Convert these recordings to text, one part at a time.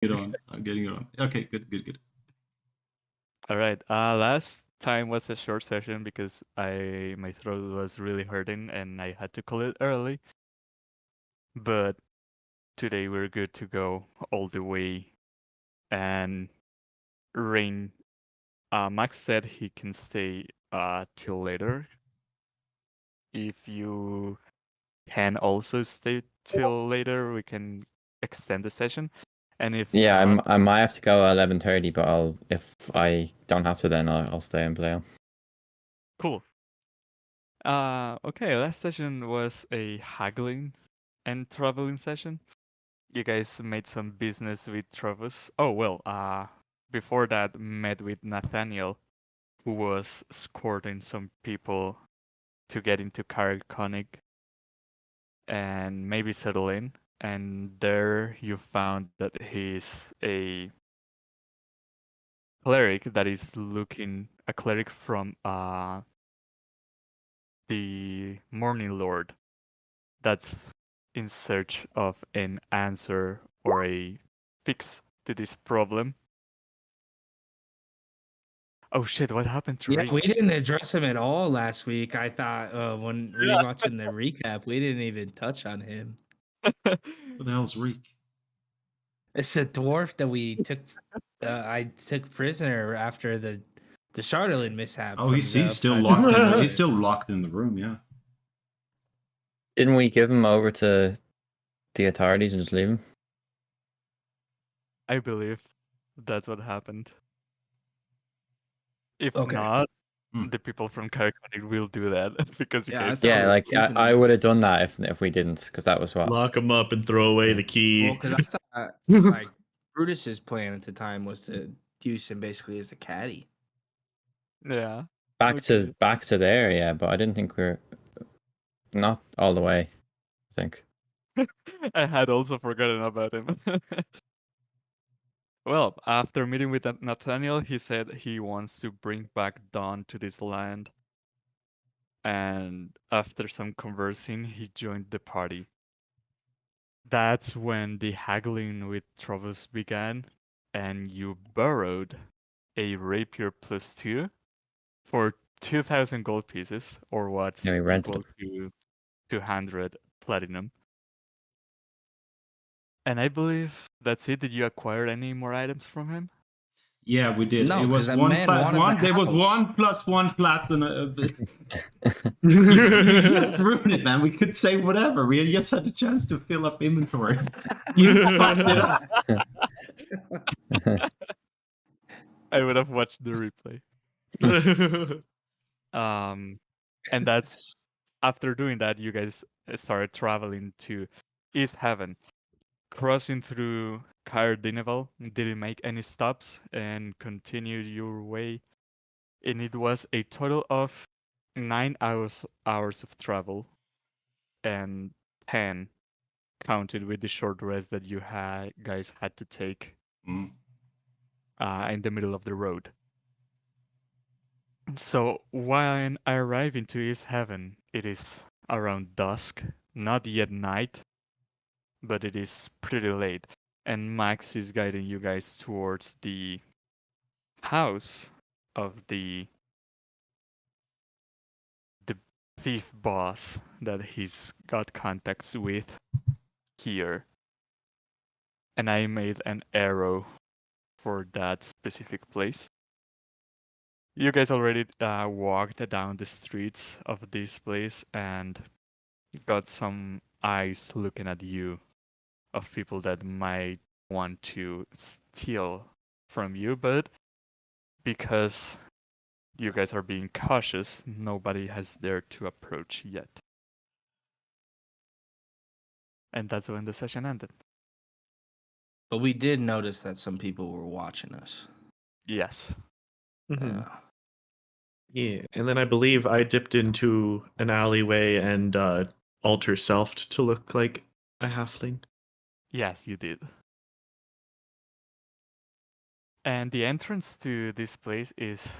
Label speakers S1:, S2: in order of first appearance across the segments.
S1: Get on. I'm getting it on. Okay, good.
S2: All right. Last time was a short session because my throat was really hurting and I had to call it early. But today we're good to go all the way. And Rain, Max said he can stay till later. If you can also stay till later, we can extend the session. And if
S3: Yeah,
S2: not,
S3: I might have to go at 11:30, but if I don't have to, then I'll stay and play.
S2: cool. Okay, last session was a haggling and traveling session. You guys made some business with Travis. Oh well, before that met with Nathaniel, who was escorting some people to get into Cariconic and maybe settle in. And there you found that he's a cleric that is looking a cleric from the Morning Lord that's in search of an answer or a fix to this problem. Oh shit, what happened to
S4: Yeah, we
S2: Rick?
S4: didn't address him at all last week. I thought when
S2: Yeah.
S4: rewatching the recap, we didn't even touch on him.
S1: What the hell's Reek?
S4: It's a dwarf that we took. I took prisoner after the Charlotte mishap.
S1: Oh,
S4: from
S1: he's
S4: the
S1: still
S4: upside
S1: locked in.
S4: down.
S1: He's still locked in the room. Yeah.
S3: Didn't we give him over to the authorities and just leave him?
S2: I believe that's what happened. If
S4: Okay.
S2: not,
S1: Hmm.
S2: the people from Cariconic will do that because you
S4: Yeah, I
S2: guys.
S4: thought
S3: Yeah,
S4: we
S3: like
S4: keeping
S3: I
S4: him.
S3: would have done that if we didn't, because that was what.
S5: Lock him up and throw away the key.
S4: Well, because I thought like Brutus's plan at the time was to use him basically as the caddy.
S2: Yeah.
S3: Back
S2: Okay.
S3: to there, yeah, but I didn't think we're not all the way, I think.
S2: I had also forgotten about him. Well, after meeting with Nathaniel, he said he wants to bring back Dawn to this land. And after some conversing, he joined the party. That's when the haggling with Trovus began, and you borrowed a rapier +2 for 2,000 gold pieces, or what's
S3: Yeah, we rented
S2: equal to 200 platinum. And I believe that's it. Did you acquire any more items from him?
S1: Yeah, we did.
S4: No,
S1: It
S4: 'cause
S1: was
S4: that
S1: one
S4: man
S1: plat.
S4: wanted
S1: One.
S4: the
S1: There was
S4: house.
S1: 1 + 1 platinum. You just ruined it, man. We could say whatever. We just had a chance to fill up inventory. You fucked it up.
S2: I would have watched the replay. And that's after doing that, you guys started traveling to East Heaven, crossing through Cair Dineval. Didn't make any stops and continued your way. And it was a total of 9 hours of travel, and 10 counted with the short rest that you guys had to take in the middle of the road. So when I arrive into East Heaven, it is around dusk, not yet night, but it is pretty late. And Max is guiding you guys towards the house of the thief boss that he's got contacts with here. And I made an arrow for that specific place. You guys already walked down the streets of this place and got some eyes looking at you of people that might want to steal from you, but because you guys are being cautious, nobody has dared to approach yet. And that's when the session ended.
S4: But we did notice that some people were watching us.
S2: Yes.
S5: Mhm. Yeah, and then I believe I dipped into an alleyway and alter selfed to look like a halfling.
S2: Yes, you did. And the entrance to this place is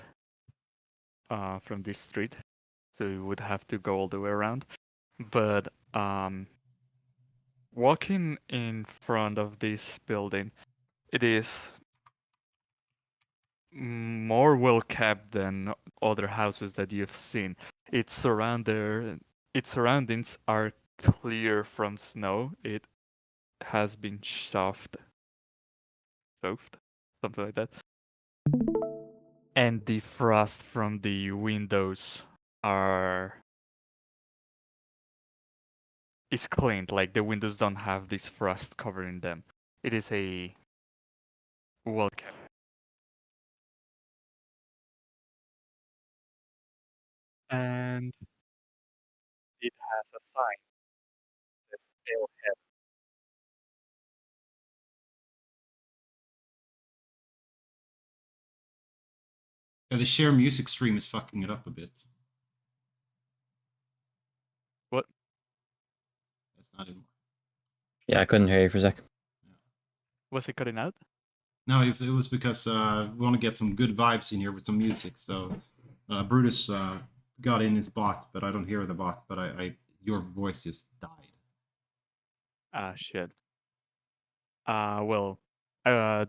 S2: from this street, so you would have to go all the way around. But walking in front of this building, It is more well kept than other houses that you've seen. Its surroundings are clear from snow. It has been shoved, something like that. And the frost from the windows is cleaned. Like the windows don't have this frost covering them. It is a well kept. And it has a sign that says Ale Heaven.
S1: Yeah, the share music stream is fucking it up a bit.
S2: What?
S1: That's not anymore.
S3: Yeah, I couldn't hear you for a sec.
S2: Was it cutting out?
S1: No, it was because we want to get some good vibes in here with some music. So Brutus got in his bot, but I don't hear the bot. But your voice just died.
S2: Ah, shit. Well,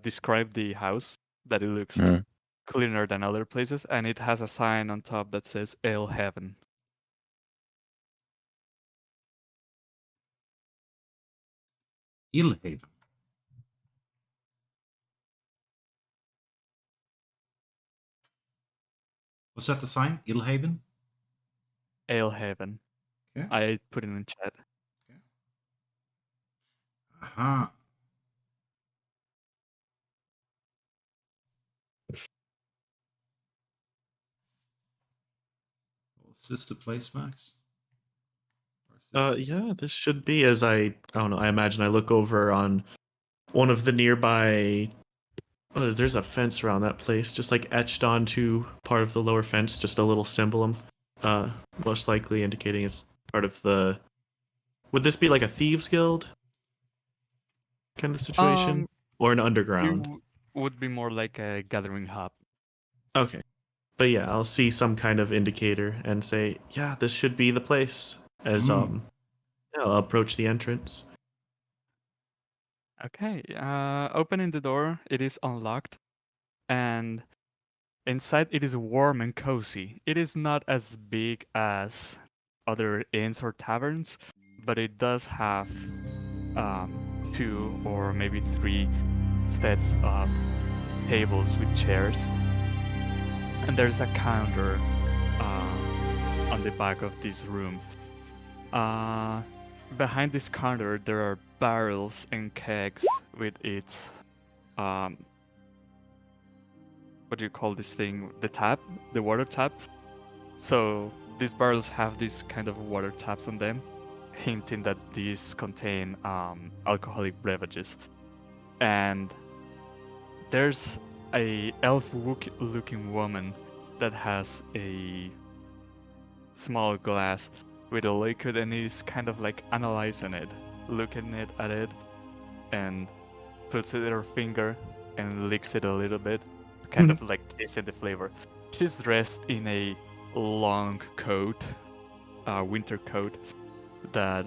S2: describe the house that it looks
S3: Mm.
S2: cleaner than other places, and it has a sign on top that says Ale Heaven.
S1: Illhaven. Was that the sign? Illhaven?
S2: Ale Heaven.
S1: Okay.
S2: I put it in chat.
S1: Aha. Is this the place, Max? Or is this just-
S5: Yeah, this should be as I don't know. I imagine I look over on one of the nearby. Oh, there's a fence around that place, just like etched onto part of the lower fence, just a little symbol. Most likely indicating it's part of the. Would this be like a thieves guild kind of situation, or an underground?
S2: It would be more like a gathering hub.
S5: Okay, but yeah, I'll see some kind of indicator and say, yeah, this should be the place. As yeah, I'll approach the entrance.
S2: Okay, opening the door, it is unlocked, and inside it is warm and cozy. It is not as big as other inns or taverns, but it does have 2 or maybe 3 sets of tables with chairs, and there's a counter on the back of this room. Behind this counter, there are barrels and kegs with its what do you call this thing? The tap, the water tap. So these barrels have these kind of water taps on them, hinting that these contain alcoholic beverages. And there's a elf-looking woman that has a small glass with a liquid, and is kind of like analyzing it, looking at it, and puts it in her finger and licks it a little bit, kind of like tasting the flavor. She's dressed in a long coat, winter coat, that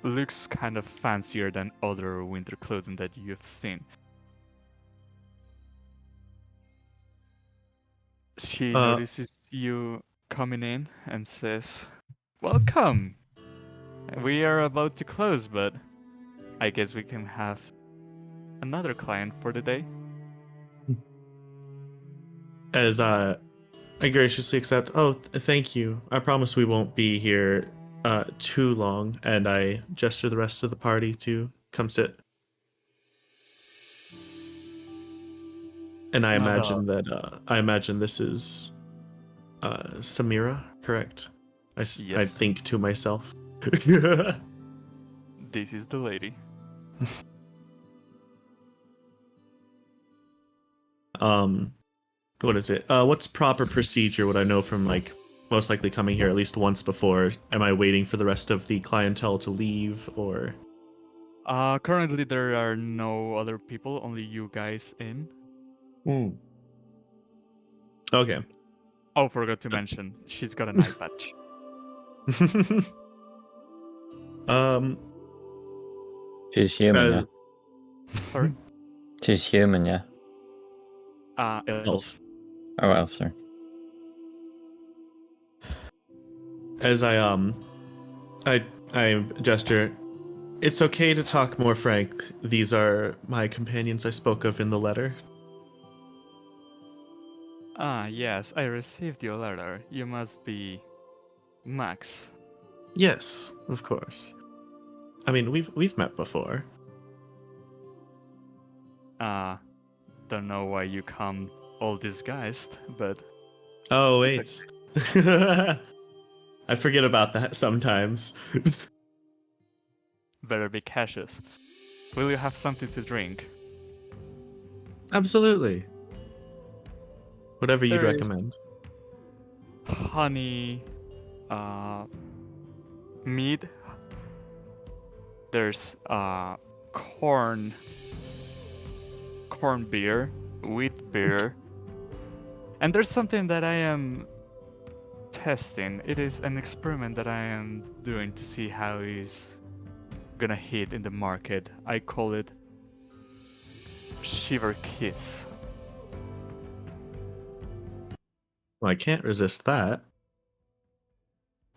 S2: looks kind of fancier than other winter clothing that you've seen. She notices you coming in and says, "Welcome. We are about to close, but I guess we can have another client for the day."
S5: As I graciously accept. Oh, thank you. I promise we won't be here too long. And I gesture the rest of the party to come sit. And I imagine this is Samira, correct? I
S2: Yes.
S5: think to myself.
S2: This is the lady.
S5: What is it? What's proper procedure? Would I know from like most likely coming here at least once before? Am I waiting for the rest of the clientele to leave, or?
S2: Currently there are no other people, only you guys in.
S5: Okay.
S2: Oh, forgot to mention, she's got an eye patch.
S3: She's human.
S5: As,
S2: Sorry?
S3: She's human, yeah.
S2: Elf.
S3: Oh, elf, sorry.
S5: As I gesture. It's okay to talk more frank. These are my companions I spoke of in the letter.
S2: Yes, I received your letter. You must be Max.
S5: Yes, of course. I mean, we've met before.
S2: Don't know why you come all disguised, but
S5: Oh
S2: it's
S5: wait. I forget about that sometimes.
S2: better be cautious. Will you have something to drink?
S5: Absolutely. Whatever you'd
S2: There is-
S5: recommend.
S2: Honey, mead. There's corn beer, wheat beer, and there's something that I am testing. It is an experiment that I am doing to see how it's gonna hit in the market. I call it Shiver Kiss.
S5: Well, I can't resist that.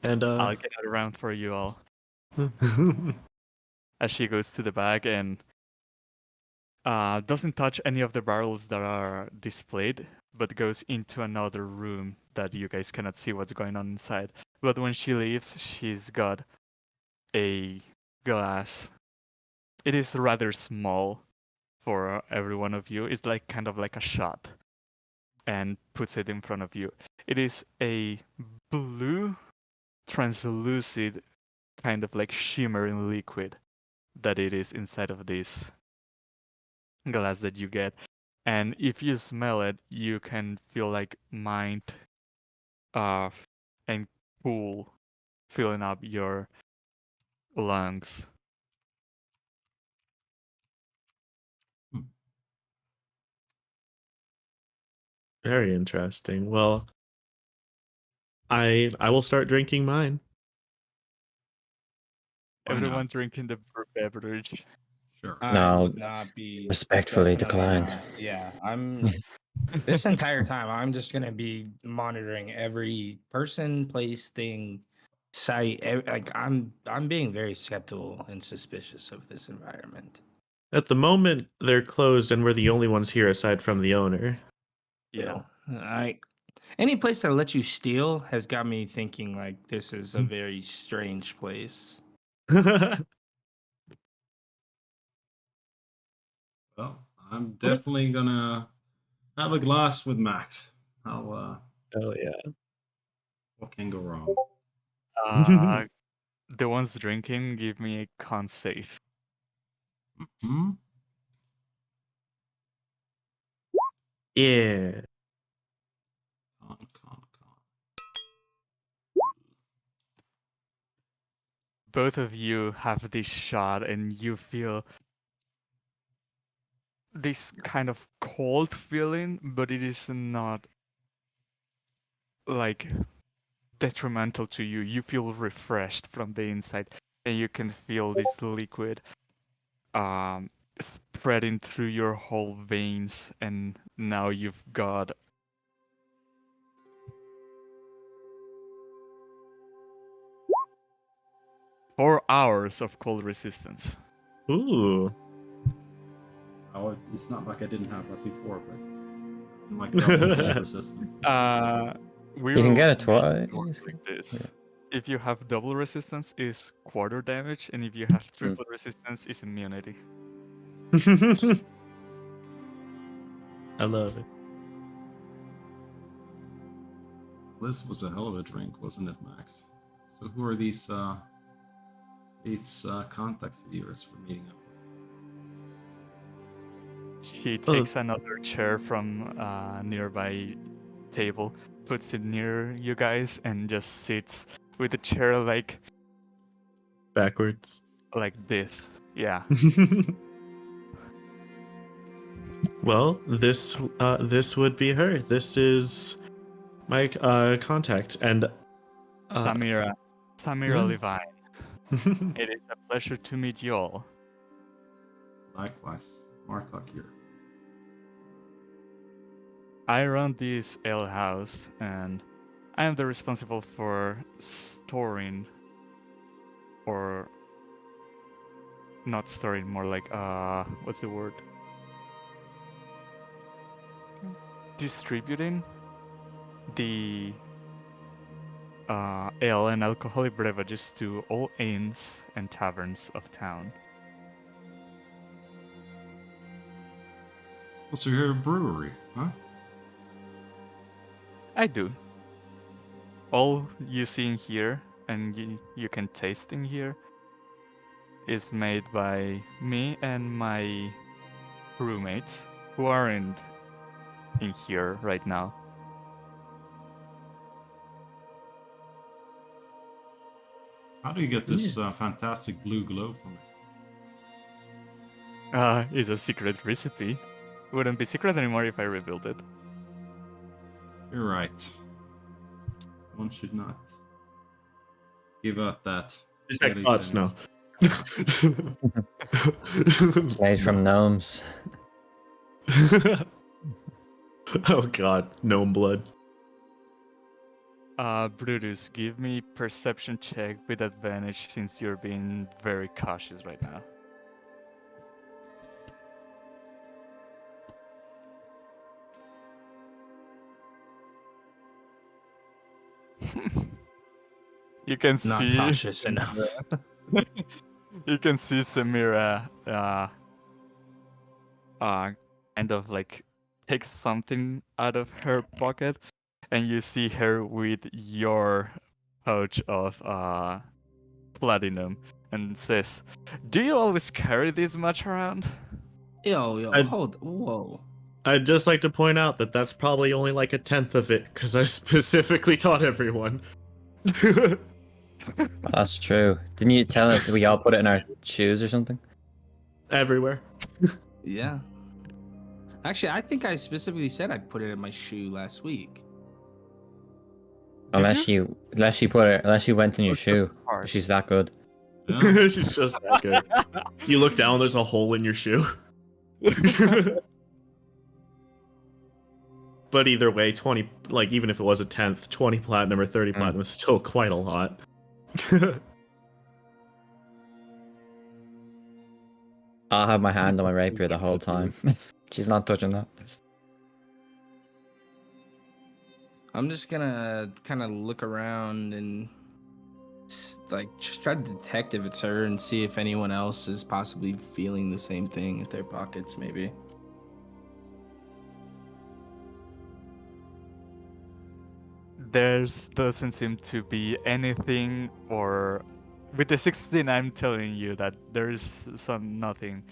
S5: And
S2: I'll get it around for you all. As she goes to the bag and doesn't touch any of the barrels that are displayed, but goes into another room that you guys cannot see what's going on inside. But when she leaves, she's got a glass. It is rather small for every one of you. It's like kind of like a shot, and puts it in front of you. It is a blue, translucid, kind of like shimmering liquid that it is inside of this glass that you get. And if you smell it, you can feel like mind and cool filling up your lungs.
S5: Very interesting. Well, I will start drinking mine.
S1: Why
S2: Everyone
S1: not?
S2: drinking the beverage.
S1: Sure.
S4: I
S3: No,
S4: would not be
S3: respectfully
S4: definitely
S3: declined.
S4: not. Yeah, I'm. This entire time, I'm just gonna be monitoring every person, place, thing, site. Like I'm being very skeptical and suspicious of this environment.
S5: At the moment, they're closed, and we're the only ones here aside from the owner.
S2: Yeah.
S4: I any place that lets you steal has got me thinking like this is a very strange place.
S1: Well, I'm definitely gonna have a glass with Max. How
S5: Oh yeah.
S1: what can go wrong?
S2: Uh, the ones drinking give me a con save.
S1: Hmm?
S5: Yeah.
S1: Con.
S2: Both of you have this shot and you feel this kind of cold feeling, but it is not like detrimental to you. You feel refreshed from the inside, and you can feel this liquid spreading through your whole veins, and now you've got 4 hours of cold resistance.
S5: Ooh.
S1: Oh, it's not like I didn't have that before, but I'm like double cold resistance.
S2: We
S3: You can
S2: will
S3: get it
S2: make
S3: twice.
S2: it work like this.
S3: Yeah.
S2: If you have double resistance, is quarter damage, and if you have triple resistance, is immunity.
S5: I love it.
S1: This was a hell of a drink, wasn't it, Max? So who are these contacts of yours we're meeting up with?
S2: She takes another chair from a nearby table, puts it near you guys, and just sits with the chair like
S5: Backwards.
S2: this. Yeah.
S5: Well, this would be her. This is my contact, and
S2: Samira
S5: yeah.
S2: Levine. It is a pleasure to meet you all.
S1: Likewise, Martok here.
S2: I run this ale house, and I am the responsible for storing, or not storing, more like what's the word? Distributing the ale and alcoholic beverages to all inns and taverns of town.
S1: Oh, so you're a brewery, huh?
S2: I do. All you see in here, and you can taste in here, is made by me and my roommates, who aren't in here right now.
S1: How do you get this fantastic blue glow from it?
S2: It's a secret recipe. It wouldn't be secret anymore if I rebuild it.
S1: You're right. One should not give out that.
S5: It's like
S1: Really
S5: thoughts
S1: thing.
S5: now.
S3: It's made from gnomes.
S5: Oh god, gnome blood.
S2: Brutus, give me perception check with advantage since you're being very cautious right now. You can
S4: Not
S2: see
S4: cautious enough.
S2: you can see Samira kind of like takes something out of her pocket, and you see her with your pouch of platinum and says, "Do you always carry this much around?"
S4: Yo,
S5: I-
S4: whoa.
S5: I'd just like to point out that that's probably only like a tenth of it, because I specifically taught everyone.
S3: That's true. Didn't you tell us we all put it in our shoes or something?
S5: Everywhere.
S4: Yeah. Actually, I think I specifically said I'd put it in my shoe last week.
S3: Unless you went in your shoe.
S2: Hard.
S3: She's that good.
S1: Yeah.
S5: She's just that good. You look down, there's a hole in your shoe. But either way, 20, like, even if it was a tenth, 20 platinum or 30 platinum is still quite a lot.
S3: I'll have my hand on my rapier the whole time. She's not touching that.
S4: I'm just gonna kind of look around and like just try to detect if it's her and see if anyone else is possibly feeling the same thing with their pockets, maybe.
S2: There doesn't seem to be anything, or with the 16, I'm telling you that there's nothing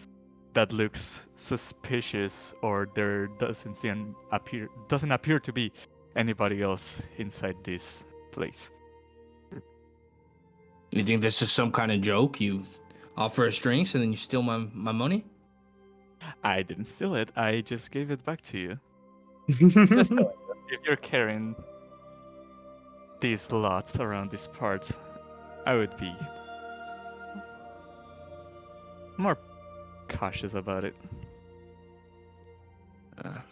S2: that looks suspicious, or there doesn't appear to be anybody else inside this place.
S4: You think this is some kind of joke? You offer us drinks and then you steal my money?
S2: I didn't steal it. I just gave it back to you. Just if you're carrying these lots around these parts, I would be more cautious about it.
S4: I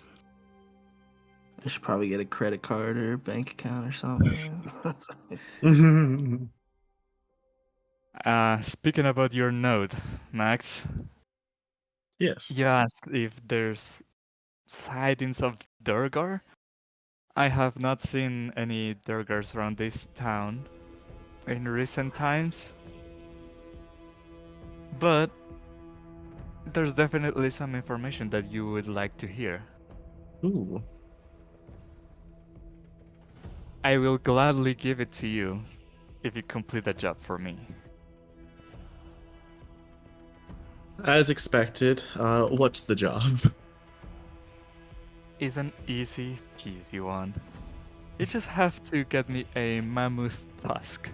S4: should probably get a credit card or a bank account or something.
S2: Speaking about your node, Max,
S5: Yes.
S2: you asked if there's sightings of Durgar. I have not seen any Durgars around this town in recent times, but there's definitely some information that you would like to hear.
S5: Ooh.
S2: I will gladly give it to you if you complete the job for me.
S5: As expected, what's the job?
S2: It's an easy peasy one. You just have to get me a mammoth tusk.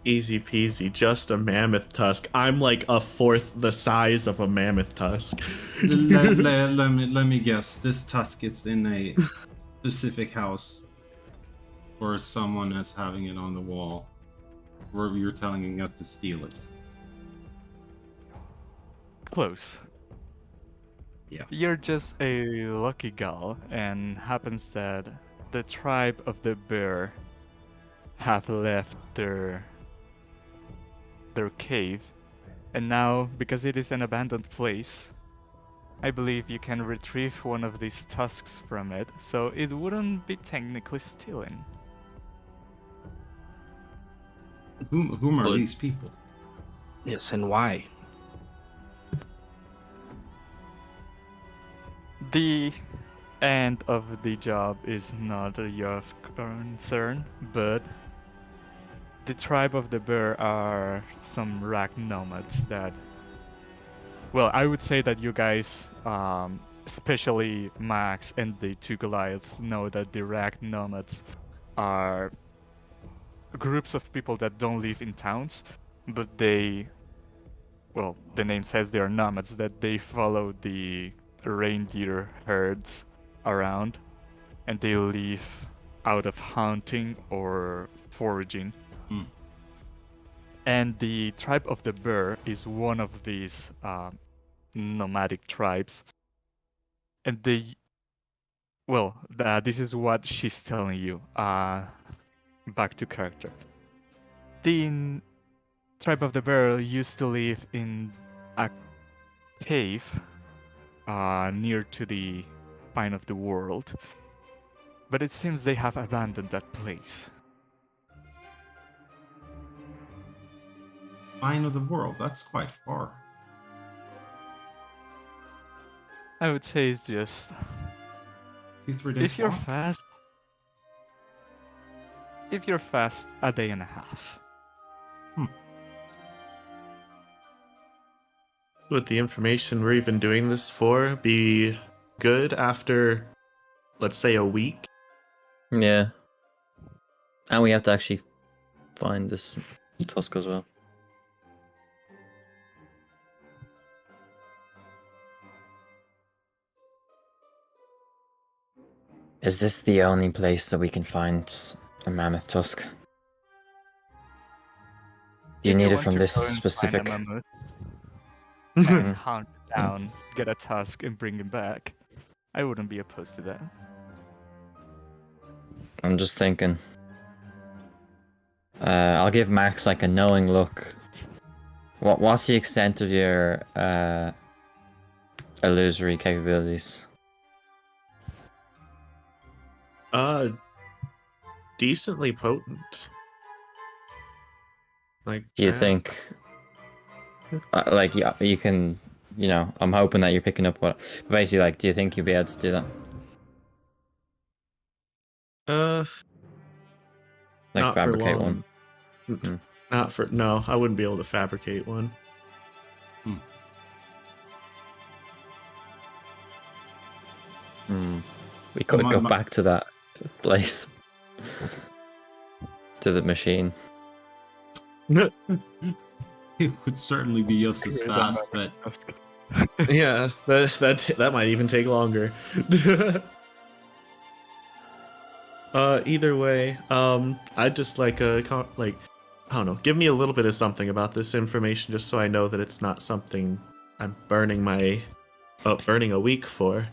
S5: Easy peasy, just a mammoth tusk. I'm like a fourth the size of a mammoth tusk.
S1: let me guess. This tusk is in a specific house, or someone is having it on the wall, where you're telling us to steal it.
S2: Close.
S1: Yeah.
S2: You're just a lucky gal, and happens that the tribe of the bear have left their cave, and now because it is an abandoned place, I believe you can retrieve one of these tusks from it, so it wouldn't be technically stealing.
S1: Whom are
S4: But-
S1: these people?
S4: Yes, and why?
S2: The end of the job is not your concern, but the tribe of the bear are some rag nomads that, well, I would say that you guys, especially Max and the two Goliaths, know that the rag nomads are groups of people that don't live in towns, but they, well, the name says they are nomads, that they follow the reindeer herds around, and they live out of hunting or foraging.
S1: Hmm.
S2: And the tribe of the bear is one of these nomadic tribes. And they, well, this is what she's telling you. Back to character. The tribe of the bear used to live in a cave near to the spine of the world, but it seems they have abandoned that place.
S1: Spine of the world. That's quite far.
S2: I would say it's just
S1: 2-3 days.
S2: if you're
S1: walk?
S2: fast, a day and a half.
S5: Would the information we're even doing this for be good after, let's say, a week?
S3: Yeah. And we have to actually find this tusk as well. Is this the only place that we can find a mammoth tusk? Do you
S2: If
S3: need it
S2: want
S3: from
S2: to
S3: this
S2: go and find a
S3: specific?
S2: mammoth and hunt it down, get a tusk, and bring him back, I wouldn't be opposed to that.
S3: I'm just thinking. I'll give Max like a knowing look. What's the extent of your illusory capabilities?
S5: Decently potent. Like,
S3: Do you think, like, you can, you know, I'm hoping that you're picking up what, basically, like, do you think you'll be able to do that? Like,
S5: not
S3: fabricate
S5: for long.
S3: one? Hmm.
S5: Not for no, I wouldn't be able to fabricate one.
S3: We could
S1: my-
S3: go
S1: my-
S3: back to that place. To the machine.
S1: It would certainly be just as fast, but
S5: Yeah, that might even take longer. Either way, I'd just like I don't know, give me a little bit of something about this information just so I know that it's not something I'm burning a week for.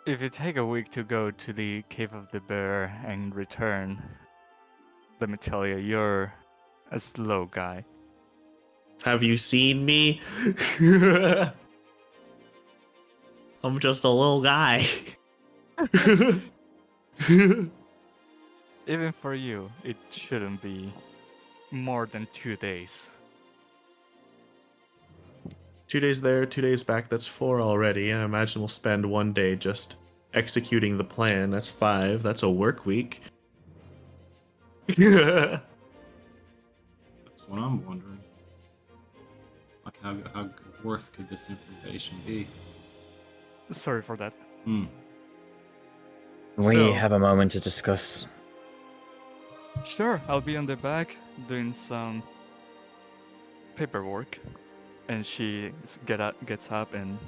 S2: If you take a week to go to the Cave of the Bear and return, let me tell you, you're a slow guy.
S5: Have you seen me? I'm just a little guy.
S2: Even for you, it shouldn't be more than 2 days.
S5: 2 days there, 2 days back, that's 4 already. I imagine we'll spend 1 day just executing the plan. That's 5. That's a work week.
S1: that's what I'm wondering. Like, how worth could this information be?
S2: Sorry for that.
S1: Hmm.
S3: We
S5: So-
S3: have a moment to discuss.
S2: Sure, I'll be on the back doing some paperwork. And she gets up and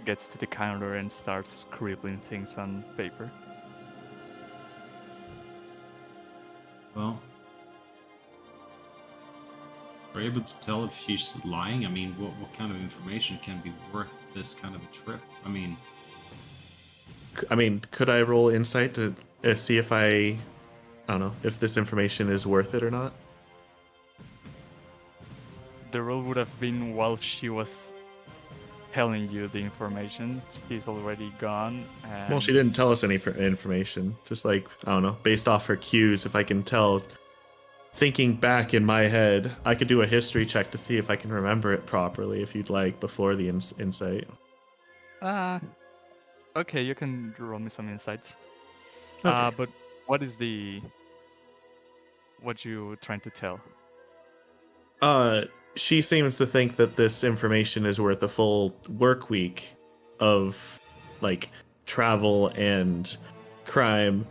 S2: gets to the counter and starts scribbling things on paper.
S1: Well, are you able to tell if she's lying? I mean, what kind of information can be worth this kind of a trip? I mean,
S5: could I roll insight to see if I don't know, if this information is worth it or not?
S2: The rule would have been while she was telling you the information. She's already gone. And...
S5: Well, she didn't tell us any information. Just like, I don't know, based off her cues, if I can tell. Thinking back in my head, I could do a history check to see if I can remember it properly, if you'd like, before the insight.
S2: Okay, you can roll me some insights.
S5: Okay.
S2: But what you trying to tell?
S5: She seems to think that this information is worth a full work week of, like, travel and crime.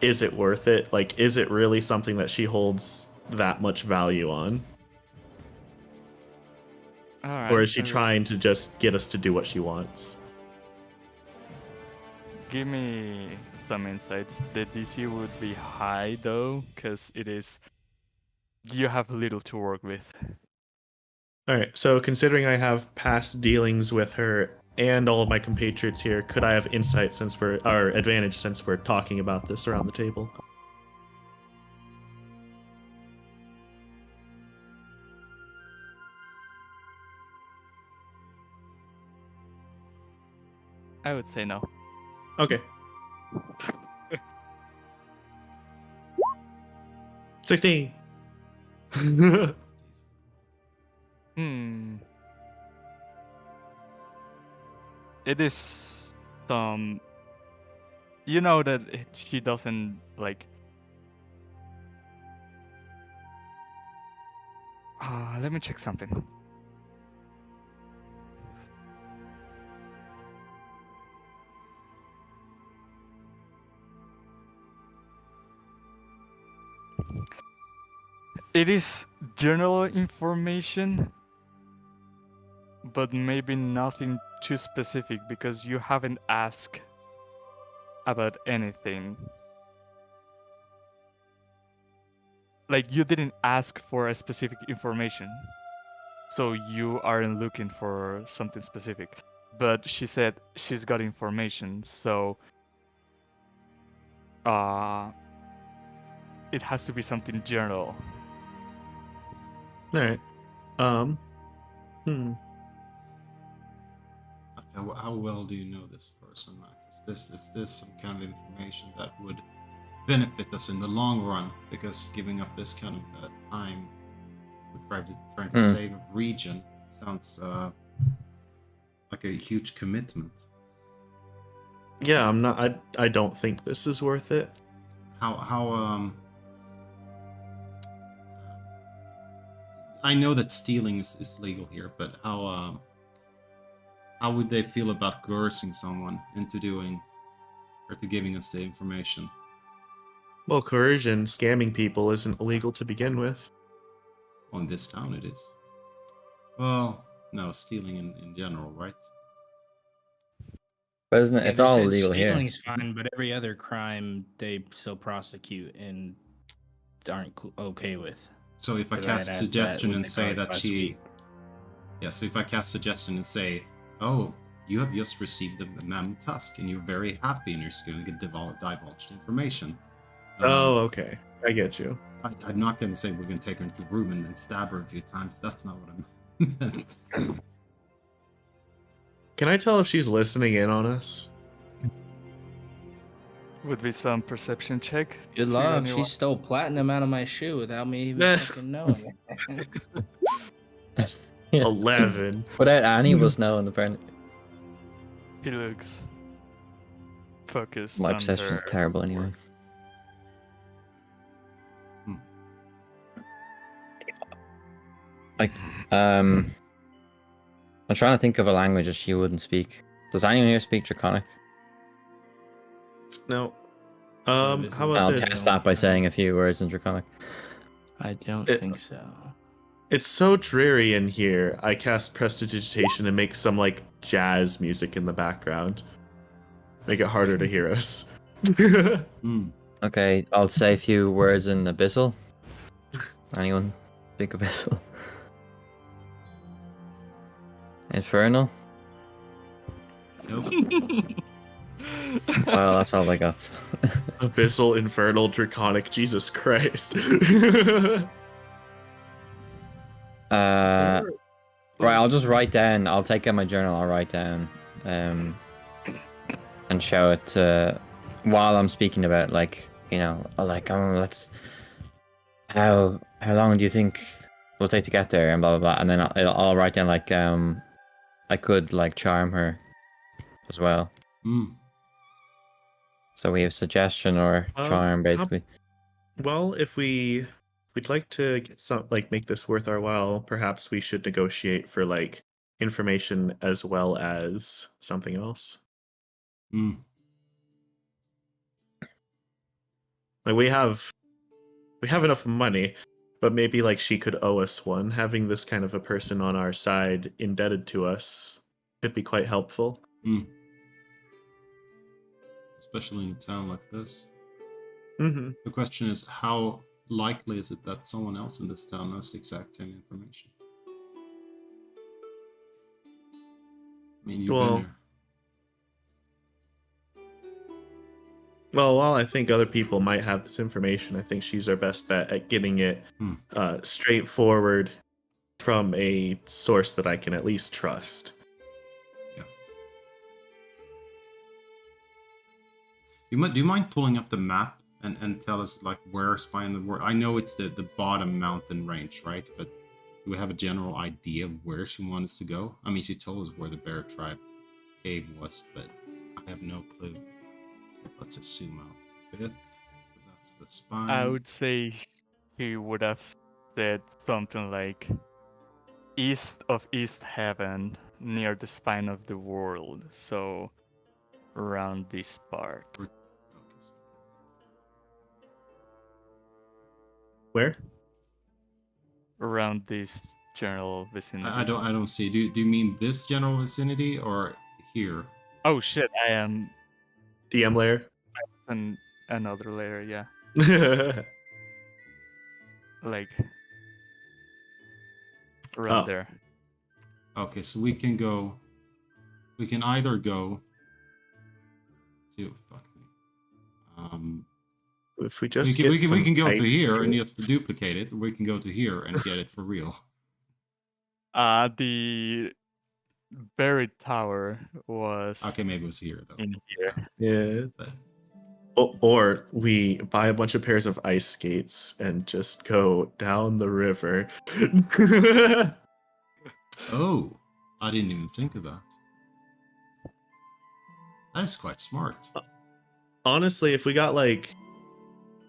S5: Is it worth it? Like, is it really something that she holds that much value on?
S2: All right,
S5: or is she trying to just get us to do what she wants?
S2: Give me some insights. The DC would be high though, because you have little to work with.
S5: All right, so considering I have past dealings with her and all of my compatriots here, could I have insight or advantage since we're talking about this around the table?
S2: I would say no.
S5: Okay. 16.
S2: It is you know that she doesn't like. Let me check something. It is general information, but maybe nothing too specific because you haven't asked about anything. Like, you didn't ask for a specific information, so you aren't looking for something specific. But she said she's got information, so it has to be something general.
S5: All right.
S1: How well do you know this person, Max? Is this some kind of information that would benefit us in the long run? Because giving up this kind of time, trying to save a region, sounds like a huge commitment.
S5: Yeah, I'm not. I don't think this is worth it.
S1: How I know that stealing is legal here, but how would they feel about coercing someone into doing or to giving us the information?
S5: Well, coercion, scamming people isn't illegal to begin with.
S1: Well, in this town it is. Well, no, stealing in general, right?
S3: But isn't it?
S4: Yeah,
S3: It's
S4: they
S3: all
S4: said
S3: illegal here.
S4: stealing's fine, but every other crime they still prosecute and aren't okay with.
S1: So if I
S4: Because I had
S1: cast
S4: asked
S1: suggestion
S4: that
S1: and
S4: with
S1: say
S4: the
S1: that
S4: last
S1: she,
S4: week.
S1: yeah, so if I cast suggestion and say, oh, you have just received a mammoth tusk and you're very happy and you're just going to get divulged information.
S5: Oh, okay, I get you.
S1: I'm not going to say we're going to take her into the room and stab her a few times. That's not what I meant.
S5: Can I tell if she's listening in on us?
S2: Would be some perception check.
S4: Good
S2: See
S4: luck.
S2: anyone-
S4: She stole platinum out of my shoe without me even fucking knowing.
S5: 11.
S3: Without any of us knowing, apparently.
S2: He looks focused.
S3: My
S2: on
S3: perception is
S2: her
S3: terrible anyway.
S2: work.
S3: Like, I'm trying to think of a language that she wouldn't speak. Does anyone here speak Draconic?
S5: No.
S4: So this
S5: How
S4: is-
S5: about
S3: I'll
S5: this?
S3: test that by saying a few words in Draconic.
S4: I don't think so.
S5: It's so dreary in here. I cast Prestidigitation and make some like jazz music in the background. Make it harder to hear us.
S3: Okay, I'll say a few words in Abyssal. Anyone? Big abyssal. Infernal?
S1: Nope.
S3: Well, that's all I got.
S5: Abyssal, infernal, draconic. Jesus Christ.
S3: Right, I'll just write down. I'll take out my journal. I'll write down, and show it while I'm speaking about, like, you know, like, let's. How long do you think we'll take to get there, and blah blah blah, and then I'll write down, like, I could, like, charm her as well. So we have suggestion or charm, basically.
S5: Well, if we'd like to get some, like, make this worth our while, perhaps we should negotiate for, like, information as well as something else. Like, we have enough money, but maybe, like, she could owe us one. Having this kind of a person on our side indebted to us could be quite helpful.
S1: Especially in a town like this.
S5: Mm-hmm.
S1: The question is, how likely is it that someone else in this town knows the exact same information? I mean, you've been here.
S5: Well, while I think other people might have this information, I think she's our best bet at getting it straightforward from a source that I can at least trust.
S1: Yeah. Do you mind pulling up the map and tell us, like, where Spy in the World? I know it's the bottom mountain range, right? But do we have a general idea of where she wants us to go? I mean, she told us where the Bear Tribe cave was, but I have no clue. Let's just zoom out a bit. That's the spine.
S2: I would say he would have said something like east of East Heaven, near the spine of the world. So around this part.
S5: Where?
S2: Around this general vicinity.
S1: I don't see. Do you mean this general vicinity or here?
S2: Oh shit! I am
S5: DM layer.
S2: and another layer. Yeah, like around there.
S1: Okay, so we can go. We can either go to
S5: if we just
S1: we can go to here and just duplicate it. We can go to here and get it for real.
S2: The buried tower was
S1: okay. Maybe it was here though.
S2: In here.
S5: Yeah.
S1: But...
S5: Or we buy a bunch of pairs of ice skates and just go down the river.
S1: Oh, I didn't even think of that. That's quite smart.
S5: Honestly, if we got, like,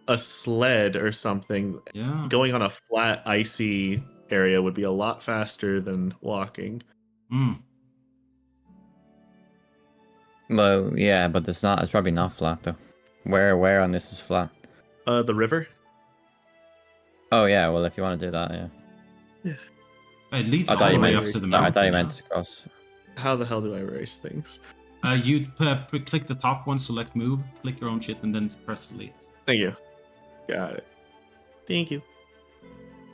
S5: a sled or something, going on a flat, icy area would be a lot faster than walking.
S3: Well, yeah, but it's probably not flat though. Where on this is flat?
S5: The river.
S3: Oh yeah, well, if you want to do that, yeah.
S1: It leads all the way up to the mountain.
S3: I thought you meant to cross.
S5: How the hell do I erase things?
S1: You click the top one, select move, click your own shit, and then press delete.
S5: Thank you. Got it. Thank you.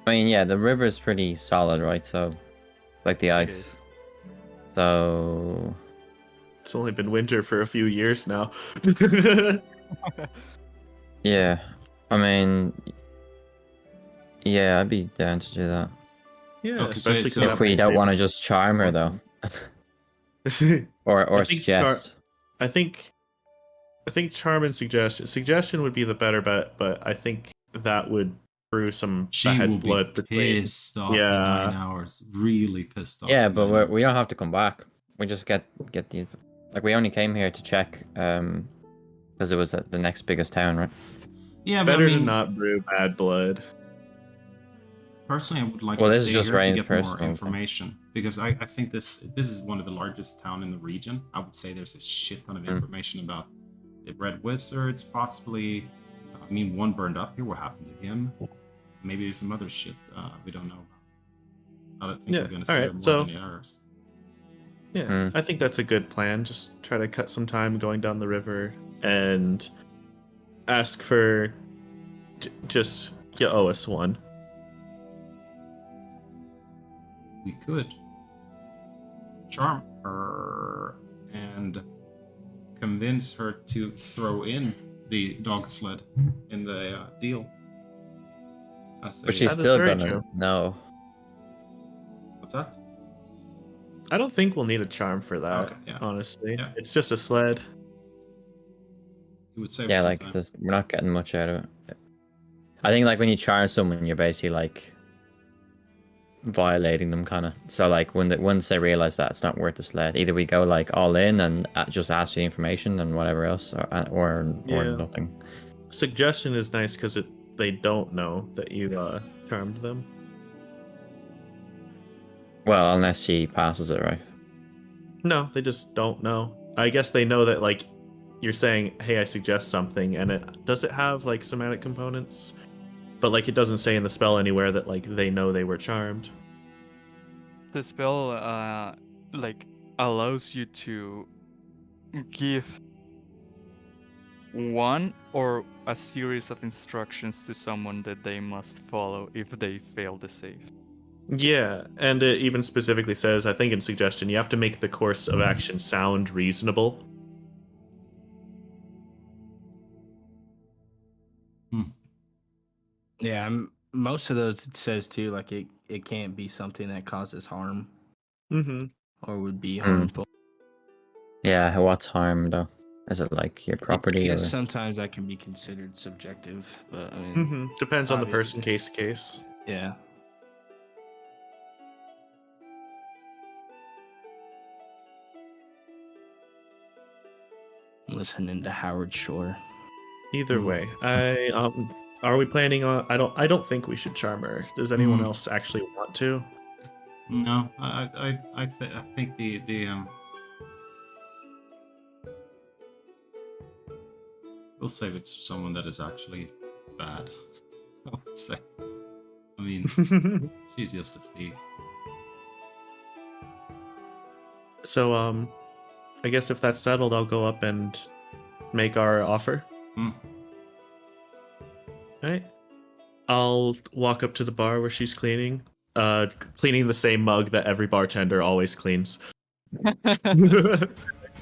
S3: I mean, yeah, the river is pretty solid, right? So, like the ice. So...
S5: It's only been winter for a few years now.
S3: Yeah. I mean... Yeah, I'd be down to do that.
S5: Yeah,
S1: okay,
S5: especially
S1: so
S3: if we don't want to just charm her, though. or suggest.
S5: I think charm and suggestion would be the better bet, but I think that would brew some bad blood between.
S1: Pissed off in 9 hours, really pissed off.
S3: Yeah, but we don't have to come back. We just get the, like, we only came here to check because it was the next biggest town, right?
S1: Yeah, but
S5: better
S1: I mean,
S5: to not brew bad blood.
S1: Personally, I would like
S3: well,
S1: to
S3: this
S1: stay
S3: is just
S1: here to
S3: Rain's
S1: get more
S3: personal
S1: information because I think this is one of the largest town in the region. I would say there's a shit ton of information about the Red Wizards, possibly. I mean, one burned up here. What happened to him? Maybe there's some other shit we don't know about. I don't think we're going to see more than 8 hours.
S5: Yeah, I think that's a good plan. Just try to cut some time going down the river and ask for just you owe us one.
S1: we could charm her and convince her to throw in the dog sled in the deal.
S3: But she's
S5: That is
S3: still
S5: very
S3: gonna
S5: true.
S3: know.
S1: What's that?
S5: I don't think we'll need a charm for that.
S1: Okay, yeah.
S5: Honestly,
S1: Yeah.
S5: it's just a sled.
S1: It would save
S3: Yeah,
S1: some
S3: like
S1: time.
S3: we're not getting much out of it. I think like when you charge someone, you're basically like violating them, kind of. So like once they realize that it's not worth the sled, either we go like all in and just ask for the information and whatever else, or
S5: Yeah.
S3: nothing.
S5: Suggestion is nice because they don't know that you charmed them.
S3: Well, unless she passes it, right?
S5: No, they just don't know. I guess they know that like you're saying, "Hey, I suggest something," and it have like somatic components, but like it doesn't say in the spell anywhere that like they know they were charmed.
S2: The spell like allows you to give one or a series of instructions to someone that they must follow if they fail the save.
S5: Yeah, and it even specifically says, I think in suggestion, you have to make the course of action sound reasonable.
S4: Yeah, most of those it says too, like it can't be something that causes harm
S5: Mm-hmm.
S4: or would be
S3: Mm.
S4: harmful.
S3: Yeah, what's harm though? Is it like your
S4: I
S3: property or?
S4: guess sometimes that can be considered subjective, but I mean,
S5: Mm-hmm. Depends on the person,
S4: obviously.
S5: case to case.
S4: yeah. Listening to Howard Shore.
S5: Either
S1: Hmm.
S5: way, are we planning on? I don't think we should charm her. Does anyone
S1: Hmm.
S5: else actually want to?
S1: No, I think the we'll save it to someone that is actually bad. I would say. I mean, she's just a thief.
S5: So I guess if that's settled, I'll go up and make our offer.
S1: Hmm.
S5: Right. I'll walk up to the bar where she's cleaning. Cleaning the same mug that every bartender always cleans.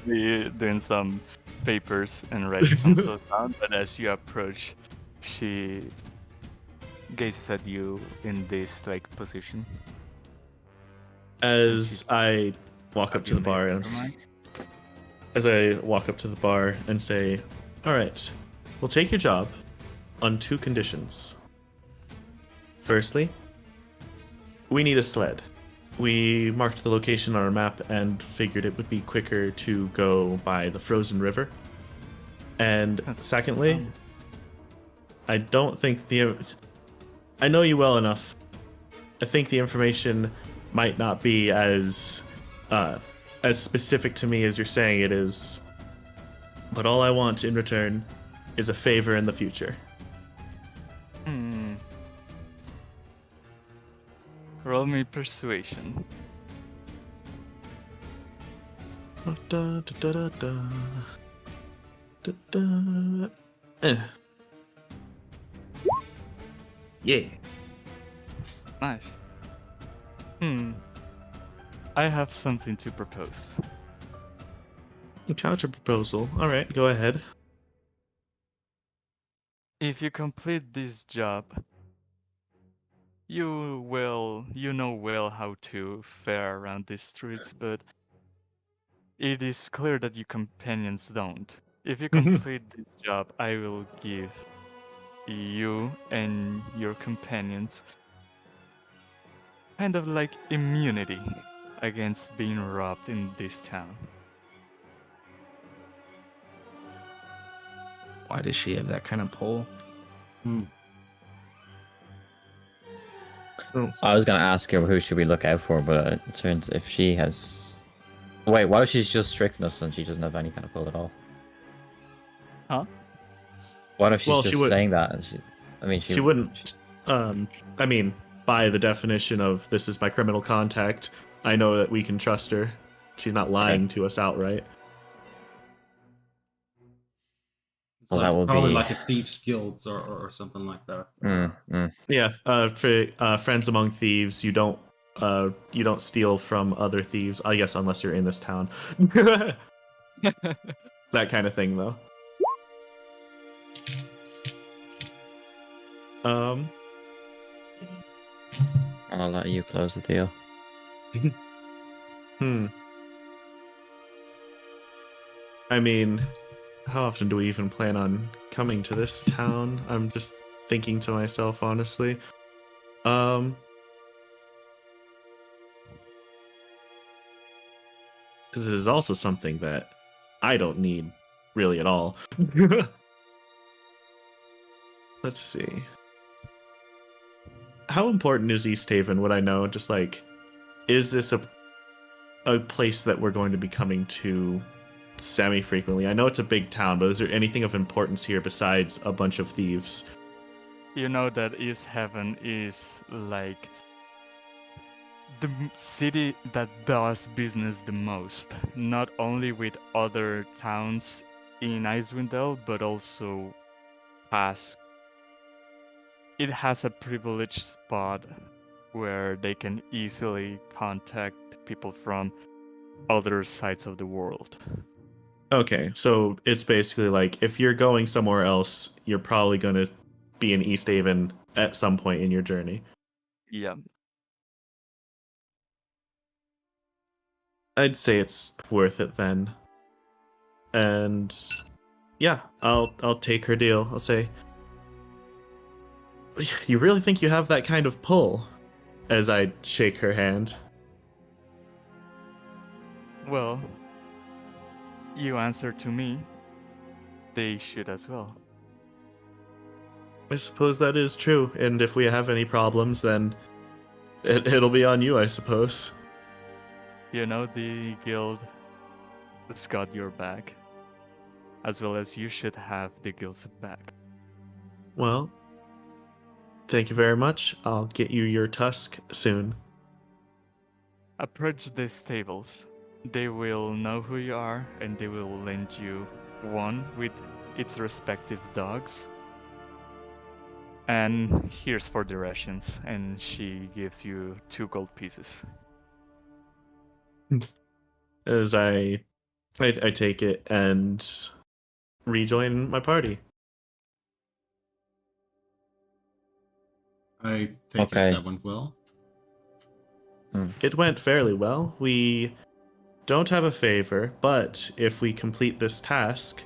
S2: Be doing some papers and writing some stuff down, but as you approach, she gazes at you in this like position.
S5: As I walk up to the bar and say, "All right, we'll take your job on 2 conditions. Firstly, we need a sled. We marked the location on our map and figured it would be quicker to go by the frozen river. And secondly, I don't think I know you well enough. I think the information might not be as specific to me as you're saying it is. But all I want in return is a favor in the future."
S2: Roll me persuasion.
S5: Yeah.
S2: Nice. I have something to propose.
S5: A counter proposal. All right, go ahead.
S2: If you complete this job, you know well how to fare around these streets, but it is clear that your companions don't. If you complete this job, I will give you and your companions kind of like immunity against being robbed in this town.
S4: Why does she have that kind of pull?
S3: I was gonna ask her who should we look out for, but it turns if she has. Wait, what if she's just stricken us and she doesn't have any kind of pull at all?
S2: Huh?
S3: What if she's
S5: Well, she
S3: just
S5: would-
S3: saying that? And
S5: She wouldn't. I mean, by the definition of this is my criminal contact, I know that we can trust her. She's not lying to us outright.
S1: It's
S3: Well,
S1: like,
S3: that will
S1: probably
S3: be-
S1: like a thief's guild or something like that.
S5: Yeah, for friends among thieves, you don't You don't steal from other thieves, I guess, unless you're in this town. That kind of thing, though.
S3: I'll let you close the deal.
S5: I mean, how often do we even plan on coming to this town? I'm just thinking to myself, honestly. Because it is also something that I don't need really at all. Let's see. How important is East Haven? Would I know? Just like, is this a place that we're going to be coming to semi-frequently? I know it's a big town, but is there anything of importance here besides a bunch of thieves?
S2: You know that East Heaven is like the city that does business the most, not only with other towns in Icewind Dale, but also it has a privileged spot where they can easily contact people from other sides of the world.
S5: Okay, so it's basically like if you're going somewhere else, you're probably going to be in East Haven at some point in your journey.
S2: Yeah.
S5: I'd say it's worth it then. And yeah, I'll take her deal. I'll say, you really think you have that kind of pull? As I shake her hand.
S2: Well, you answer to me. They should as well.
S5: I suppose that is true, and if we have any problems, then it'll be on you, I suppose.
S2: You know, the guild has got your back, as well as you should have the guild's back.
S5: Well, thank you very much. I'll get you your tusk soon.
S2: Approach the stables. They will know who you are, and they will lend you one with its respective dogs. And here's for the rations, and she gives you 2 gold pieces.
S5: As I take it and rejoin my party.
S1: I take
S3: Okay.
S1: it that went well.
S5: It went fairly well. We don't have a favor, but if we complete this task,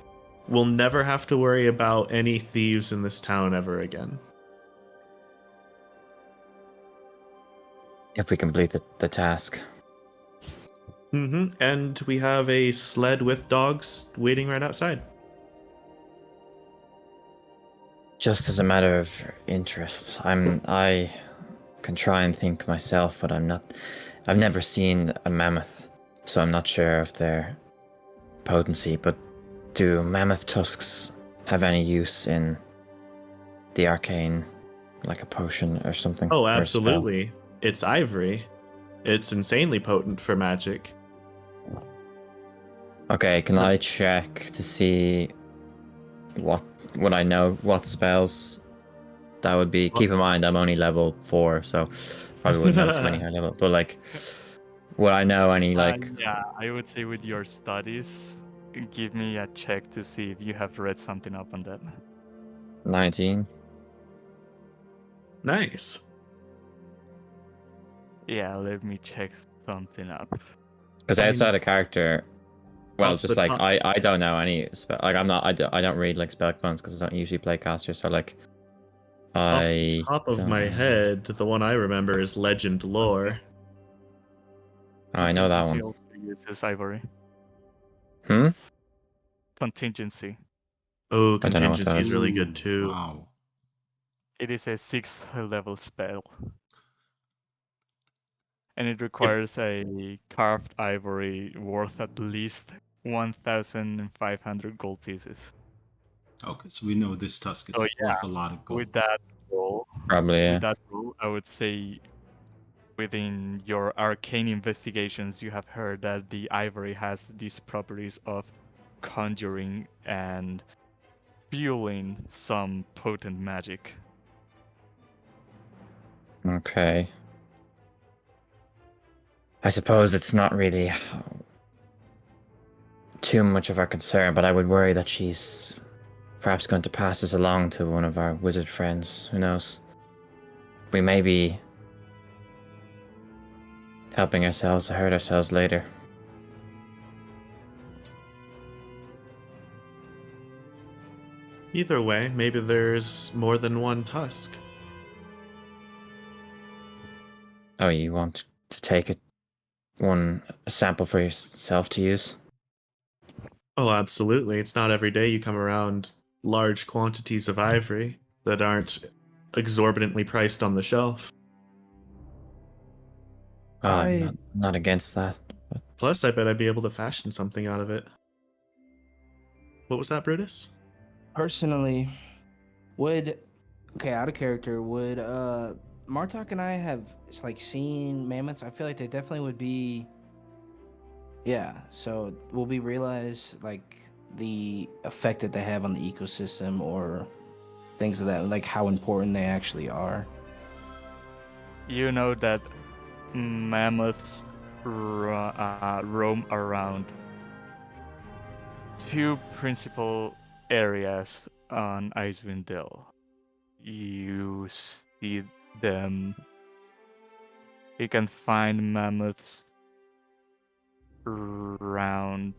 S5: we'll never have to worry about any thieves in this town ever again.
S3: If we complete the task.
S5: And we have a sled with dogs waiting right outside.
S3: Just as a matter of interest, I can try and think myself, but I've never seen a mammoth, so I'm not sure of their potency, but do mammoth tusks have any use in the arcane, like a potion or something?
S5: Oh,
S3: or a spell?
S5: absolutely. It's ivory. It's insanely potent for magic.
S3: Okay, can I check to see what I know, what spells that would be? Keep in mind, I'm only level 4, so probably wouldn't know too many high level. But like, would I know any like?
S2: Yeah, I would say with your studies, give me a check to see if you have read something up on that.
S3: 19.
S5: Nice.
S2: Yeah, let me check something up.
S3: Because
S5: I mean,
S3: outside of character, well,
S5: off
S3: just
S5: the
S3: like
S5: top-
S3: I don't know any spell. Like I don't read like spell commands because I don't usually play caster. So like,
S5: Off the top of
S3: don't
S5: my
S3: know.
S5: head, the one I remember is Legend Lore.
S3: Oh, I know that
S2: Contingency
S3: one.
S2: also uses ivory.
S3: Hmm.
S2: Contingency.
S5: Oh,
S3: I don't know what that
S5: Contingency is
S3: is.
S5: really good too.
S1: Wow.
S2: It is a 6th level spell. And it requires a carved ivory worth at least 1,500 gold pieces.
S1: Okay, so we know this tusk is
S2: Oh, yeah.
S1: worth a lot of gold.
S2: With that roll,
S3: Probably, yeah.
S2: with that rule, I would say within your arcane investigations, you have heard that the ivory has these properties of conjuring and fueling some potent magic.
S3: Okay. I suppose it's not really too much of our concern, but I would worry that she's perhaps going to pass this along to one of our wizard friends. Who knows? We may be helping ourselves to hurt ourselves later.
S5: Either way, maybe there's more than one tusk.
S3: Oh, you want to take a sample for yourself to use?
S5: Oh, absolutely. It's not every day you come around large quantities of ivory that aren't exorbitantly priced on the shelf.
S3: Oh, I'm not against that. But
S5: Plus, I bet I'd be able to fashion something out of it. What was that, Brutus?
S4: Personally, would out of character, would Martok and I have seen mammoths? I feel like they definitely would be. Yeah, so will we realize the effect that they have on the ecosystem or things of that, like how important they actually are?
S2: You know that mammoths roam around two principal areas on Icewind Dale. You see them. You can find mammoths around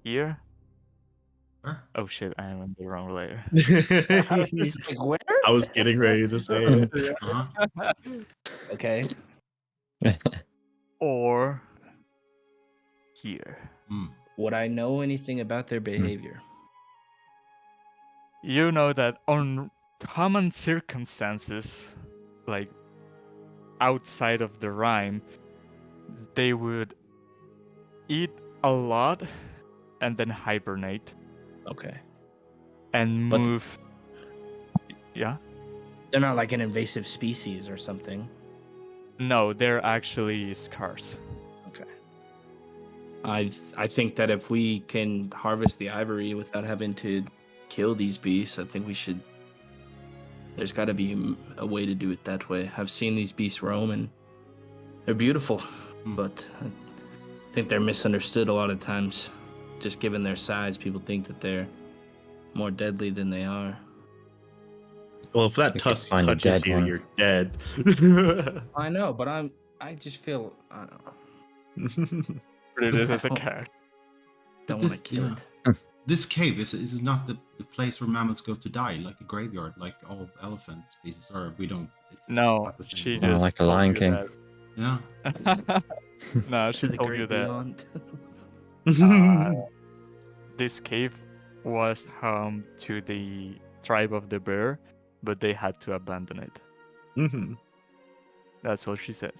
S2: here.
S1: Where?
S2: Oh shit! I am in the wrong layer.
S4: Where?
S5: I was getting ready to say it.
S1: Uh-huh.
S4: Okay.
S2: Or here.
S1: Hmm.
S4: Would I know anything about their behavior?
S2: You know that on common circumstances, like outside of the rhyme, they would eat a lot and then hibernate
S4: Okay.
S2: and
S4: But-
S2: move. Yeah?
S4: They're not like an invasive species or something.
S2: No, they're actually scarce.
S4: Okay. I think that if we can harvest the ivory without having to kill these beasts, I think we should. There's got to be a way to do it that way. I've seen these beasts roam and they're beautiful, but I think they're misunderstood a lot of times. Just given their size, people think that they're more deadly than they are.
S5: Well, if that
S3: We could
S5: tusk
S3: find a
S5: touches
S3: dead
S5: you,
S3: one.
S5: you're dead.
S4: I know, but I just feel I don't know.
S2: Brutus as a cat.
S4: Don't
S1: But
S4: want to
S1: this-
S4: kill
S1: yeah.
S4: it.
S1: This cave is not the place where mammoths go to die, like a graveyard, like all elephant species are. We don't. It's
S2: No,
S1: not the same.
S2: she
S3: Oh,
S2: just
S3: like the
S2: told
S3: Lion
S2: you
S3: King.
S1: Yeah.
S2: that. No, she
S4: To the
S2: told you
S4: great
S2: that.
S4: beyond.
S2: This cave was home to the tribe of the bear, but they had to abandon it.
S5: Mhm.
S2: That's all she said.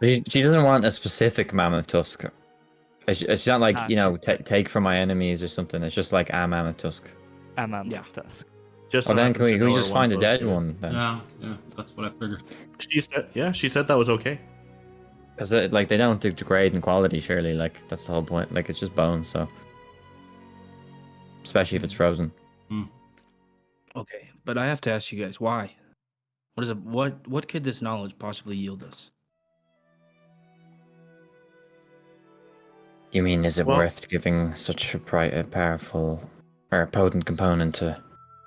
S3: She doesn't want a specific mammoth tusk. It's not like, take from my enemies or something. It's just like a mammoth tusk.
S2: A mammoth
S4: Yeah.
S2: tusk.
S5: Just
S3: Well,
S5: so
S3: then
S5: happens to
S3: can we
S5: know
S3: just
S5: her
S3: find a
S5: one's
S3: dead
S5: located.
S3: one then?
S1: Yeah, that's what I figured.
S5: She said that was okay.
S3: Because they don't degrade in quality, surely. Like, that's the whole point. Like, it's just bone, so. Especially if it's frozen.
S4: Okay, but I have to ask you guys why. What could this knowledge possibly yield us?
S3: You mean, is it
S5: Well-
S3: worth giving such a powerful or a potent component to?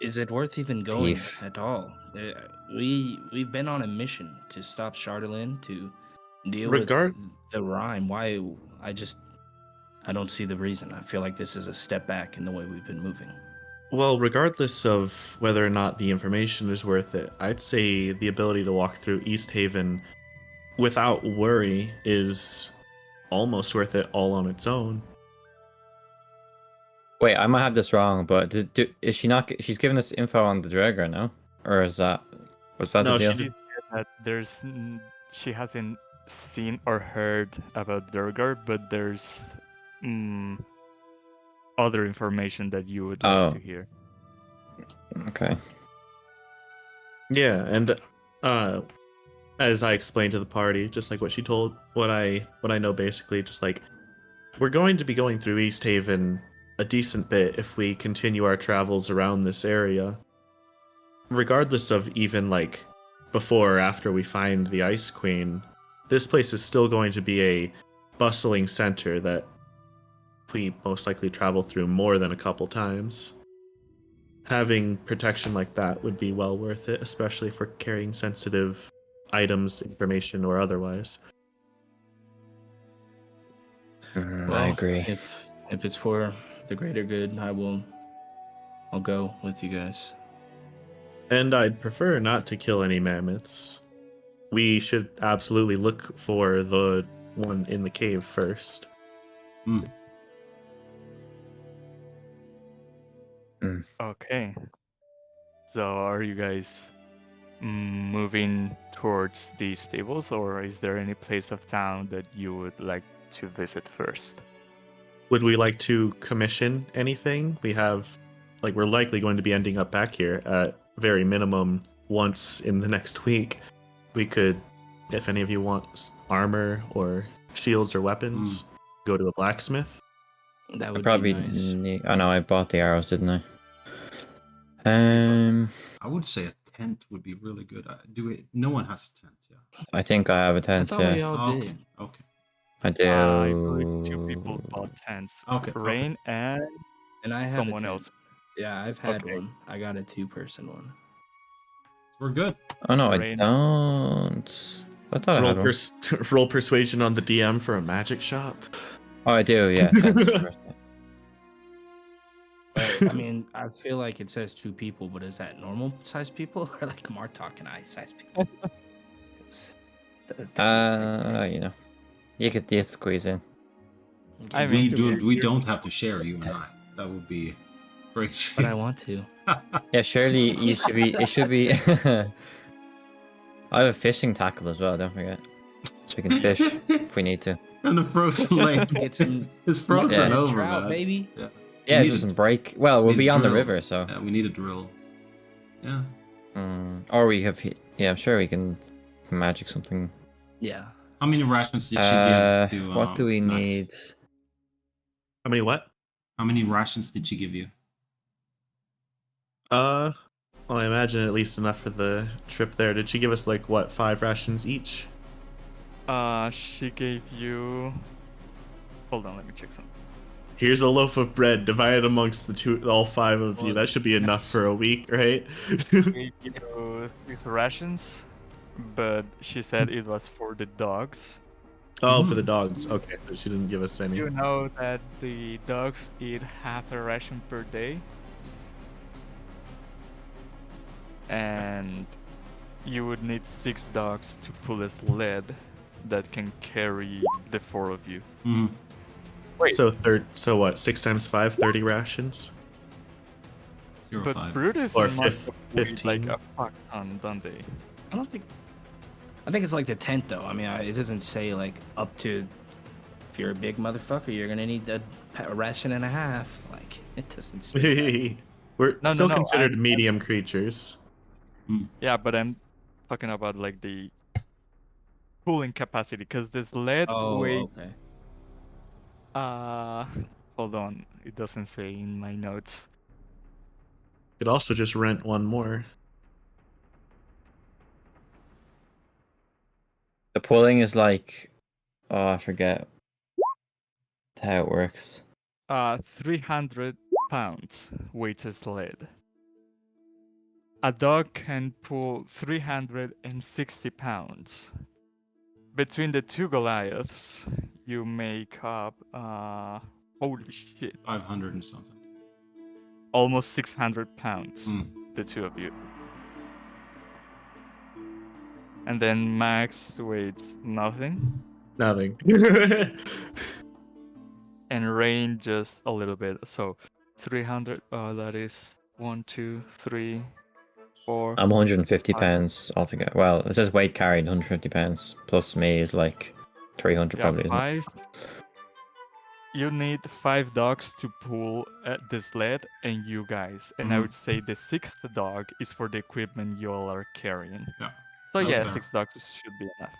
S4: Is it worth even going
S3: Thief.
S4: at all? We've been on a mission to stop Chardalyn, to deal
S5: Regard-
S4: with the rhyme. Why? I don't see the reason. I feel like this is a step back in the way we've been moving.
S5: Well, regardless of whether or not the information is worth it, I'd say the ability to walk through East Haven without worry is almost worth it all on its own.
S3: Wait, I might have this wrong, but is she not? She's giving us info on the Draugr, no? Or was that
S5: No,
S3: the deal?
S5: she
S2: She said that she hasn't seen or heard about Durgar, but there's other information that you would like
S3: Oh.
S2: to hear.
S3: Okay.
S5: Yeah, and as I explained to the party, just like what she told, what I know basically, just like we're going to be going through East Haven a decent bit if we continue our travels around this area. Regardless of even like before or after we find the Ice Queen, this place is still going to be a bustling center that we most likely travel through more than a couple times. Having protection like that would be well worth it, especially for carrying sensitive items, information, or otherwise.
S3: I agree.
S4: If it's for the greater good, I'll go with you guys.
S5: And I'd prefer not to kill any mammoths. We should absolutely look for the one in the cave first.
S2: Okay. So are you guys moving towards the stables, or is there any place of town that you would like to visit first?
S5: Would we like to commission anything? We're likely going to be ending up back here at very minimum once in the next week. We could, if any of you want armor or shields or weapons, go to a blacksmith.
S4: That
S3: I
S4: would
S3: probably
S4: be nice.
S3: need. Oh no, I bought the arrows, didn't I?
S1: I would say a tent would be really good. No one has a tent, yeah.
S3: I think I have a
S4: I
S3: tent.
S4: thought we
S3: Yeah,
S4: all
S1: Okay,
S4: did.
S1: okay.
S3: I do.
S2: I believe 2 people bought tents.
S1: Okay,
S2: Rain and
S4: And I have
S2: someone
S4: a tent.
S2: else.
S4: Yeah, I've had
S2: Okay.
S4: one. I got a 2-person one.
S1: We're good.
S3: Oh no, I
S2: Rain.
S3: don't. I thought I
S5: Roll,
S3: had one.
S5: roll persuasion on the DM for a magic shop.
S3: Oh, I do. Yeah. Tents first.
S4: But, I mean, I feel like it says 2 people, but is that normal size people or like Martok and I size people?
S3: You know, you could squeeze in.
S2: I
S1: We
S2: mean,
S1: don't have to share, you and I. That would be crazy.
S4: But I want to.
S3: Yeah, surely you should be. It should be. I have a fishing tackle as well. Don't forget, so we can fish if we need to.
S1: And the frozen lake.
S4: Get some
S1: It's frozen
S3: Yeah.
S1: over,
S4: trout,
S1: man.
S4: baby.
S1: Yeah.
S3: Yeah,
S1: We
S3: it
S1: need
S3: doesn't break. Well, we'll
S1: need
S3: be
S1: a
S3: on the
S1: drill.
S3: river, so.
S1: Yeah, we need a drill. Yeah.
S3: Or we have. Yeah, I'm sure we can magic something.
S4: Yeah.
S1: How many rations did she give to
S3: What do we
S1: Max?
S3: need?
S5: How many what?
S1: How many rations did she give you?
S5: Well, I imagine at least enough for the trip there. Did she give us 5 rations each?
S2: she gave you. Hold on, let me check something.
S5: Here's a loaf of bread divided amongst all 5 of you.
S2: Well,
S5: That should be enough
S2: yes.
S5: for a week, right?
S2: She gave you 6 rations, but she said it was for the dogs.
S5: Oh, for the dogs. Okay, so she didn't give us any.
S2: You know that the dogs eat half a ration per day, and you would need 6 dogs to pull a sled that can carry the 4 of you.
S1: Mhm.
S2: Wait.
S5: So what? 6 times 5, 30 rations.
S1: 0,
S2: But
S1: 5.
S2: Brutus
S5: Or
S2: must have weighed
S5: 15.
S2: like a fuck ton, don't they?
S4: I think it's like the tent, though. I mean, it doesn't say like up to. If you're a big motherfucker, you're gonna need a ration and a half. Like it doesn't say. that.
S5: We're
S2: No,
S5: still
S2: no,
S5: considered medium creatures.
S2: Yeah, but I'm talking about like the pulling capacity, because this lead
S4: Oh,
S2: weight.
S4: okay.
S2: Hold on, it doesn't say in my notes.
S5: Could also just rent one more.
S3: The pulling is like. Oh, I forget how it works.
S2: 300 pounds weighs a sled. A dog can pull 360 pounds. Between the 2 Goliaths, you make up, holy shit,
S1: 500 and something.
S2: almost 600 pounds,
S1: Mm.
S2: the 2 of you. And then Max weighs nothing,
S5: Nothing.
S2: and Rain just a little bit. So 300, that is 1, 2, 3, 4.
S3: I'm 150
S2: 5.
S3: pounds altogether. Well, it says weight carried 150 pounds plus me is like 300
S2: Yeah,
S3: probably, isn't it?
S2: 5. You need 5 dogs to pull the sled, and you guys. And I
S1: Mhm.
S2: would say the 6th dog is for the equipment you all are carrying.
S1: Yeah.
S2: So
S1: That's
S2: yeah,
S1: fair.
S2: 6 dogs should be enough.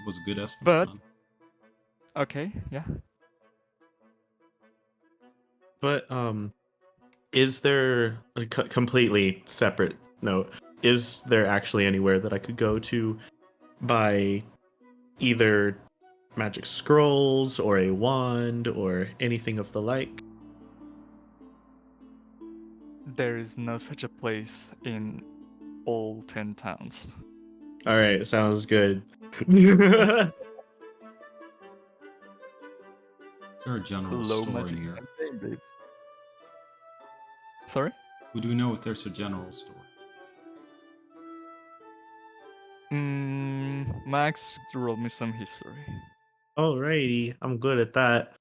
S1: Was a good estimate.
S2: But-
S1: man.
S2: Okay, yeah.
S5: But is there a completely separate note? Is there actually anywhere that I could go to buy either magic scrolls or a wand or anything of the like?
S2: There is no such a place in all 10 towns.
S5: All right, sounds good.
S1: Is there a general
S2: Low
S1: store
S2: magic
S1: in here?
S2: campaign, babe. Sorry?
S1: Would we know if there's a general store?
S2: Max, roll me some history.
S5: Alrighty, I'm good at that.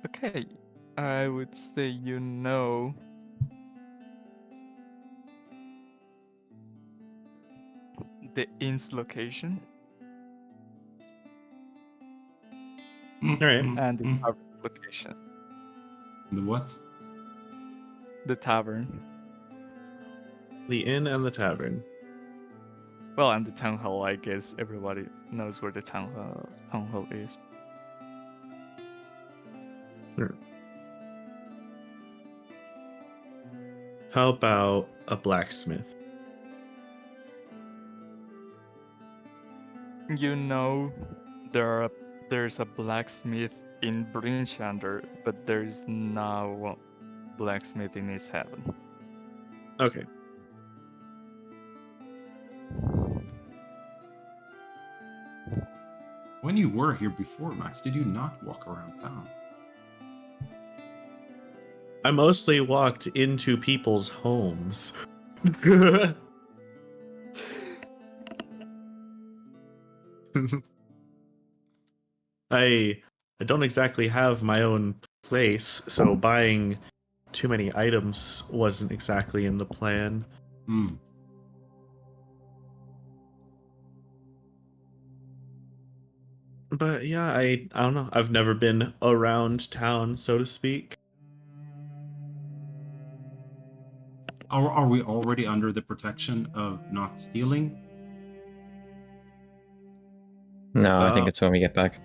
S2: Okay, I would say you know the inn's location
S5: Alright.
S2: and the tavern location.
S1: The what?
S2: The tavern.
S5: The inn and the tavern.
S2: Well, and the town hall, I guess everybody knows where the town hall is.
S5: How about a blacksmith?
S2: You know there's a blacksmith in Brinchander, but there's no blacksmith in East Haven.
S5: Okay.
S1: When you were here before, Max, did you not walk around town?
S5: I mostly walked into people's homes. I don't exactly have my own place, so buying too many items wasn't exactly in the plan.
S1: Hmm.
S5: But yeah, I don't know. I've never been around town, so to speak.
S1: Are we already under the protection of not stealing?
S3: No, I think
S5: Uh,
S3: it's when we get back.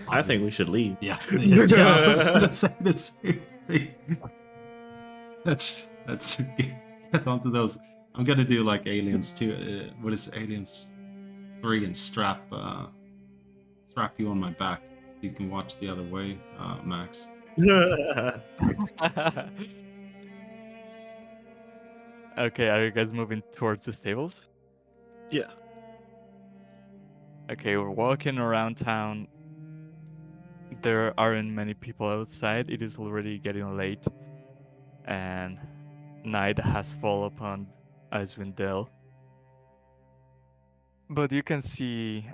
S5: I think we should leave.
S1: Yeah, yeah, I was gonna say the same thing. Let's get onto those. I'm gonna do like Aliens 2. What is Aliens 3 and strap you on my back so you can watch the other way, Max.
S2: Okay, are you guys moving towards the stables?
S5: Yeah.
S2: Okay, we're walking around town. There aren't many people outside. It is already getting late, and night has fallen upon Icewind Dale. But you can see,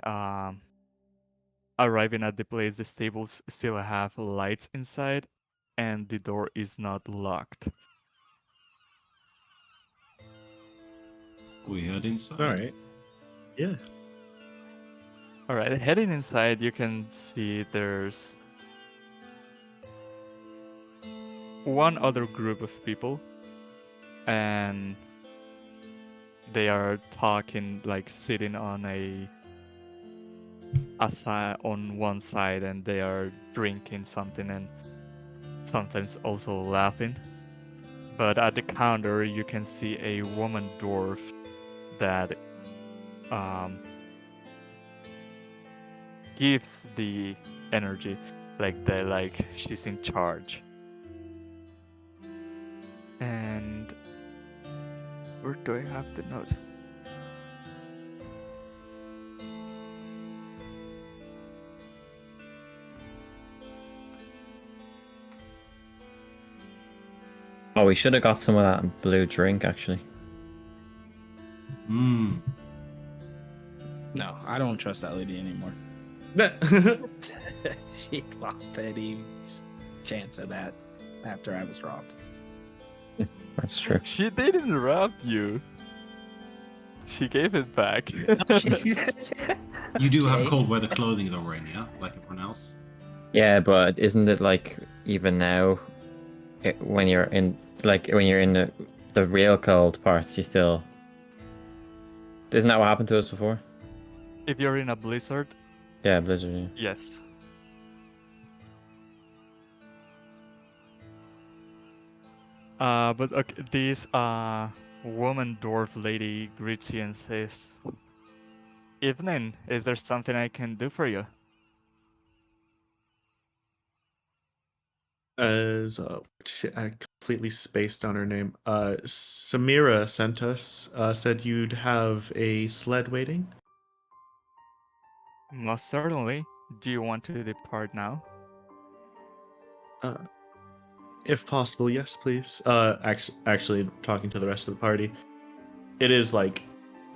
S2: arriving at the place, the stables still have lights inside, and the door is not locked.
S1: We head inside.
S5: All right. Yeah.
S2: All right, heading inside, you can see there's one other group of people, and they are talking, like sitting on on one side, and they are drinking something and sometimes also laughing. But at the counter, you can see a woman dwarf that gives the energy, like she's in charge. And where do I have the notes?
S3: Oh, we should have got some of that blue drink, actually.
S1: Hmm.
S4: No, I don't trust that lady anymore. She lost any chance of that after I was robbed.
S3: That's true.
S2: She didn't rob you. She gave it back.
S1: You do have
S4: Okay.
S1: cold weather clothing though, Rain, yeah? Like everyone else?
S3: Yeah, but isn't it like even now, when you're in the real cold parts, you still. Isn't that what happened to us before?
S2: If you're in a blizzard,
S3: Yeah, blizzard. Yeah.
S2: yes. But okay, this woman dwarf lady greets you and says, "Evening, is there something I can do for you?"
S5: As shit, I completely spaced on her name. Samira sent us. Said you'd have a sled waiting.
S2: Most certainly. Do you want to depart now?
S5: If possible, yes, please. Actually, talking to the rest of the party, it is like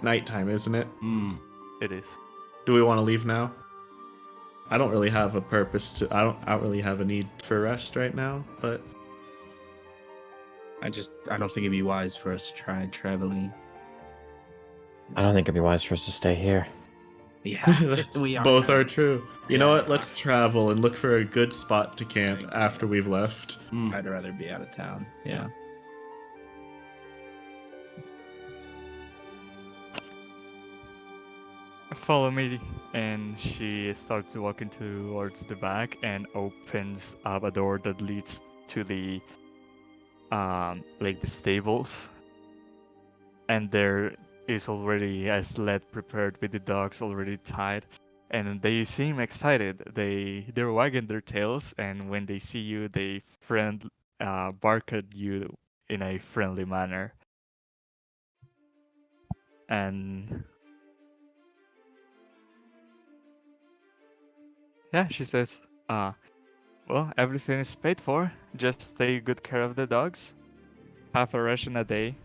S5: nighttime, isn't it?
S1: Hmm.
S2: It is.
S5: Do we want to leave now? I don't really have a purpose to. I don't really have a need for rest right now. But
S4: I don't think it'd be wise for us to try traveling.
S3: I don't think it'd be wise for us to stay here.
S4: Yeah, we are.
S5: both are true. You know
S4: Yeah.
S5: what? Let's travel and look for a good spot to camp after we've left.
S1: Hmm.
S4: I'd rather be out of town. Yeah.
S2: Follow me, and she starts walking towards the back and opens up a door that leads to the like the stables. And there is already a sled prepared with the dogs already tied, and they seem excited. They're wagging their tails, and when they see you, they bark at you in a friendly manner. And yeah, she says, well, everything is paid for. Just take good care of the dogs. Half a ration a day.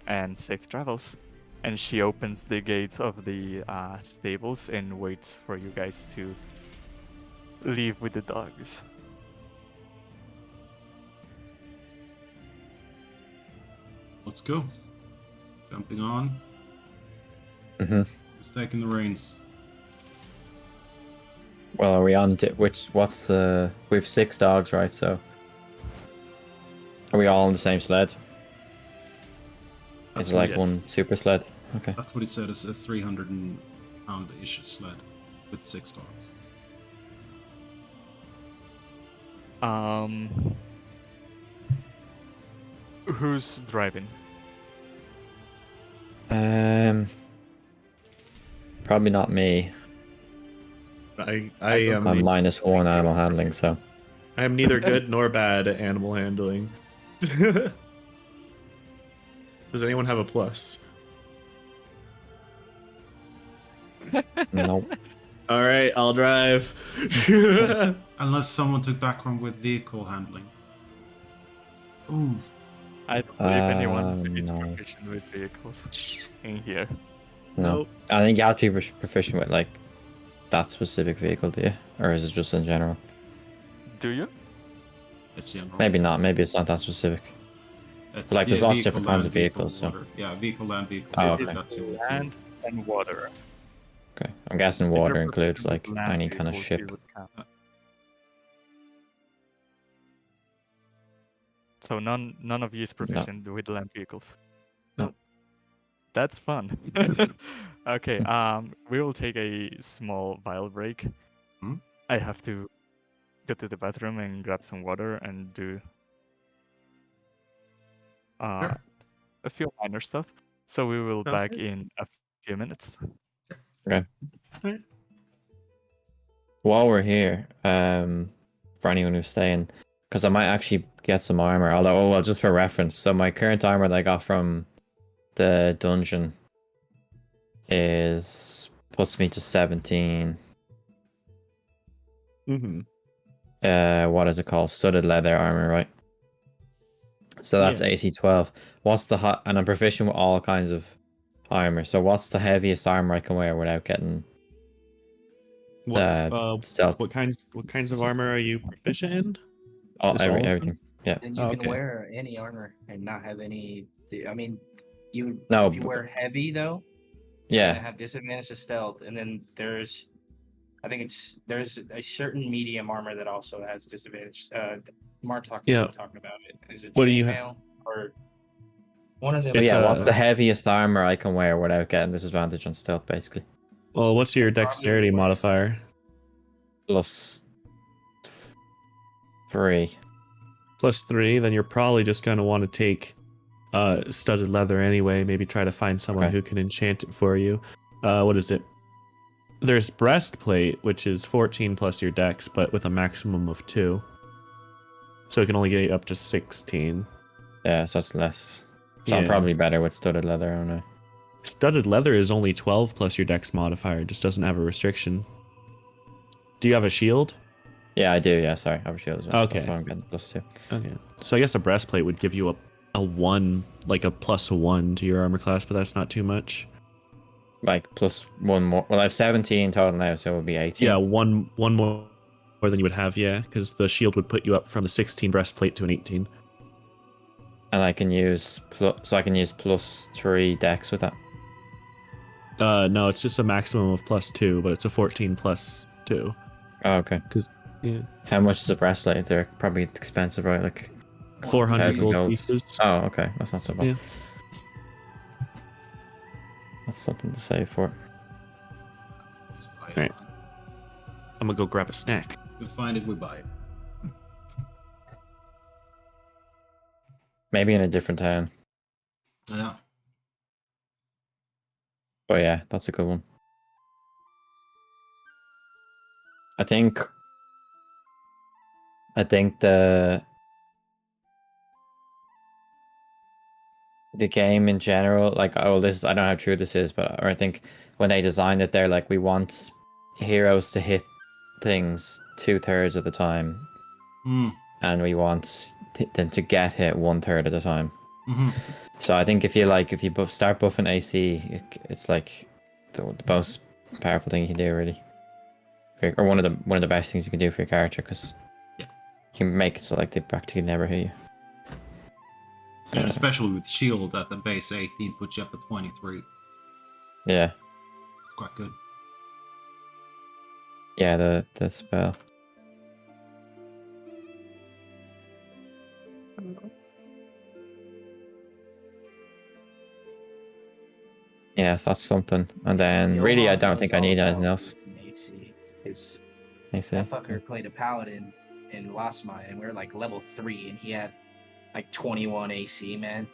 S2: And safe travels." And she opens the gates of the stables and waits for you guys to leave with the dogs.
S1: Let's go. Jumping on.
S3: Mhm.
S1: Who's taking the reins?
S3: Well, are we on to what's the... We have 6 dogs, right? So are we all on the same sled? Is it like
S2: yes.
S3: one super sled? Okay.
S1: That's what he said. It's a 300-pound-ish sled with 6 dogs.
S2: Who's driving?
S3: Probably not me.
S5: I
S3: I'm
S5: am
S3: -1 animal handling, so
S5: I am neither good nor bad at animal handling. Does anyone have a plus?
S3: no.
S5: All right, I'll drive.
S1: Unless someone took background with vehicle handling. Ooh.
S2: I don't believe anyone is
S3: no.
S2: proficient with vehicles in here.
S3: No.
S5: Nope.
S3: I think you have to be proficient with like that specific vehicle, do you? Or is it just in general?
S2: Do you?
S1: It's general.
S3: Maybe not. Maybe it's not that specific.
S1: It's,
S3: Like, there's lots of
S1: vehicle,
S3: different kinds
S1: land,
S3: of vehicles, so-
S1: water. Yeah, vehicle, land, vehicle.
S3: Oh,
S1: water,
S3: okay.
S1: That's the only two.
S2: Land and water.
S3: Okay. I'm guessing
S2: If you're
S3: water includes
S2: proficient
S3: like
S2: with land
S3: any kind of
S2: vehicles, you
S3: ship.
S2: would count. So none of you is proficient with land vehicles.
S3: No.
S2: That's fun. Okay, we will take a small vial break.
S1: Hmm?
S2: I have to go to the bathroom and grab some water and do
S1: Sure.
S2: a few minor stuff. So we will
S5: Sounds
S2: back
S5: good.
S2: in a few minutes.
S3: Okay.
S5: Alright.
S3: While we're here, for anyone who's staying, because I might actually get some armor. Although, oh well, just for reference. So my current armor that I got from the dungeon puts me to 17.
S5: Mm-hmm.
S3: What is it called? Studded leather armor, right? So that's
S5: Yeah.
S3: AC 12. What's the hot? And I'm proficient with all kinds of armor. So what's the heaviest armor I can wear without getting stealth?
S5: What kinds of armor are you proficient in? Just all of them?
S3: Everything. Yeah.
S6: And you
S5: Oh,
S6: can
S5: okay.
S6: wear any armor and not have any. I mean, you
S3: No,
S6: if you wear heavy though, you're gonna
S3: Yeah.
S6: have disadvantage to stealth, and then there's a certain medium armor that also has disadvantage. Mark talking about it. Is it
S5: What do you
S6: chainmail or one of them?
S5: It's,
S3: Yeah. What's
S5: uh,
S3: the heaviest armor I can wear without getting disadvantage on stealth, basically?
S5: Well, what's your
S6: Probably
S5: dexterity
S6: wear-
S5: modifier?
S3: Plus 3.
S5: +3. Then you're probably just gonna want to take studded leather anyway. Maybe try to find someone
S3: Okay.
S5: who can enchant it for you. What is it? There's breastplate, which is 14 plus your dex, but with a maximum of 2. So it can only get you up to 16.
S3: Yeah, so that's less. So I'm
S5: Yeah.
S3: probably better with studded leather, aren't I?
S5: Studded leather is only 12 plus your dex modifier. It just doesn't have a restriction. Do you have a shield?
S3: Yeah, I do. Yeah, sorry, I have a shield as well.
S5: Okay.
S3: That's why I'm getting +2.
S5: Okay. So I guess a breastplate would give you a 1, like a +1 to your armor class, but that's not too much.
S3: Like +1 more. Well, I have 17 total now, so it would be 18.
S5: Yeah, one more than you would have, yeah, because the shield would put you up from the 16 breastplate to an 18.
S3: And I can use +3 dex with that.
S5: No, it's just a maximum of +2, but it's a 14 plus 2.
S3: Oh, okay.
S5: Yeah.
S3: How much is a breastplate? They're probably expensive, right? Like
S5: 400
S3: 1,000
S5: gold
S3: gold.
S5: pieces.
S3: Oh, okay. That's not so bad.
S5: Yeah.
S3: That's something to save for.
S5: Right. I'm gonna go grab a snack.
S1: We find it, we buy it.
S3: Maybe in a different town.
S1: Yeah.
S3: But yeah, that's a good one. I think the game in general, like, oh, this is, I don't know how true this is, but I think when they designed it, they're like, we want heroes to hit things 2/3 of the time, and we want them to get hit 1/3 of the time.
S1: Mm-hmm.
S3: So I think if you start buffing AC, it's like the most powerful thing you can do, really, or one of the best things you can do for your character, because
S1: Yeah.
S3: you can make it so like they practically never hit you.
S1: And especially with shield at the base 18 puts you up at 23.
S3: Yeah,
S1: It's quite good.
S3: yeah, the spell. Yeah, so that's something. And then really, I don't think I need anything else.
S6: AC, because
S3: I see.
S6: that fucker played a paladin and lost mine, and we were like level 3, and he had like 21 AC, man.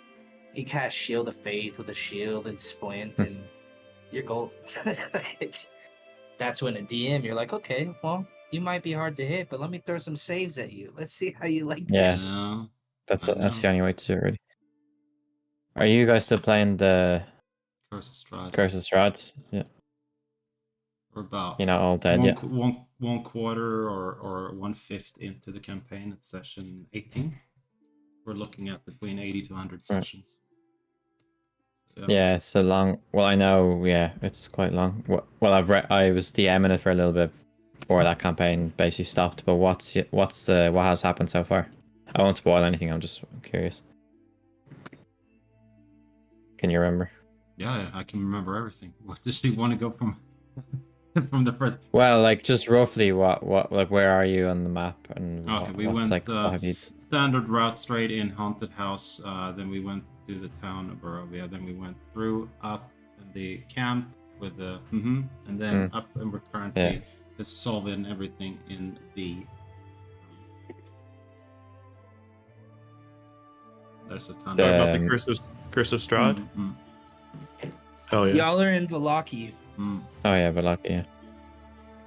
S6: He cast Shield of Faith with a shield and splint, and you're gold. That's when a DM, you're like, okay, well, you might be hard to hit, but let me throw some saves at you. Let's see how you like
S3: Yeah.
S6: this.
S1: Yeah.
S3: That's
S1: I
S3: the
S1: know.
S3: only way to do it, really. Are you guys still playing the
S1: Curse of Strahd.
S3: Curse of Strahd? Yeah.
S1: We're about
S3: You're not all dead
S1: one,
S3: yet.
S1: one quarter or 1/5 into the campaign at session 18. We're looking at between 80 to 100
S3: Right.
S1: sessions.
S3: Yeah, it's a long. Well, I know. Yeah, it's quite long. Well, I was DMing it for a little bit before that campaign basically stopped. But what has happened so far? I won't spoil anything. I'm just curious. Can you remember?
S1: Yeah, I can remember everything. What does he want to go from from the first?
S3: Well, like just roughly, what like where are you on the map and
S1: Okay, we
S3: what's
S1: went
S3: like what have you?
S1: standard route straight in haunted house. Then we went to the town of Barovia. Then we went through up in the camp with the and then up, and we're currently just solving everything in the. There's a ton.
S5: About the Curse of Strahd? Oh yeah.
S6: Y'all are in Valaki,
S3: Oh yeah, but lucky. Yeah.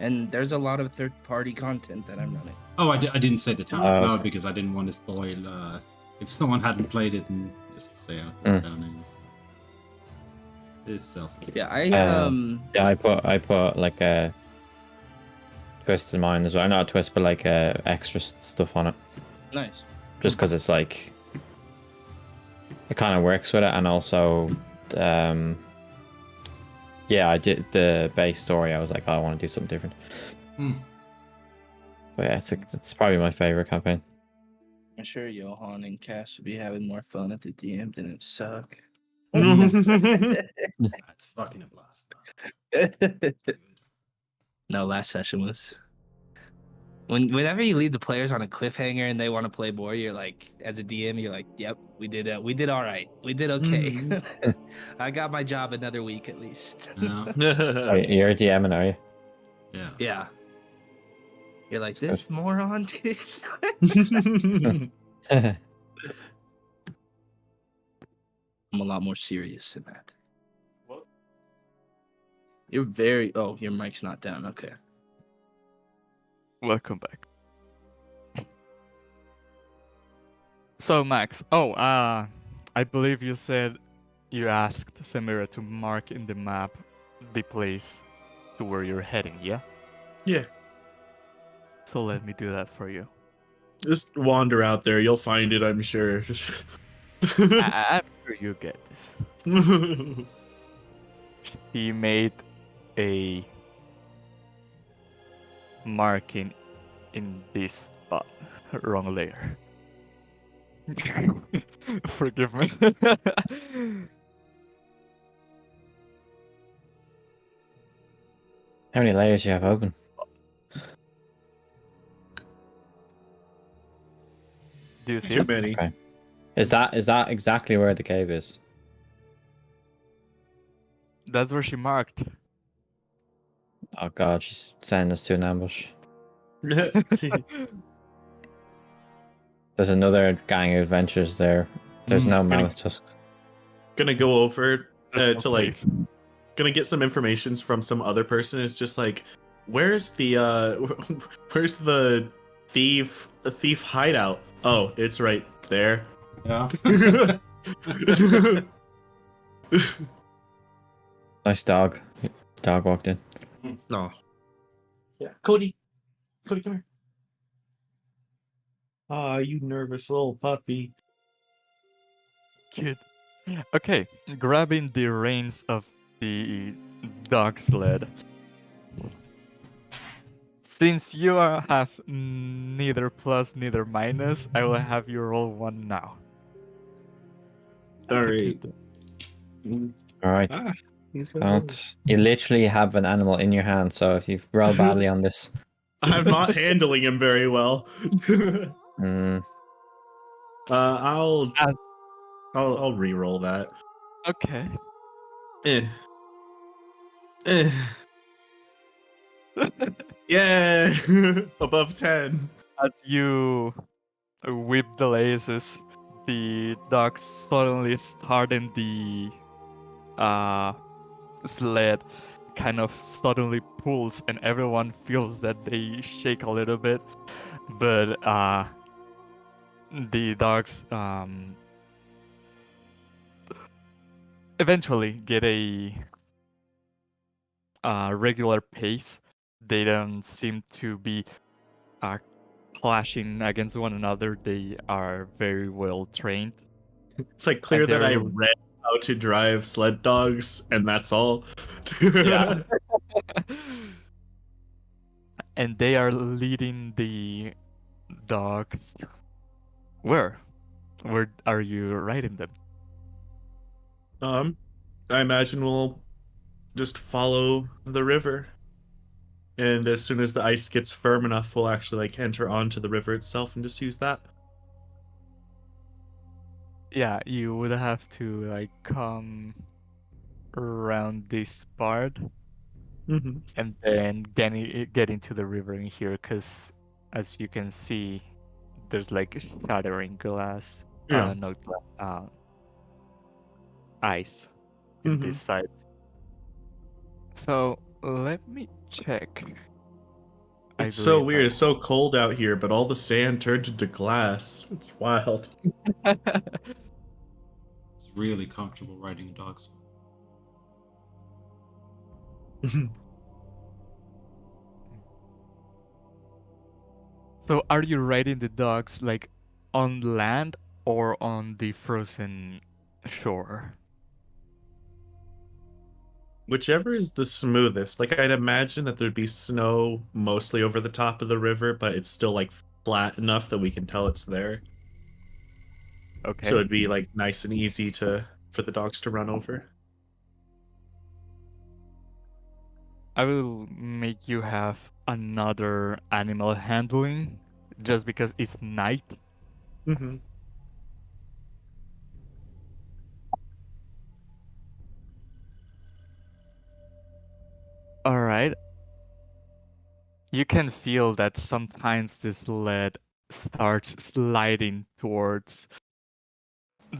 S6: and there's a lot of third-party content that I'm running.
S1: Oh, I didn't say the town
S3: Oh,
S1: out loud
S3: okay.
S1: because I didn't want to spoil. If someone hadn't played it, and just say out the town names. It's self.
S6: Yeah,
S3: Yeah, I put like a twist in mine as well. Not a twist, but like extra stuff on it.
S6: nice.
S3: Just because it's like it kind of works with it, and also yeah, I did the base story. I was like, oh, I want to do something different. But yeah, it's probably my favorite campaign.
S6: I'm sure Johan and Cass would be having more fun at the DM than it suck.
S1: That's fucking a blast.
S6: No, last session was whenever you leave the players on a cliffhanger and they want to play more, you're like, as a DM, you're like, yep, we did all right. We did okay. I got my job another week at least.
S1: Yeah.
S3: Oh, you're a DM, are you?
S1: Yeah.
S6: Yeah. You're like,
S3: That's
S6: this moron, dude. I'm a lot more serious in that.
S2: What?
S6: You're very. Oh, your mic's not down. Okay.
S2: Welcome back. So Max, I believe you said you asked Samira to mark in the map the place to where you're heading, yeah?
S5: Yeah.
S2: So let me do that for you.
S5: Just wander out there. You'll find it, I'm sure.
S2: I'm sure you get this. He made a marking in this spot. Wrong layer. Forgive me.
S3: How many layers you have open?
S2: Do you see
S5: Too
S2: it?
S5: many.
S3: Okay. Is that exactly where the cave is?
S2: That's where she marked.
S3: Oh god, she's sending us to an ambush. There's another gang of adventures there. There's no mammoth tusks.
S5: Gonna go over
S2: That's
S5: to like gonna get some information from some other person. It's just like, where's the thief hideout? Oh, it's right there.
S1: Yeah.
S3: Nice dog. Dog walked in.
S6: No.
S5: Yeah, Cody, come here. Ah, you nervous little puppy.
S2: Cute. Okay, grabbing the reins of the dog sled. Since you have neither plus, neither minus, I will have you roll one now. That's a
S5: Alright.
S2: cute
S3: Alright.
S5: Ah, he's gonna
S3: Don't. You literally have an animal in your hand, so if you roll badly on this.
S5: I'm not handling him very well.
S3: Mm,
S5: I'll
S2: As-
S5: re-roll that.
S2: Okay.
S5: Eh. Yeah, above 10.
S2: As you whip the laces, the dog suddenly starting the sled kind of suddenly pulls and everyone feels that they shake a little bit, but the dogs eventually get a regular pace. They don't seem to be clashing against one another. They are very well trained.
S5: It's like clear
S2: And
S5: that I
S2: they're-
S5: read how to drive sled dogs, and that's all.
S2: Yeah. And they are leading the dogs. Where are you riding them?
S5: I imagine we'll just follow the river. And as soon as the ice gets firm enough, we'll actually like enter onto the river itself and just use that.
S2: Yeah, you would have to like come around this part
S5: Mm-hmm.
S2: and then get into the river in here, because as you can see, there's like shattering glass.
S5: Yeah.
S2: Not glass. Ice in
S5: Mhm.
S2: this side. So let me check.
S5: It's so
S2: believe
S5: weird. It's so cold out here, but all the sand turned into glass. It's wild.
S1: It's really comfortable riding dogs.
S2: So are you riding the dogs like on land or on the frozen shore?
S5: Whichever is the smoothest. Like I'd imagine that there'd be snow mostly over the top of the river, but it's still like flat enough that we can tell it's there.
S2: Okay.
S5: So it'd be like nice and easy for the dogs to run over.
S2: I will make you have another animal handling just because it's night.
S5: Mm-hmm.
S2: All right. You can feel that sometimes this sled starts sliding towards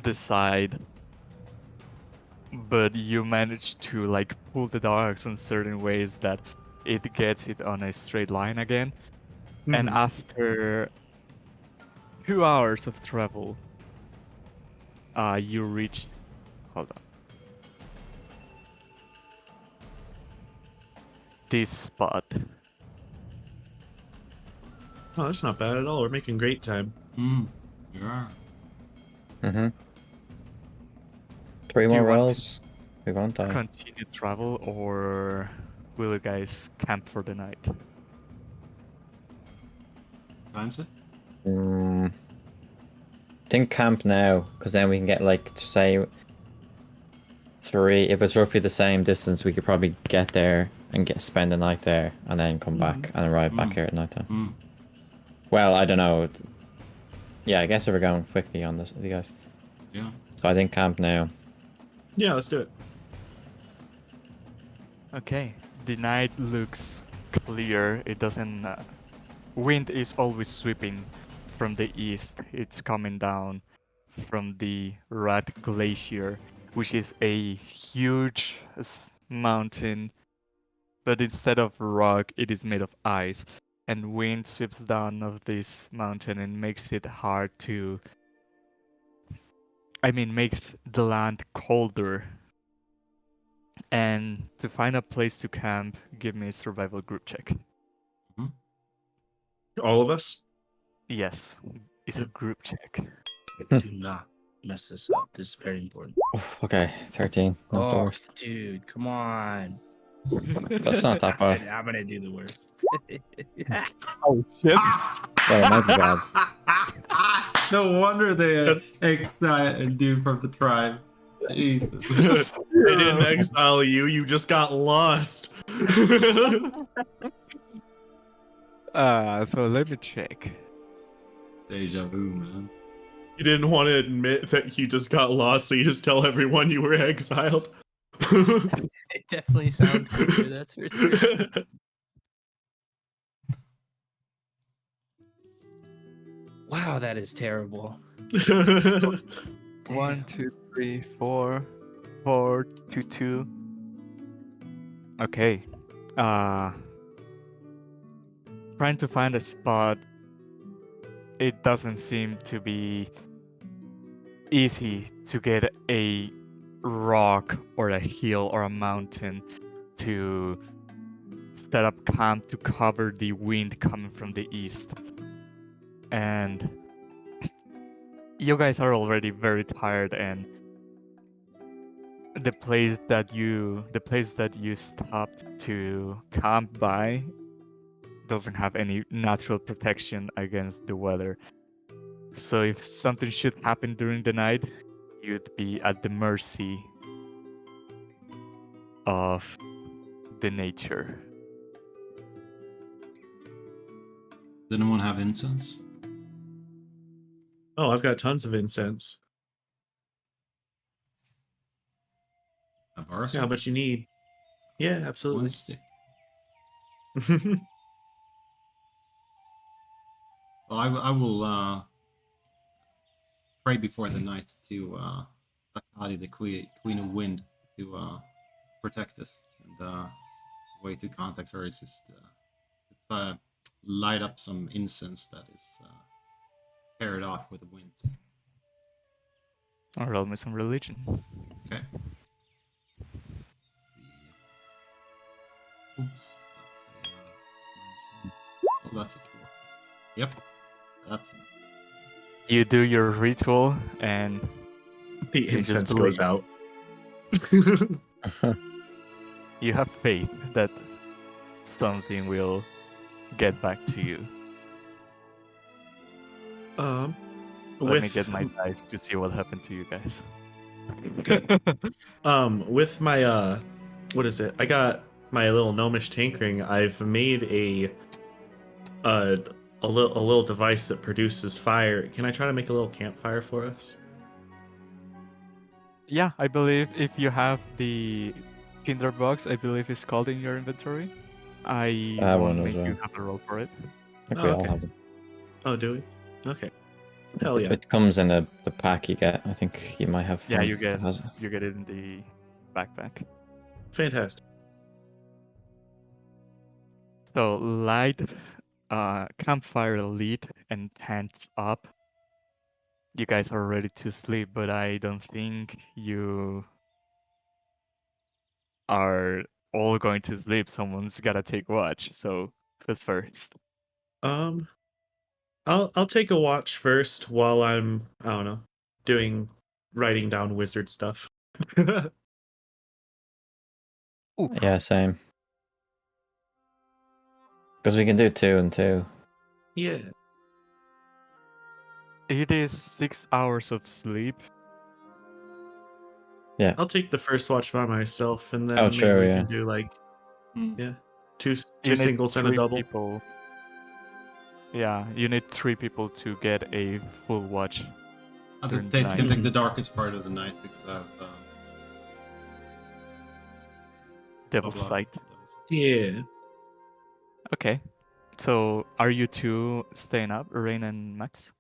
S2: the side. but you manage to like pull the dogs in certain ways that it gets it on a straight line again. And
S5: Mhm.
S2: after 2 hours of travel, you reach. Hold on. This spot.
S5: Oh, that's not bad at all. We're making great time.
S1: You are.
S3: Mm-hmm. 3
S2: Do you
S3: more
S2: want
S3: rolls. We won't die.
S2: Continue travel, or will you guys camp for the night?
S1: Times it.
S3: Think camp now, because then we can get like say 3. If it's roughly the same distance, we could probably get there and spend the night there, and then come back and arrive back here at night time. Well, I don't know. Yeah, I guess if we're going quickly on this, you guys.
S1: Yeah.
S3: So I think camp now.
S5: Yeah, let's do it.
S2: Okay, the night looks clear. It doesn't. Wind is always sweeping from the east. It's coming down from the Rat Glacier, which is a huge mountain, but instead of rock, it is made of ice. And wind sweeps down of this mountain and makes it hard to. Makes the land colder. And to find a place to camp, give me a survival group check.
S5: All of us?
S2: Yes, it's a group check.
S6: Do not mess this up. This is very important.
S3: Okay, 13. Not the
S6: Oh,
S3: worst.
S6: dude, come on.
S3: That's not that bad.
S6: I'm gonna do the worst.
S2: Oh shit!
S3: Well, it might be bad.
S1: No wonder they exiled dude from the tribe. Jesus.
S5: They didn't exile you, you just got lost.
S2: So let me check.
S1: Deja vu, man.
S5: You didn't want to admit that you just got lost, so you just tell everyone you were exiled.
S6: It definitely sounds cooler, that's for sure. Wow, that is terrible.
S2: 1, 2, 3, 4, 4, 2, 2. Okay. Trying to find a spot. It doesn't seem to be easy to get a rock or a hill or a mountain to set up camp to cover the wind coming from the east. And you guys are already very tired, and the place that you stopped to camp by doesn't have any natural protection against the weather. So if something should happen during the night, you'd be at the mercy of the nature.
S1: Does anyone have incense?
S5: Oh, I've got tons of incense.
S1: A bar?
S5: Yeah, how much you need? Yeah,
S1: One
S5: absolutely.
S1: stick. Well, I will pray before the night to Akali, the Queen of Wind, to protect us. And the way to contact her is just to light up some incense that is paired off with the wind.
S2: Or roll me some religion.
S1: Okay. Oops. That's a 4. Yep. That's
S2: You do your ritual, and
S5: The
S2: You just
S5: incense goes
S2: believe.
S5: out.
S2: you have faith that something will get back to you. Let me get my dice to see what happened to you guys.
S5: With my what is it? I got my little gnomish tinkering. I've made a little device that produces fire. Can I try to make a little campfire for us?
S2: Yeah, I believe if you have the Kinder box, I believe it's called in your inventory. I
S3: have
S2: won't
S3: one
S2: make
S3: as
S2: you
S3: well.
S2: have a roll for it.
S3: I think we all
S5: okay.
S3: have them.
S5: Oh, do we? Okay. Hell yeah.
S3: It comes in the pack you get. I think you might have.
S2: Yeah,
S3: one
S2: you
S3: that
S2: get
S3: has it.
S2: you get it in the backpack.
S5: Fantastic.
S2: So light, campfire lit, and tents up. You guys are ready to sleep, but I don't think you are all going to sleep. Someone's gotta take watch. So who's first?
S5: Um, I'll take a watch first while I'm, I don't know, writing down wizard stuff.
S3: Yeah, same. Because we can do 2 and 2.
S5: Yeah.
S2: It is 6 hours of sleep.
S5: I'll take the first watch by myself, and then
S3: Oh,
S5: maybe
S3: true,
S5: we
S3: yeah.
S5: can do like, yeah, two
S2: You need
S5: singles and a
S2: 3
S5: double.
S2: people. Yeah, you need 3 people to get a full watch.
S1: I
S2: During
S1: think
S2: the
S1: Tate can
S2: night.
S1: take the darkest part of the night because I have
S2: Devil's
S1: Devil's
S2: Sight.
S5: Yeah.
S2: Okay. So are you two staying up, Rain and Max?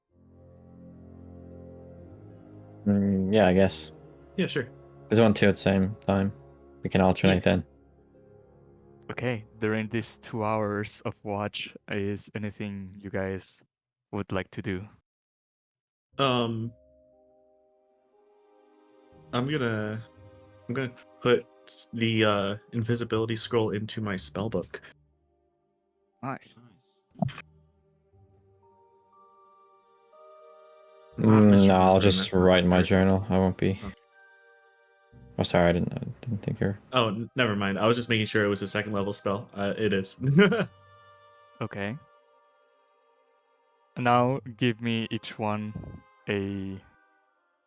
S3: Yeah, I guess.
S5: Yeah, sure.
S3: There's 1, 2 at the same time. We can alternate then.
S2: Okay. During these 2 hours of watch, is anything you guys would like to do?
S5: I'm gonna put the invisibility scroll into my spellbook.
S2: Nice.
S3: No, I'll just write in my journal. I won't be.
S5: Okay.
S3: Oh, sorry, I didn't think you're.
S5: Oh, never mind. I was just making sure it was a 2nd level spell. It is.
S2: Okay. Now give me each one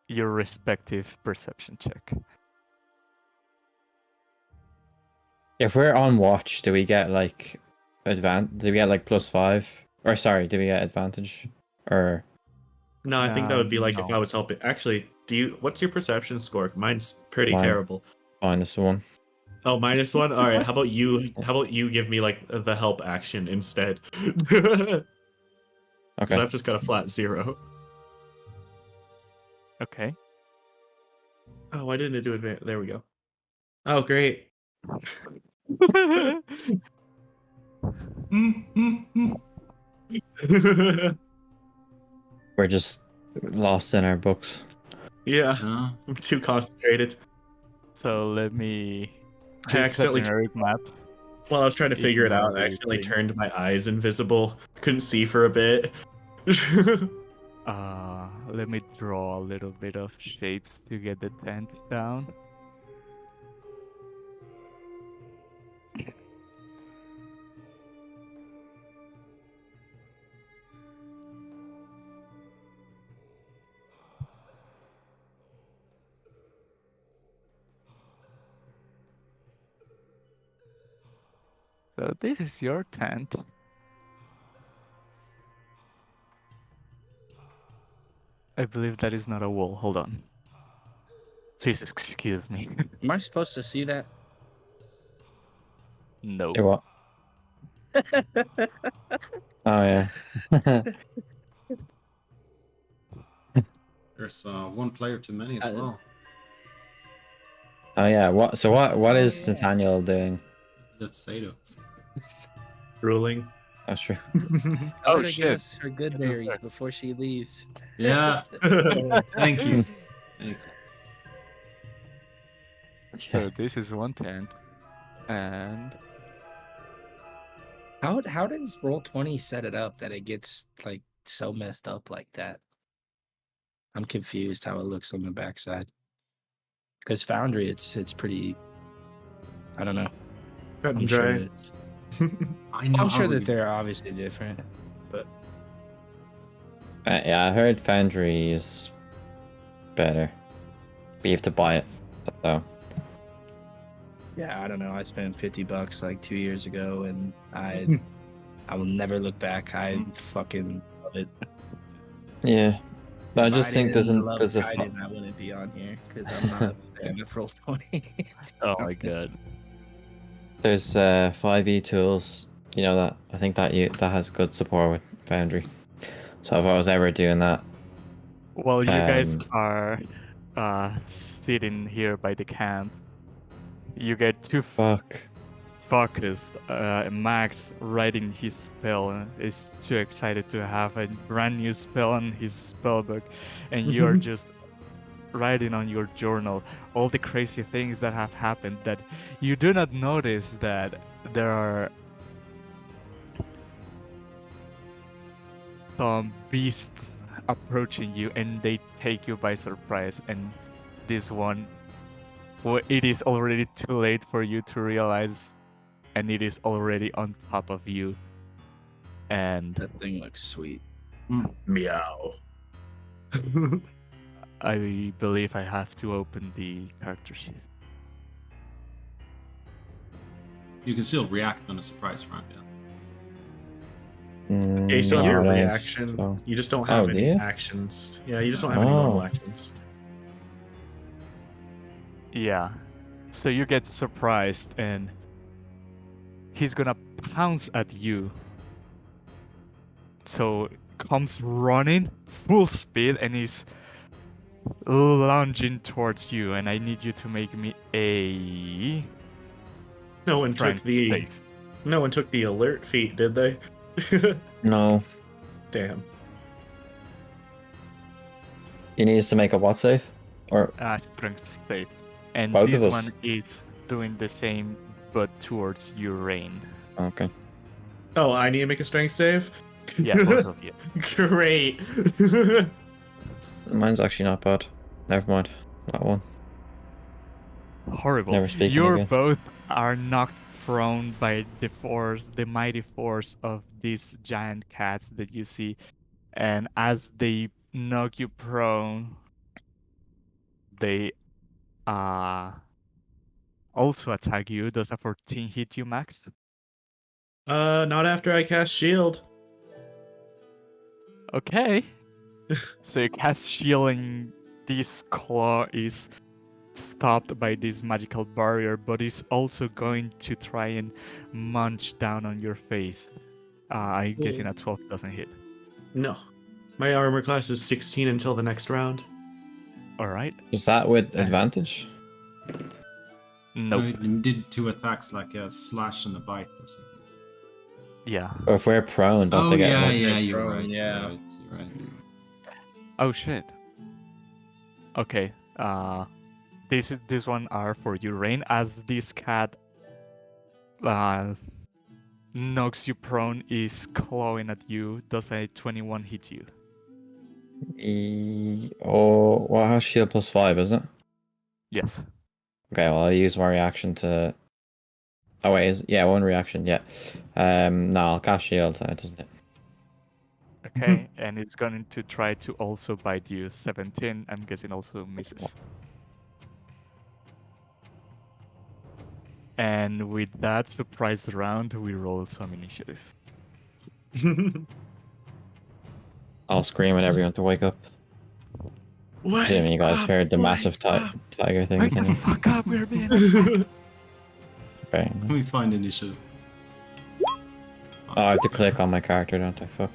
S2: your respective perception check.
S3: If we're on watch, do we get like Do we get like +5? Or sorry, do we get advantage? Or
S5: No, I think that would be like if
S2: No.
S5: I was helping. Actually, what's your perception score? Mine's pretty
S3: Mine.
S5: terrible.
S3: -1?
S5: Oh, -1? All right. How about you give me like the help action instead? Because
S3: Okay.
S5: I've just got a flat 0.
S2: Okay.
S5: Oh, why didn't it do advance? There we go. Oh, great.
S3: We're just lost in our books.
S5: Yeah,
S1: Uh,
S5: I'm too concentrated.
S2: So let me.
S5: I
S2: This is a
S5: accidentally
S2: generic map.
S5: While I was trying to figure it out, I
S2: Ignore
S5: accidentally
S2: everything.
S5: turned my eyes invisible. Couldn't see for a bit.
S2: Let me draw a little bit of shapes to get the tent down. So this is your tent. I believe that is not a wall. Hold on. Please excuse me.
S6: Am I supposed to see that?
S2: No.
S3: Hey, what? Oh yeah.
S1: there's 1 player too many as well.
S3: Oh yeah. What? So what is
S6: yeah.
S3: Nathaniel doing?
S1: Let's say though.
S5: Ruling.
S3: That's true.
S6: Tell
S2: Oh,
S6: her to give
S2: shit.
S6: us her good berries before she leaves.
S1: Yeah. Thank you. Thank you.
S2: So this is one tent. And
S6: How does Roll20 set it up that it gets like so messed up like that? I'm confused how it looks on the backside. Because Foundry, it's pretty. I don't know.
S5: Cut
S6: I'm
S5: and
S6: sure
S5: dry.
S6: that
S1: I know.
S6: I'm
S1: how
S6: sure
S1: we-
S6: that they're obviously different, but
S3: Yeah, I heard Foundry is better, but you have to buy it. So
S6: yeah, I don't know. I spent $50 like 2 years ago, and I will never look back. I fucking love it.
S3: yeah, but I
S6: If
S3: just think
S6: didn't
S3: there's
S6: love
S3: because of
S6: Gaiden, I wouldn't be on here because I'm not a fan of Roll20.
S2: oh my god.
S3: there's 5e tools. You know that I think that has good support with Foundry. So if I was ever doing that,
S2: While you guys
S3: Um,
S2: are sitting here by the camp, You get too
S3: Fuck.
S2: focused. Max writing his spell is too excited to have a brand new spell on his spell book, and you're just writing on your journal all the crazy things that have happened that you do not notice that there are some beasts approaching you and they take you by surprise, and this one, well, it is already too late for you to realize, and it is already on top of you, and
S6: That thing looks sweet.
S5: Meow.
S2: I believe I have to open the character sheet.
S1: You can still react on a surprise round, yeah.
S5: Based on
S3: No,
S5: your
S3: I don't
S5: reaction,
S3: so.
S5: you just don't have
S3: Oh, do
S5: any
S3: you?
S5: actions. Yeah, you just don't have any normal
S3: Oh.
S5: actions.
S2: Yeah. So you get surprised and he's gonna pounce at you. So comes running full speed and he's lunging towards you, and I need you to make me a
S5: No one took
S2: strength
S5: the
S2: save.
S5: no one took the alert feat, did they?
S3: No.
S5: Damn.
S3: You need us to make a what save? Or
S2: Strength save. And
S3: Both of
S2: this
S3: us.
S2: one is doing the same but towards you, Rain.
S3: okay.
S5: Oh, I need to make a strength save?
S2: Yeah, both of you.
S5: Great.
S3: Mine's actually not bad. Never mind. That one.
S2: Horrible.
S3: Never speaking
S2: You
S3: again.
S2: both are knocked prone by the force, the mighty force of these giant cats that you see. And as they knock you prone, they also attack you. Does a 14 hit you, Max?
S5: Not after I cast shield.
S2: Okay. So you cast shield and this claw is stopped by this magical barrier, but it's also going to try and munch down on your face. I'm guessing a 12 doesn't hit.
S5: No. My armor class is 16 until the next round.
S2: Alright.
S3: Is that with advantage?
S2: Nope.
S1: You did 2 attacks like a slash and a bite or something.
S2: Yeah.
S3: Or if we're prone, don't
S1: Oh
S3: they get
S1: yeah,
S3: advantage?
S1: yeah, you're
S6: Prone,
S1: right.
S6: yeah.
S1: You're right. You're right.
S2: Oh shit. Okay. This one are for you, Rain. As this cat knocks you prone, is clawing at you. Does a 21 hit you?
S3: Oh, well, has shield +5, isn't it?
S2: Yes.
S3: Okay, well, I'll use my reaction to. Oh wait, yeah, one reaction, yeah. No, I'll cast shield, and it doesn't hit.
S2: Okay, and it's going to try to also bite you. 17, I'm guessing also misses. And with that surprise round, we roll some initiative.
S3: I'll scream at everyone to wake up.
S5: What?
S3: Assuming you guys heard the massive tiger thing.
S2: Wake the fuck up, we're being attacked.
S3: Okay.
S1: Can we find initiative?
S3: Oh, I have to click on my character, don't I? Fuck.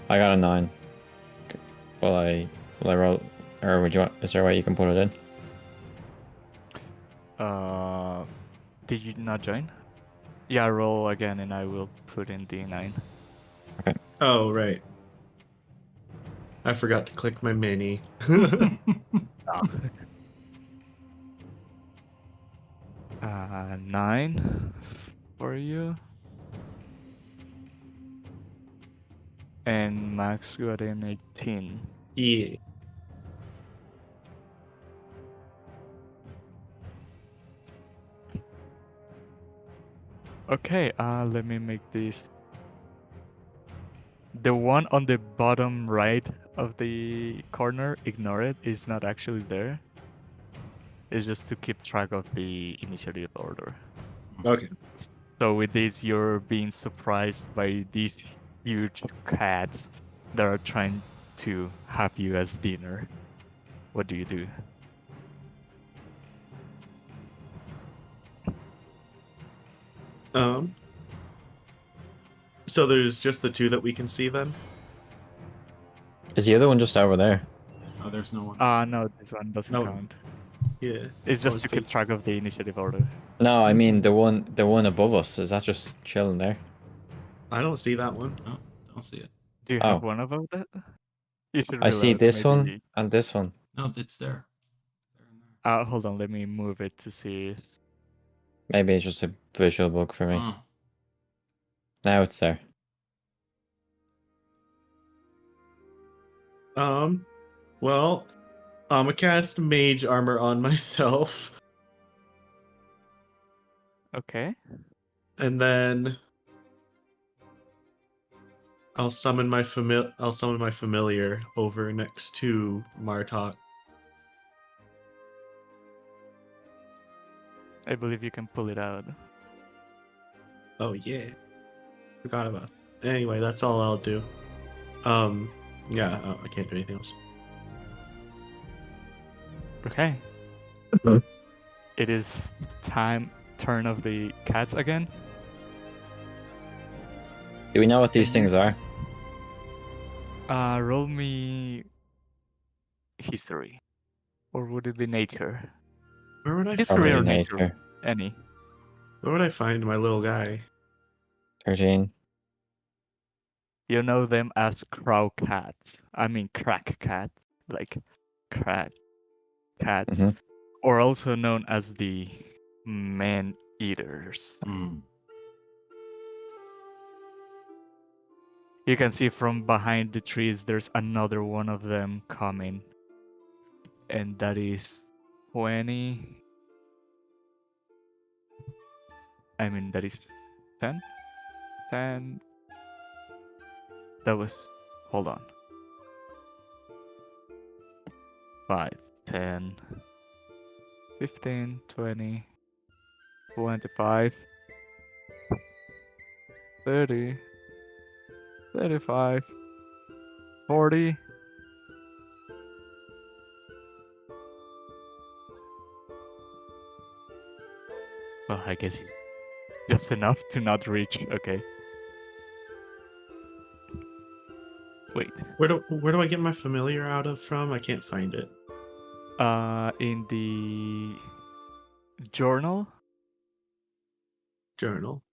S3: I got a 9. Will I roll? Or would you want? Is there a way you can put it in?
S2: Did you not join? Yeah, roll again and I will put in D9.
S5: Oh, right. I forgot to click my mini.
S2: 9 for you. And Max got an 18.
S5: Yeah.
S2: Okay, let me make this. The one on the bottom right of the corner, ignore it, is not actually there. It's just to keep track of the initiative order.
S5: Okay.
S2: So with this, you're being surprised by these huge cats that are trying to have you as dinner. What do you do?
S5: So there's just the 2 that we can see then?
S3: Is the other one just over there?
S1: Oh, there's no one.
S2: No, this one doesn't
S5: No.
S2: count.
S5: Yeah.
S2: It's just to
S5: Honestly.
S2: keep track of the initiative order.
S3: No, I mean the one above us. Is that just chilling there?
S5: I don't see that one.
S1: No, don't see it.
S2: Do you
S3: Oh.
S2: have one about that? You should
S3: I see
S2: reload,
S3: this one
S2: maybe.
S3: and this one.
S1: No, it's there. There and there.
S2: Hold on, let me move it to see.
S3: Maybe it's just a visual bug for me.
S1: Oh,
S3: Now it's there.
S5: Well, I'm gonna cast mage armor on myself,
S2: Okay.
S5: and then I'll summon my familiar over next to Martok.
S2: I believe you can pull it out.
S5: Oh yeah, forgot about that. Anyway, that's all I'll do. Yeah, I can't do anything else.
S2: Okay.
S3: Mhm.
S2: It is turn of the cats again.
S3: Do we know what these
S2: Can you-
S3: things are?
S2: Roll me history. Or would it be nature?
S5: Where would I
S2: History
S3: Probably
S2: or
S5: find?
S2: nature? Any.
S5: Where would I find my little guy?
S3: 13.
S2: You know them as crow cats. I mean crack cats. Like crack cats.
S3: Mhm.
S2: Or also known as the man eaters.
S1: hmm.
S2: You can see from behind the trees there's another one of them coming. And that is 20. I mean, that is 10? 10. That was. Hold on. 5, 10, 15, 20, 25, 30, 35, 40. Well, I guess it's just enough to not reach. Okay. Wait.
S5: Where do I get my familiar out of from? I can't find it.
S2: In the journal,
S5: Journal.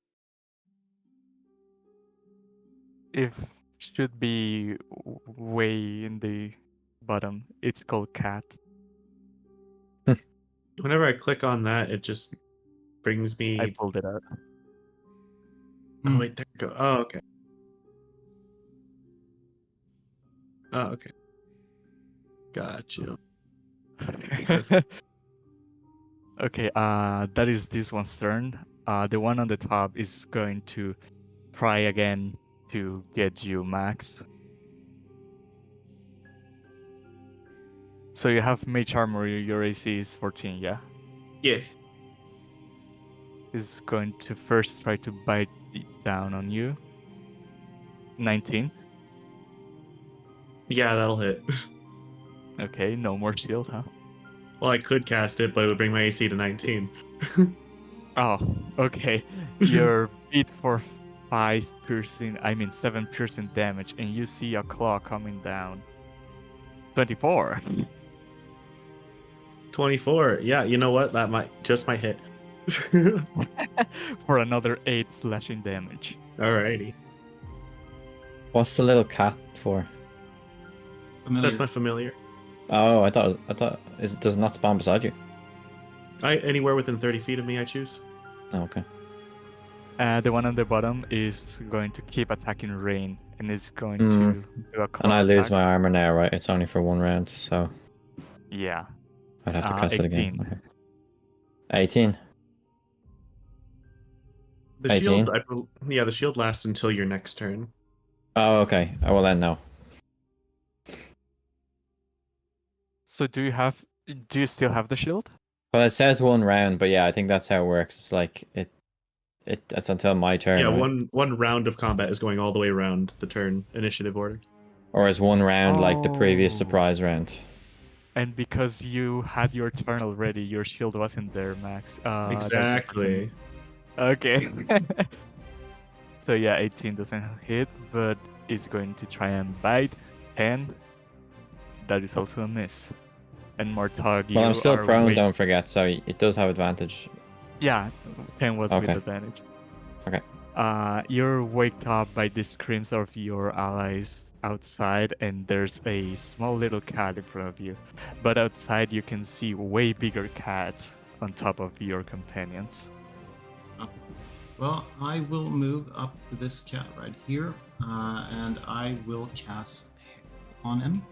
S2: if should be way in the bottom. It's called cat.
S5: Whenever I click on that, it just brings
S2: I
S5: me.
S2: pulled it out.
S5: Oh wait, there we go. Oh okay. Oh okay. Got you.
S2: Okay, that is this one's turn. The one on the top is going to try again to get you, Max. So you have mage armor, your AC is 14, yeah?
S5: Yeah.
S2: Is going to first try to bite down on you. 19.
S5: Yeah, that'll hit.
S2: Okay, no more shield, huh?
S5: Well, I could cast it, but it would bring my AC to 19.
S2: Oh, okay. You're beat for 7 piercing damage, and you see a claw coming down. 24.
S5: 24. Yeah, you know what? That might hit.
S2: For another 8 slashing damage.
S5: Alrighty.
S3: What's the little cat for?
S1: Familiar.
S5: That's my familiar.
S3: Oh, I thought does it not spawn beside you?
S5: Anywhere within 30 feet of me, I choose.
S3: Oh, okay.
S2: The one on the bottom is going to keep attacking Rain, and is going to do a claw
S3: And I lose
S2: attack.
S3: my armor now, right? It's only for 1 round, so
S2: Yeah.
S3: I'd have to cast it again.
S2: 18.
S3: Okay. 18.
S5: The
S3: 18?
S5: shield, the shield lasts until your next turn.
S3: Oh, okay. I will then no.
S2: So do you still have the shield?
S3: Well, it says 1 round, but yeah, I think that's how it works. It's like it's until my turn.
S5: Yeah,
S3: right?
S5: one round of combat is going all the way around the turn initiative order.
S3: Or is 1 round like the previous
S2: Oh.
S3: surprise round?
S2: And because you had your turn already, your shield wasn't there, Max. That's
S5: Exactly.
S2: okay. So yeah, 18 doesn't hit, but is going to try and bite. 10. That is also a miss. and Martog,
S3: Well, I'm
S2: you
S3: still
S2: are
S3: prone,
S2: way-
S3: don't forget, so it does have advantage.
S2: Yeah, 10 was with
S3: Okay.
S2: advantage.
S3: Okay.
S2: You're waked up by the screams of your allies outside, and there's a small little cat in front of you. But outside, you can see way bigger cats on top of your companions.
S1: Well, I will move up to this cat right here, and I will cast Hex on him.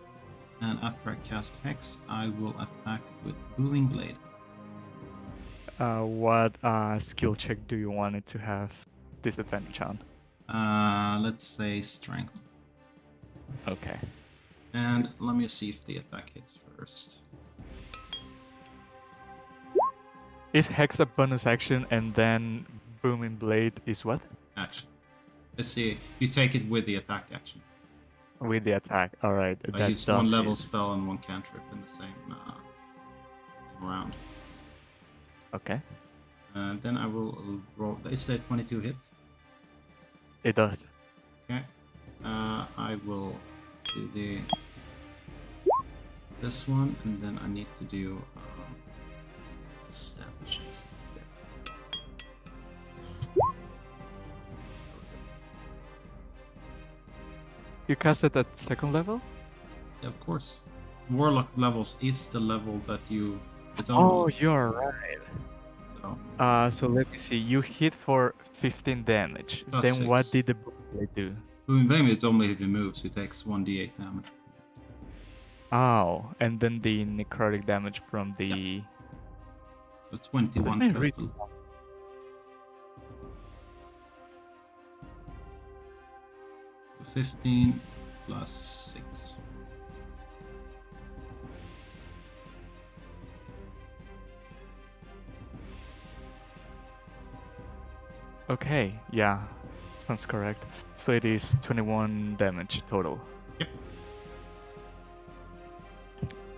S1: And after I cast Hex, I will attack with Booming Blade.
S2: What skill check do you want it to have disadvantage on?
S1: Let's say Strength.
S2: Okay.
S1: And let me see if the attack hits first.
S2: Is Hex a bonus action and then Booming Blade is what?
S1: Action. Let's see. You take it with the attack action.
S2: With the attack. Alright.
S1: I used one level spell and one cantrip in the same round.
S2: Okay.
S1: And then I will roll. Is that 22 hit?
S2: It does.
S1: Okay. I will do this one, and then I need to do establishings.
S2: You cast it at second level?
S1: Yeah, of course. Warlock levels is the level that you. It's
S2: Oh,
S1: only.
S2: you're right.
S1: So
S2: So let me see. You hit for 15 damage.
S1: Plus
S2: Then what
S1: 6.
S2: did the Booming Blade do?
S1: Booming Blade is only if he moves. He takes 1d8 damage.
S2: Oh, and then the necrotic damage from the.
S1: So 21
S2: Let me read
S1: total. 15 plus 6.
S2: Okay, yeah, sounds correct. So it is 21 damage total.
S1: Yep.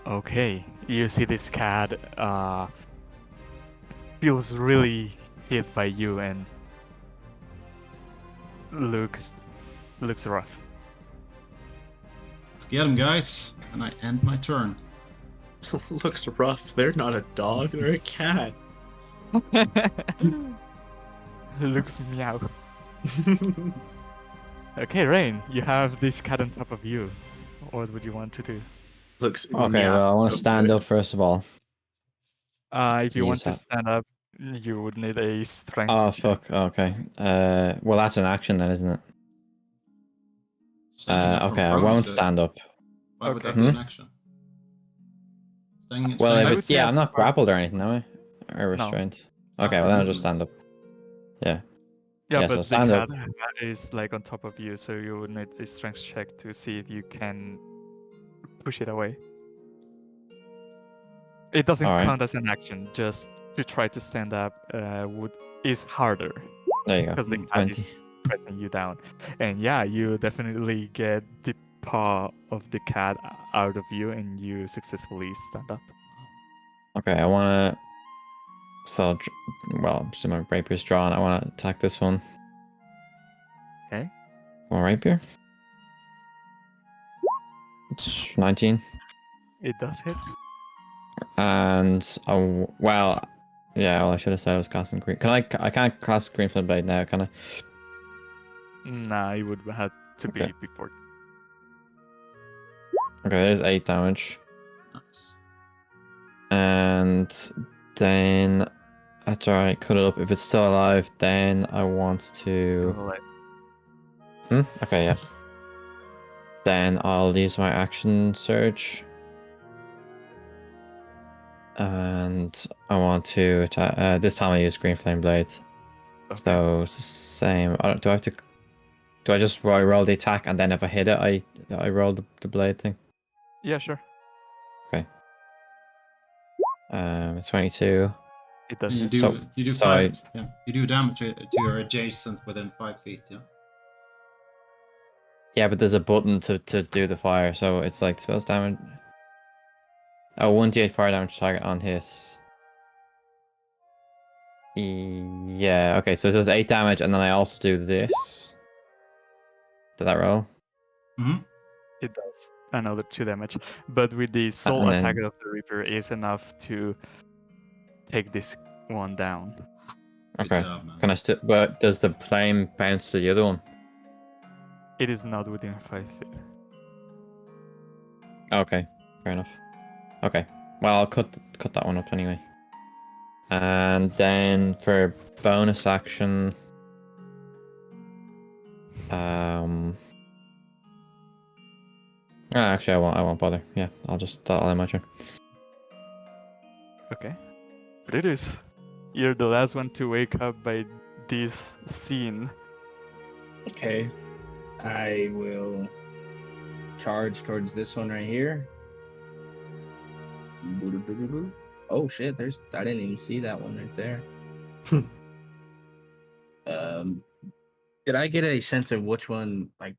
S2: Okay, you see this cat feels really hit by you and looks rough.
S1: Let's get him, guys. And I end my turn.
S5: Looks rough. They're not a dog, they're a cat.
S2: Looks meow. Okay, Rain, you have this cat on top of you. What would you want to do?
S5: Looks
S3: Okay, well, I want to stand up first of all.
S2: If you
S3: Use
S2: want to
S3: that.
S2: stand up, you would need a strength.
S3: Oh,
S2: check.
S3: fuck. Okay. Well, that's an action then, isn't it?
S1: Standing up
S3: Okay,
S1: from
S3: I
S1: prone
S3: won't
S1: is a-
S3: stand up.
S1: Why would that
S2: Okay.
S1: be an action?
S3: Well,
S1: staying
S3: if
S2: I
S3: it's,
S2: would say
S3: yeah,
S2: I'm
S3: I'm not
S2: fine.
S3: grappled or anything, am I? Or restrained. Okay, well then I'll just stand up. Yeah.
S2: Yeah,
S3: Yeah,
S2: but
S3: so
S2: the
S3: stand up.
S2: cat is like on top of you, so you would need a strength check to see if you can push it away. It doesn't
S3: Alright.
S2: count as an action. Just to try to stand up is harder
S3: There you go.
S2: because the cat
S3: 20.
S2: is pressing you down. And yeah, you definitely get the paw of the cat out of you, and you successfully stand up.
S3: Okay, I want to. So, well, so my rapier's drawn. I want to attack this one.
S2: Okay.
S3: One rapier. It's 19.
S2: It does hit.
S3: And well, yeah. Well, I should have said I was casting green. Can I can't cast green flame blade now, can I?
S2: Nah, it would have to be
S3: Okay.
S2: before.
S3: Okay, there's 8 damage.
S1: Nice.
S3: And then after I cut it up, if it's still alive, then I want to. Okay, yeah. Then I'll use my action surge. And I want to attack. This time I use green flame blade.
S2: Okay.
S3: So it's the same. Do I have to? Do I just roll the attack and then if I hit it, I roll the blade thing?
S2: Yeah, sure.
S3: 22.
S2: It does
S1: And you
S2: hit.
S1: do
S3: So-
S1: you do
S3: so
S1: 5. Yeah, you do damage to your adjacent within 5 feet. Yeah.
S3: Yeah, but there's a button to do the fire, so it's like spells damage. Oh, 1d8 fire damage target on hit. Yeah, okay, so it does 8 damage, and then I also do this. Did that roll?
S1: Mm-hmm.
S2: It does. another 2 damage. But with the soul
S3: And
S2: attack
S3: then-
S2: of the Reaper is enough to take this one down.
S1: Good
S3: Okay.
S1: job, man.
S3: Can I still? But does the flame bounce to the other one?
S2: It is not within 5 feet.
S3: Okay, fair enough. Okay, well I'll cut that one up anyway. And then for bonus action, actually I won't bother. Yeah, that'll end my turn.
S2: Okay. But it is. You're the last one to wake up by this scene.
S4: Okay. I will charge towards this one right here. Oh shit, I didn't even see that one right there. Did I get a sense of which one I'm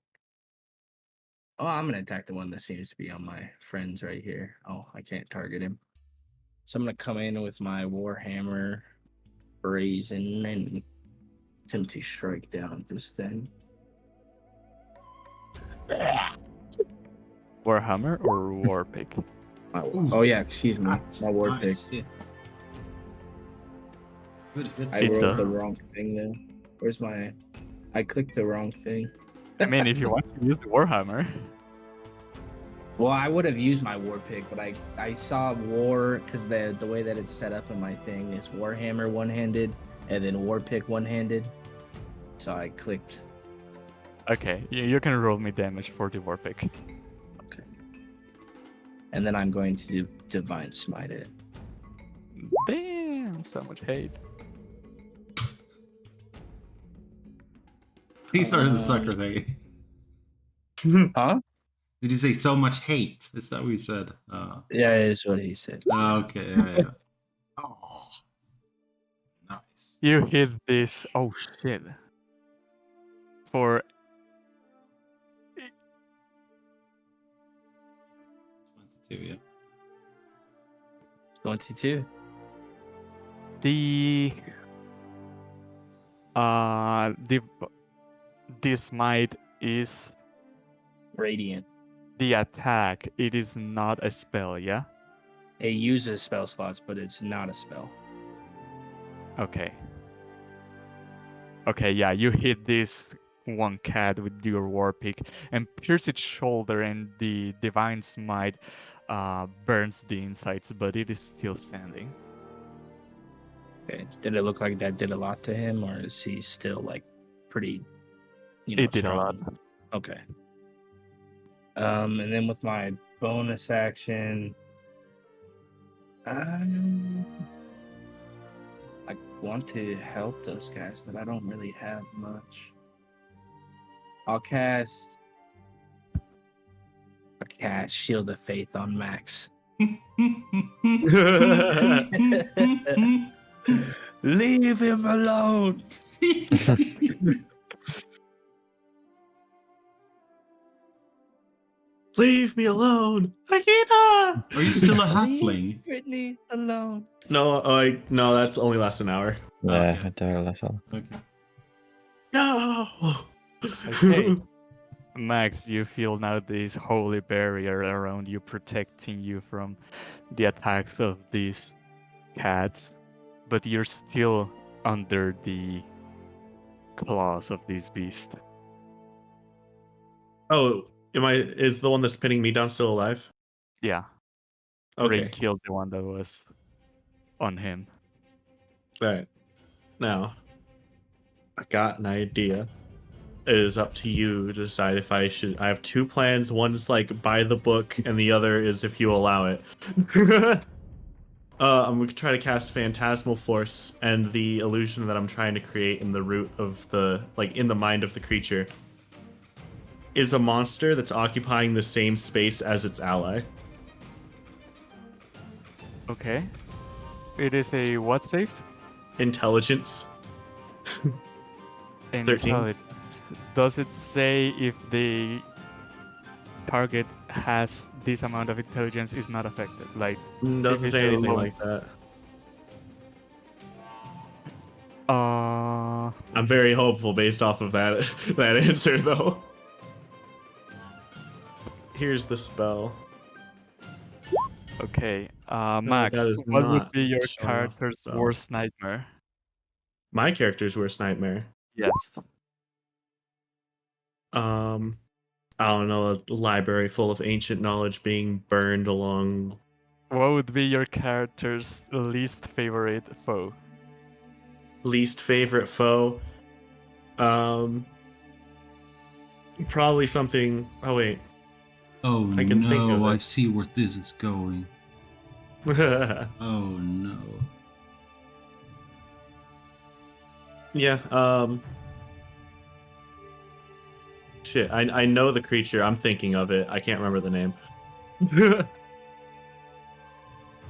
S4: gonna attack the one that seems to be on my friends right here. Oh, I can't target him. So I'm gonna come in with my Warhammer brazen and attempt to strike down this thing.
S2: Warhammer or Warpig?
S1: Ooh,
S4: Yeah, excuse me.
S1: That's
S4: My war
S1: nice
S4: pick.
S1: hit. Good hit.
S4: I
S2: It
S4: rolled
S2: does.
S4: the wrong thing though. Where's my? I clicked the wrong thing.
S2: I mean, if you want to use the Warhammer.
S4: Well, I would have used my war pick, but I saw war because the way that it's set up in my thing is Warhammer one-handed and then war pick one-handed. So I clicked.
S2: Okay, you can roll me damage for the Warpig.
S4: Okay. And then I'm going to do divine smite it.
S2: Damn, so much hate.
S1: These are the suckers, eh?
S4: Huh?
S1: Did you say so much hate? Is that what you said?
S4: Yeah, is what he said.
S1: Okay, yeah. Oh, nice.
S2: You hit this. Oh shit. For
S1: 22, yeah.
S4: 22.
S2: the this might is
S4: Radiant.
S2: the attack. It is not a spell, yeah?
S4: It uses spell slots, but it's not a spell.
S2: Okay. Okay, yeah, you hit this one cat with your war pick and pierce its shoulder, and the divine smite burns the insides, but it is still standing.
S4: Okay. Did it look like that did a lot to him, or is he still pretty?
S2: It did a lot.
S4: strong? Okay. And then with my bonus action, I want to help those guys, but I don't really have much. I'll cast Shield of Faith on Max. Leave him alone.
S5: Leave me alone, Akita!
S1: Are you still a halfling?
S4: Brittany alone.
S5: No, no, that's only lasts an hour.
S3: Yeah,
S1: Okay.
S3: that's all.
S1: Okay.
S5: No.
S2: Okay. Max, you feel now this holy barrier around you, protecting you from the attacks of these cats, but you're still under the claws of this beast.
S5: Oh, is the one that's pinning me down still alive?
S2: Yeah,
S5: Okay.
S2: Ray killed the one that was on him.
S5: Right. Now, I got an idea. It is up to you to decide if I should. I have two plans. One's like by the book, and the other is if you allow it. I'm going to try to cast Phantasmal Force, and the illusion that I'm trying to create in the root of in the mind of the creature is a monster that's occupying the same space as its ally.
S2: Okay. It is a what save?
S5: Intelligence. 13.
S2: Intelligence. Does it say if the target has this amount of intelligence is not affected? Like,
S5: Doesn't
S2: If
S5: say
S2: it's a
S5: anything
S2: low-
S5: like that. I'm very hopeful based off of that answer, though. Here's the spell.
S2: Okay.
S5: No,
S2: Max,
S5: that is
S2: what would
S5: not
S2: be your
S5: showing off the
S2: character's
S5: spell.
S2: worst nightmare?
S5: My character's worst nightmare.
S2: Yes.
S5: I don't know, a library full of ancient knowledge being burned along.
S2: What would be your character's least favorite foe?
S5: Least favorite foe. Probably something. Oh wait.
S1: Oh
S5: I can think of
S1: no, I
S5: it.
S1: see where this is going. Oh no.
S5: Yeah. Shit. I know the creature. I'm thinking of it. I can't remember the name.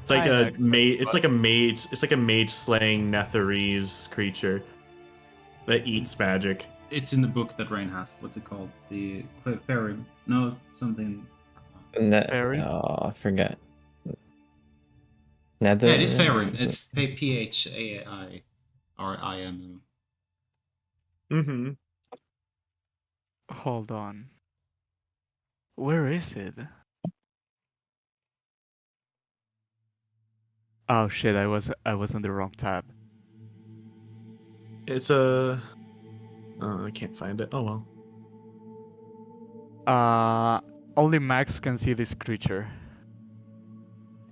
S5: It's like
S2: Hi,
S5: a
S2: Max.
S5: mage. It's like a mage. It's like a mage slaying Netherese creature that eats magic.
S1: It's in the book that Rain has. What's it called? The fairy? No, something.
S2: Fairy?
S3: Oh, I forget. Nether.
S1: Yeah, it is Farin. It's Phairm.
S5: Mm-hmm.
S2: Hold on. Where is it? Oh shit, I was on the wrong tab.
S5: It's a. Oh, I can't find it. Oh well.
S2: Only Max can see this creature.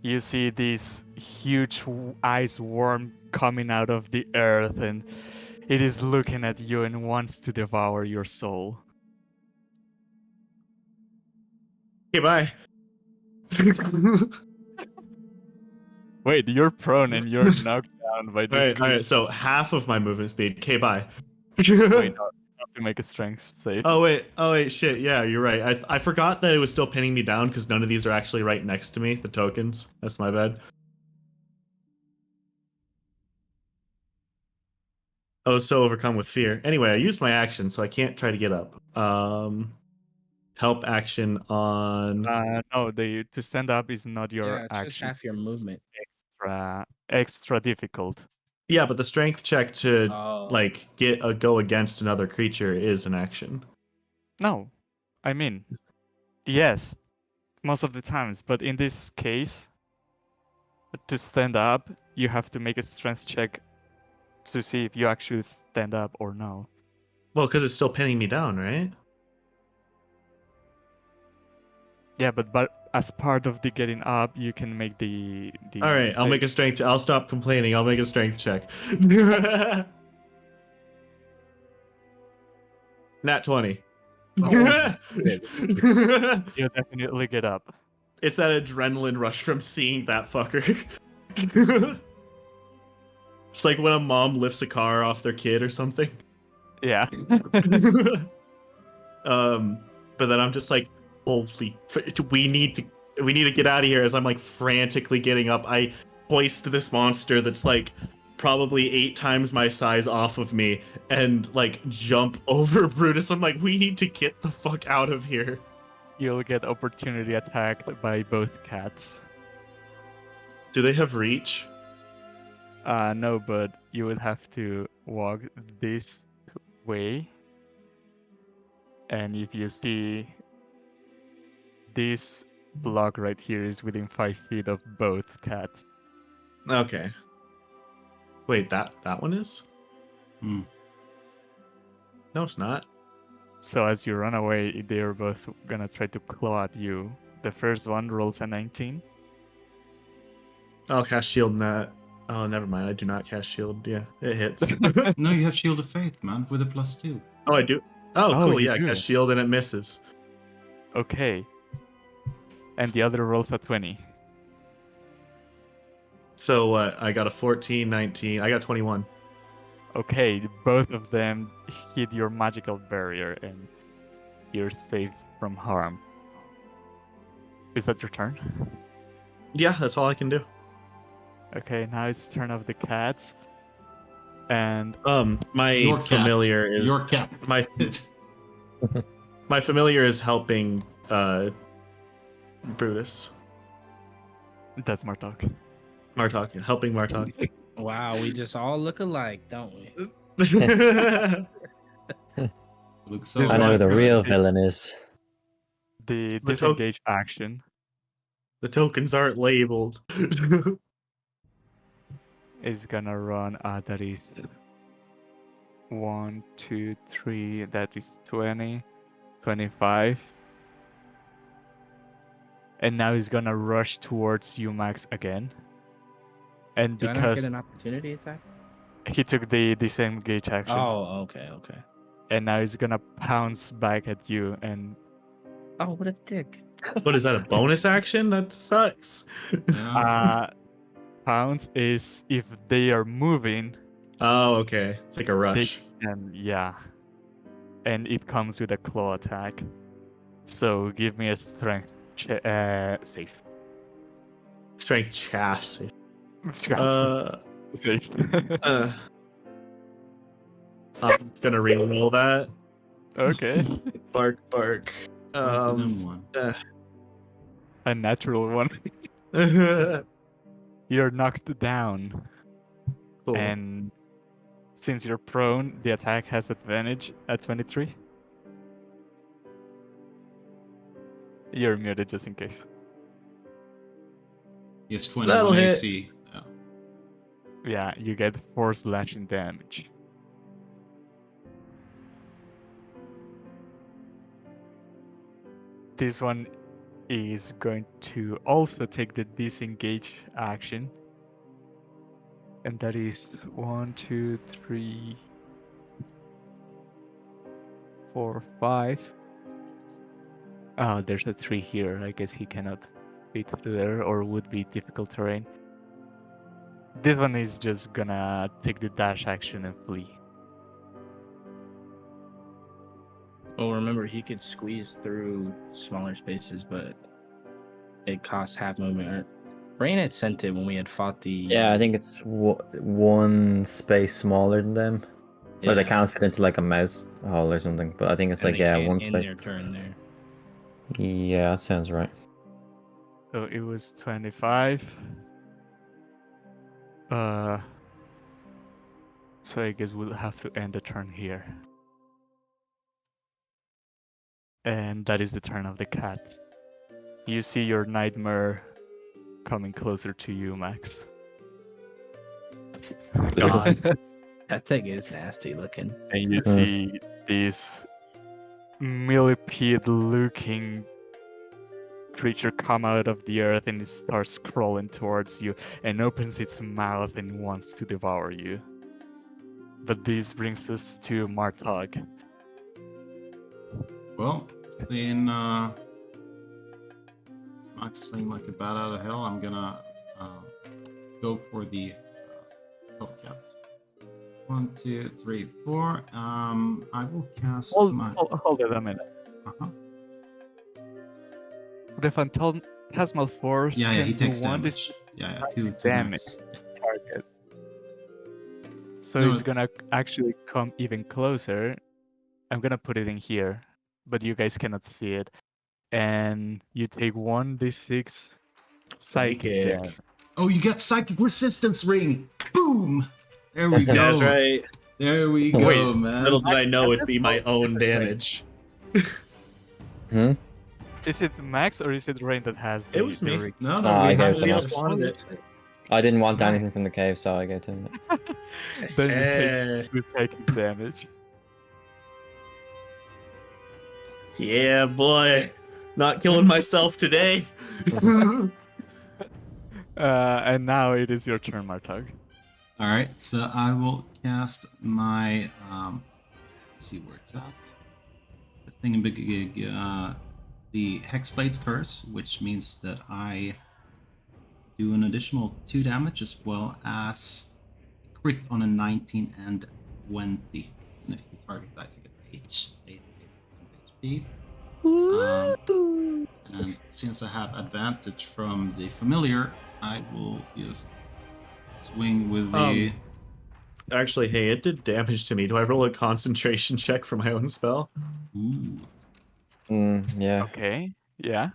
S2: You see this huge ice worm coming out of the earth, and it is looking at you and wants to devour your soul.
S5: Okay, bye.
S2: Wait, you're prone and you're knocked down by this
S5: All
S2: creature.
S5: right. So half of my movement speed. Okay, bye.
S2: Wait, no, you have to make a strength save.
S5: Oh wait, shit. Yeah, you're right. I forgot that it was still pinning me down because none of these are actually right next to me. The tokens. That's my bad. I was so overcome with fear. Anyway, I used my action, so I can't try to get up. Help action on.
S2: No, to stand up is not your
S6: Yeah, it's just
S2: action.
S6: half your movement.
S2: Extra difficult.
S5: Yeah, but the strength check to
S6: Oh.
S5: like get a go against another creature is an action.
S2: No, I mean, yes, most of the times, but in this case, to stand up, you have to make a strength check to see if you actually stand up or no.
S5: Well, because it's still pinning me down, right?
S2: Yeah, but as part of the getting up, you can make the.
S5: All right, I'll
S2: save.
S5: make a strength. I'll stop complaining. I'll make a strength check. Nat 20.
S2: You definitely get up.
S5: It's that adrenaline rush from seeing that fucker. It's like when a mom lifts a car off their kid or something.
S2: Yeah.
S5: But then I'm just like, holy, we need to get out of here. As I'm like frantically getting up, I hoist this monster that's like probably 8 times my size off of me and like jump over Brutus. I'm like, we need to get the fuck out of here.
S2: You'll get opportunity attacked by both cats.
S5: Do they have reach?
S2: No, but you would have to walk this way. And if you see this block right here is within 5 feet of both cats.
S5: Okay. Wait, that one is?
S1: Hmm.
S5: No, it's not.
S2: So as you run away, they are both gonna try to claw at you. The first one rolls a 19.
S5: I'll cast shield in that. Oh, never mind. I do not cast shield. Yeah, it hits.
S1: No, you have Shield of Faith, man, with a +2.
S5: Oh, I do. Oh,
S2: Oh,
S5: cool.
S2: you
S5: Yeah, I
S2: do.
S5: cast shield and it misses.
S2: Okay. And the other rolls a 20.
S5: So what? I got a 14, 19. I got 21.
S2: Okay, both of them hit your magical barrier and you're safe from harm. Is that your turn?
S5: Yeah, that's all I can do.
S2: Okay, now it's turn of the cats. And
S5: My
S1: Your cat.
S5: familiar is
S1: Your cat.
S5: my my familiar is helping Brutus.
S2: that's Martok.
S5: Martok, helping Martok.
S4: Wow, we just all look alike, don't we?
S1: Looks so
S3: I know who the
S2: This
S3: real
S2: one-
S3: villain is.
S2: the
S5: The to-
S2: disengage action
S5: The tokens aren't labeled.
S2: is gonna run. That is 1, 2, 3. That is 20, 25. And now he's gonna rush towards you, Max, again. And
S6: Do I not
S2: because
S6: get an opportunity attack?
S2: he took the disengage action,
S6: Oh, okay.
S2: and now he's gonna pounce back at you. And
S6: Oh, what a dick.
S5: What is that? A bonus action? That sucks.
S1: Yeah.
S2: pounce is if they are moving,
S5: Oh, okay. It's like a rush.
S2: and yeah, and it comes with a claw attack. So give me a strength save.
S5: Strength chassis.
S2: Safe.
S5: I'm gonna re-roll that.
S2: Okay.
S5: Bark, bark.
S1: One.
S2: A natural one.
S5: Cool.
S2: You're knocked down, and since you're prone, the attack has advantage at 23. You're muted just in case.
S1: Yes,
S5: That'll
S1: 21
S5: hit.
S1: AC. Yeah.
S2: Yeah, you get 4 slashing damage. This one is going to also take the disengage action. And that is 1, 2, 3, 4, 5. Oh, there's a 3 here. I guess he cannot fit there, or would be difficult terrain. This one is just gonna take the dash action and flee.
S6: Well, remember, he could squeeze through smaller spaces, but it costs half movement. Rain had sent it when we had fought the.
S3: Yeah, I think it's one space smaller than them. Or they can't fit into like a mouse hole or something. But I think it's
S6: and
S3: like,
S6: they
S3: yeah,
S6: can't
S3: one
S6: end
S3: space.
S6: their turn there.
S3: Yeah, that sounds right.
S2: So it was 25. So I guess we'll have to end the turn here. And that is the turn of the cat. You see your nightmare coming closer to you, Max.
S5: God.
S6: That thing is nasty looking.
S2: And you see this millipede-looking creature come out of the earth, and it starts crawling towards you and opens its mouth and wants to devour you. But this brings us to Martog.
S1: Well, then Max fleeing like a bat out of hell. I'm gonna go for the top cat. 1, 2, 3, 4. I will cast my.
S2: Hold it a minute.
S1: Uh-huh.
S2: The phantasmal force.
S1: Yeah, he
S2: can
S1: takes
S2: do 1d6
S1: damage. Yeah, two
S2: damage
S1: max.
S2: target. So
S1: No,
S2: it's gonna actually come even closer. I'm gonna put it in here, but you guys cannot see it. And you take 1d6 psychic damage.
S1: Oh, you get psychic resistance ring. Boom. There we go.
S5: That's right.
S1: There we go,
S5: Wait,
S1: man.
S5: Little did I know it'd be my own damage.
S2: Is it Max or is it Rain that has the
S5: It was me.
S2: ring?
S1: No,
S3: No, I
S1: we
S3: gave
S1: have
S3: it to
S5: Nobody
S3: Max.
S5: else wanted it.
S3: I didn't want anything from the cave, so I gave it to him.
S2: Then you
S5: Eh.
S2: take 2 psychic damage.
S5: Yeah, boy. Not killing myself today.
S2: And now it is your turn, Martog.
S1: All right, so I will cast my. Let's see where it's at. The thingamabig, the Hexblade's Curse, which means that I do an additional 2 damage as well as crit on a 19 and 20. And if the target dies, you get H8 HP. And since I have advantage from the familiar, I will just swing with the.
S5: Actually, hey, it did damage to me. Do I roll a concentration check for my own spell?
S1: Ooh.
S3: Yeah.
S2: Okay. Yeah.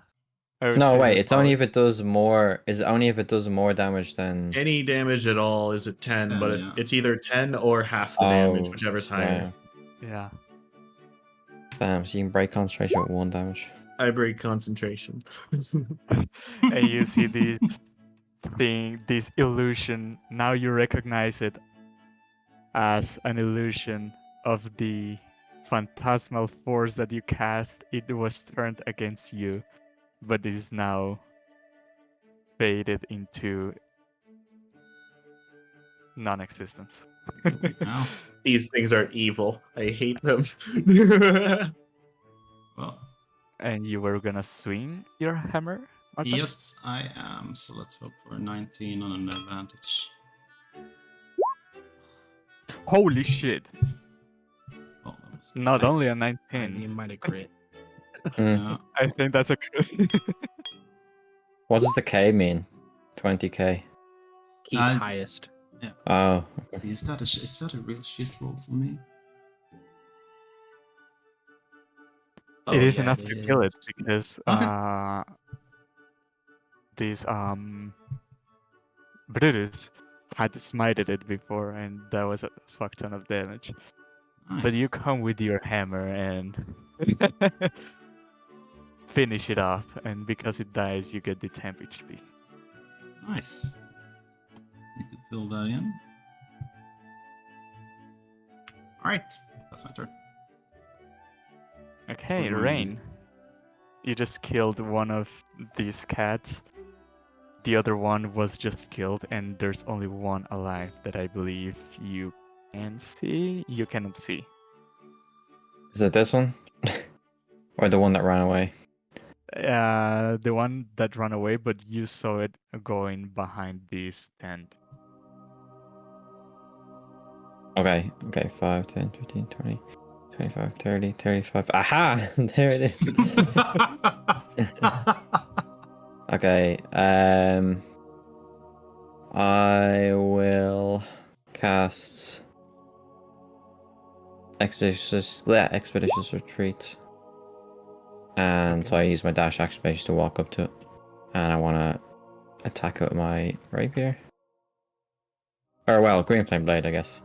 S2: I would
S3: No,
S2: say
S3: wait.
S2: that's
S3: It's only
S2: valid.
S3: if it does more. Is it only if it does more damage than?
S5: Any damage at all is a 10,
S1: Oh,
S5: but
S1: yeah.
S5: it's either 10 or half the damage, whichever's higher.
S2: Yeah.
S3: Bam. So you can break concentration with 1 damage.
S5: I break concentration.
S2: And you see this illusion. Now you recognize it as an illusion of the phantasmal force that you cast. It was turned against you, but it is now faded into non-existence.
S1: Now,
S5: These things are evil. I hate them.
S1: well,
S2: And you were gonna swing your hammer, Marta?
S1: yes, I am. So let's hope for a 19 on an advantage.
S2: Holy shit!
S1: Oh, that was
S2: Not only a
S4: You
S2: 19.
S4: might have crit.
S1: yeah.
S2: I think that's a crit.
S3: What does the K mean? 20K.
S4: Keep highest.
S3: Oh.
S1: See, is that a real shit roll for me?
S2: It is
S4: yeah,
S2: enough to kill it
S4: is.
S2: because
S1: Okay.
S2: this Brutus had smited it before, and that was a fuck ton of damage.
S1: Nice.
S2: But you come with your hammer and finish it off, and because it dies, you get the temp HP.
S1: Nice. Need to fill that in. Alright, that's my turn.
S2: Okay,
S1: Mhm.
S2: Rain. You just killed one of these cats. The other one was just killed, and there's only one alive that I believe you can see. You cannot see.
S3: Is it this one? Or the one that ran away?
S2: The one that ran away, but you saw it going behind this tent.
S3: Okay, 5, 10, 15, 20, 25, 30, 35. Aha! There it is. Okay, I will cast Expeditious Retreat. And so I use my dash action basically to walk up to it. And I want to attack it with my rapier. Or well, Green Flame Blade, I guess.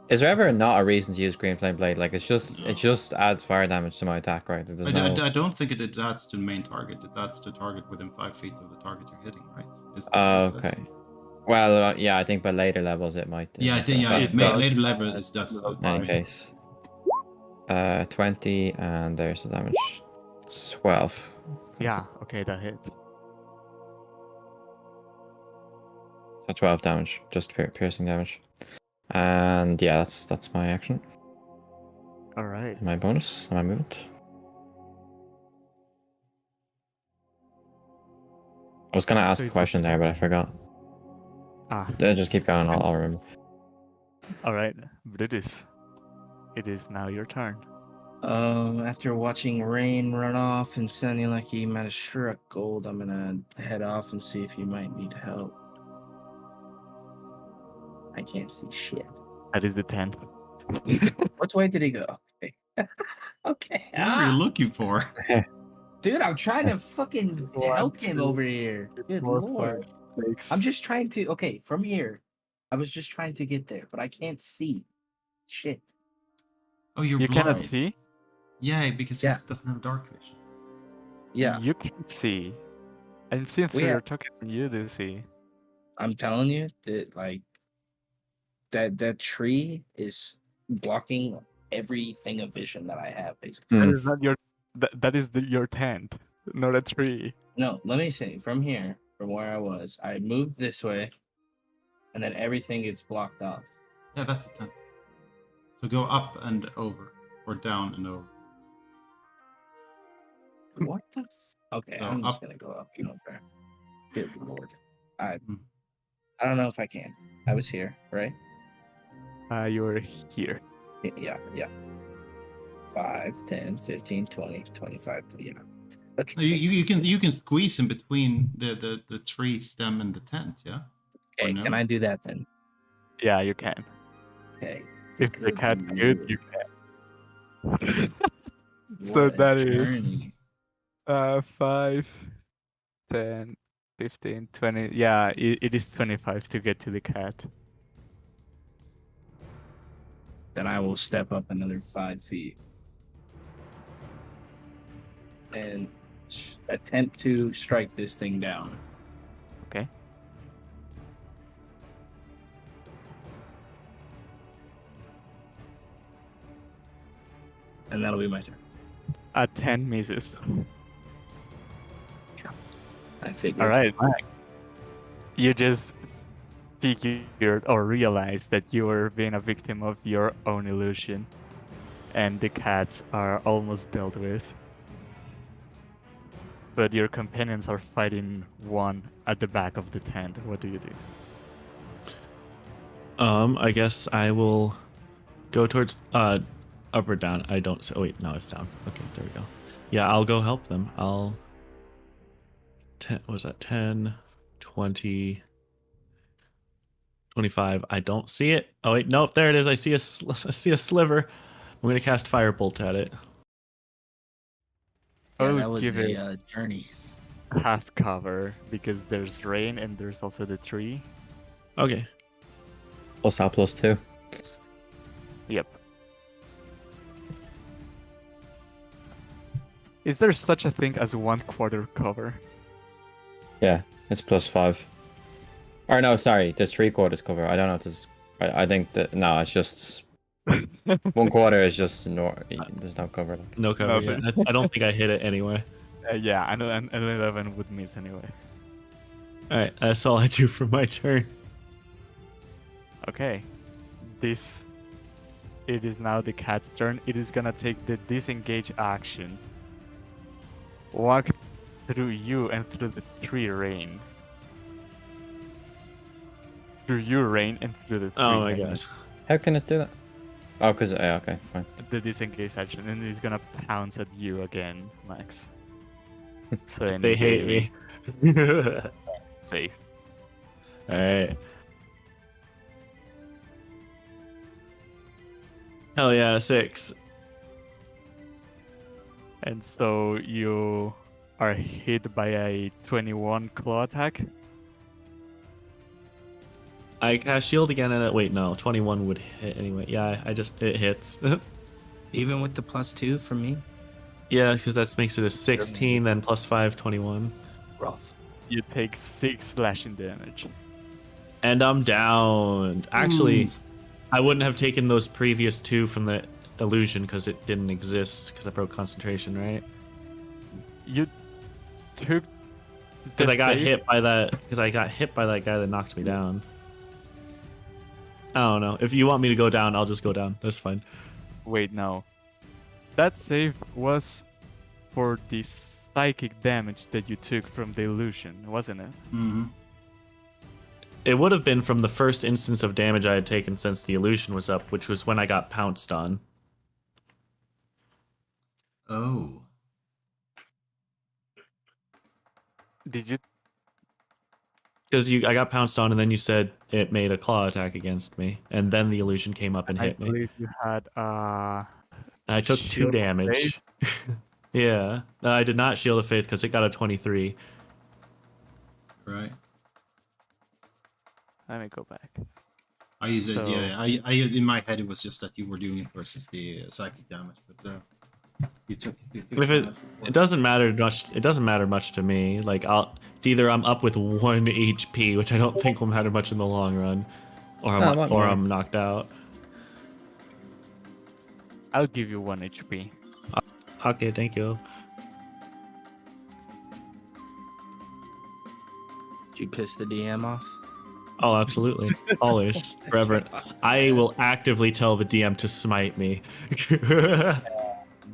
S3: Is there ever not a reason to use Green Flame Blade? Like it just adds fire damage to my attack, right? There's
S1: I don't think it adds to the main target. It adds to target within 5 feet of the target you're hitting, right? Is that what it
S3: Okay.
S1: says?
S3: Well, yeah, I think by later levels it might.
S1: Yeah,
S2: It
S1: yeah.
S2: does.
S1: Later level is just.
S2: Level
S3: In any
S2: five.
S3: case, 20, and there's the damage. 12.
S2: Yeah, okay, that hits.
S3: So 12 damage, just piercing damage. And yeah, that's my action.
S2: All right.
S3: My bonus, my movement. I was gonna ask a question there, but I forgot. Just keep going. I'll remember.
S2: All right, Brutus. It is now your turn.
S4: After watching Rain run off and sounding like he might have struck gold, I'm gonna head off and see if he might need help. I can't see shit.
S2: That is the 10.
S4: Which way did he go? Okay. Okay.
S1: What are you looking for?
S4: Dude, I'm trying to fucking help
S2: 1,
S4: him
S2: 2,
S4: over here. Good
S2: 4,
S4: lord.
S2: 5, 6.
S4: I'm just trying to. Okay, from here, I was just trying to get there, but I can't see. Shit.
S1: Oh, you're
S2: You
S1: blind.
S2: cannot see?
S1: Yeah, because he doesn't have dark vision.
S4: Yeah,
S2: You can see. And since
S4: Well, yeah.
S2: you're talking, you do see.
S4: I'm telling you that like that tree is blocking everything of vision that I have, basically.
S2: That is not your. That is your tent, not a tree.
S4: No, let me see. From here, from where I was, I moved this way, and then everything gets blocked off.
S1: Yeah, that's a tent. So go up and over, or down and over.
S4: What the? Okay,
S1: So
S4: I'm just
S1: up.
S4: gonna go up and over. Good lord. I
S1: Hmm.
S4: don't know if I can. I was here, right?
S2: You're here.
S4: Yeah. 5, 10, 15, 20, 25. Yeah. Okay.
S1: No, you can squeeze in between the tree stem and the tent, yeah?
S4: Okay,
S1: or no?
S4: can I do that then?
S2: Yeah, you can.
S4: Okay.
S2: If the cat's good, you can. So
S4: What a
S2: that is
S4: journey.
S2: 5, 10, 15, 20. Yeah, it is 25 to get to the cat.
S4: Then I will step up another 5 feet. And
S6: attempt to strike this thing down.
S2: Okay.
S6: And that'll be my turn.
S2: A 10 misses.
S6: I figured.
S2: All right, Max. You just figured or realized that you were being a victim of your own illusion, and the cats are almost dealt with. But your companions are fighting one at the back of the tent. What do you do?
S5: I guess I will go towards up or down. I don't. Oh wait, no, it's down. Okay, there we go. Yeah, I'll go help them. I'll. What was that? 10, 20, 25. I don't see it. Oh wait, nope. There it is. I see I see a sliver. I'm gonna cast Firebolt at it.
S2: I
S6: Yeah,
S2: would
S6: that was
S2: give it
S6: a journey.
S2: half cover because there's rain and there's also the tree.
S5: Okay.
S3: Plus R plus 2.
S2: Yep. Is there such a thing as 1/4 cover?
S3: Yeah, it's plus 5. Or no, sorry, there's 3/4 cover. I don't know if there's. I think that no, it's just 1/4 is just there's no cover. Like.
S5: No cover.
S2: Nothing.
S5: Yeah. I don't think I hit it anyway.
S2: Yeah, I know an 11 would miss anyway.
S5: All right, that's all I do for my turn.
S2: Okay. It is now the cat's turn. It is gonna take the disengage action. Walk through you and through the tree rain. Through your rain and through the tree.
S5: Oh my
S2: rain.
S5: gosh.
S3: How can it do that? Oh, because okay, fine.
S2: The disengage action, and it's gonna pounce at you again, Max. So
S5: They hate me.
S2: Safe.
S5: All right. Hell yeah, 6.
S2: And so you are hit by a 21 claw attack.
S5: I cast shield again, and wait, no, 21 would hit anyway. Yeah, it hits.
S6: Even with the +2 from me?
S5: Yeah, because that makes it a 16, then plus 5, 21.
S6: Rough.
S2: You take 6 slashing damage.
S5: And I'm down. Actually, I wouldn't have taken those previous 2 from the illusion because it didn't exist because I broke concentration, right?
S2: You took
S5: Because
S2: the
S5: I got
S2: save-
S5: hit by that. Because I got hit by that guy that knocked me down. I don't know. If you want me to go down, I'll just go down. That's fine.
S2: Wait, no. That save was for the psychic damage that you took from the illusion, wasn't it?
S1: Mm-hmm.
S5: It would have been from the first instance of damage I had taken since the illusion was up, which was when I got pounced on.
S1: Oh.
S2: Did you?
S5: Because I got pounced on, and then you said it made a claw attack against me, and then the illusion came up and
S2: I
S5: hit me.
S2: believe you had
S5: And I took 2
S2: Shield of
S5: damage. Yeah. No, I did not Shield of Faith because it got a 23.
S1: Right.
S2: Let me go back.
S1: I used it.
S2: So-
S1: Yeah. I in my head it was just that you were doing it versus the psychic damage, but you took.
S5: If it doesn't matter much. It doesn't matter much to me. Like it's either I'm up with 1 HP, which I don't think will matter much in the long run, or I'm knocked out.
S2: I'll give you 1 HP.
S5: Okay, thank you.
S6: Did you piss the DM off?
S5: Oh, absolutely. Always, forever. I will actively tell the DM to smite me.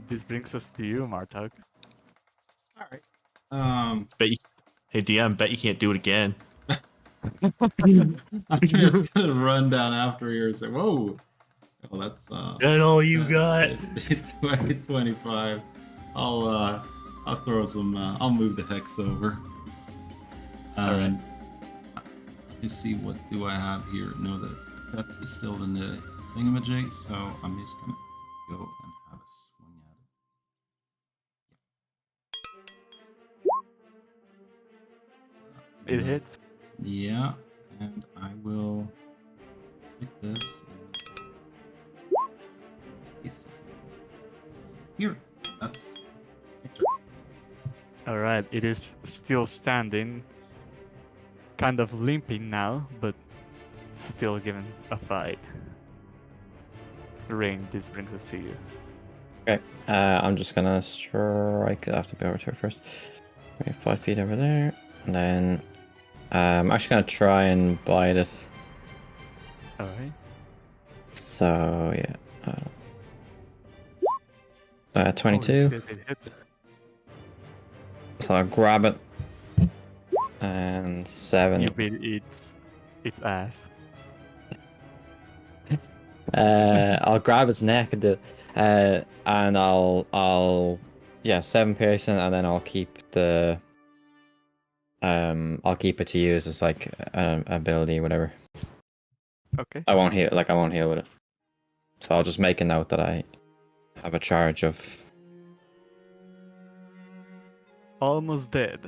S2: This brings us to you, Martok.
S1: All right.
S5: Hey DM, bet you can't do it again.
S1: I'm just gonna run down after here and say, "Whoa, well, that's
S5: That all you got?
S1: 25." I'll throw some. I'll move the hex over.
S5: All right.
S1: Let's see, what do I have here? No, that is still in the thingamajig, so I'm just gonna go and have a swing at it.
S2: It hits.
S1: Yeah, and I will take this and here. That's
S2: All right, it is still standing, kind of limping now, but still giving a fight. Rain, this brings us to you.
S3: Okay. I'm just gonna strike. I have to be over to her first. Okay, 5 feet over there, and then I'm actually gonna try and bite it.
S2: All right.
S3: So yeah. 22.
S2: Oh, shit, it hit.
S3: So I'll grab it. And 7.
S2: You beat its ass.
S3: I'll grab its neck and I'll 7 piercing, and then I'll keep I'll keep it to use as like an ability, whatever.
S2: Okay.
S3: I won't heal with it. So I'll just make a note that I have a charge of.
S2: Almost dead.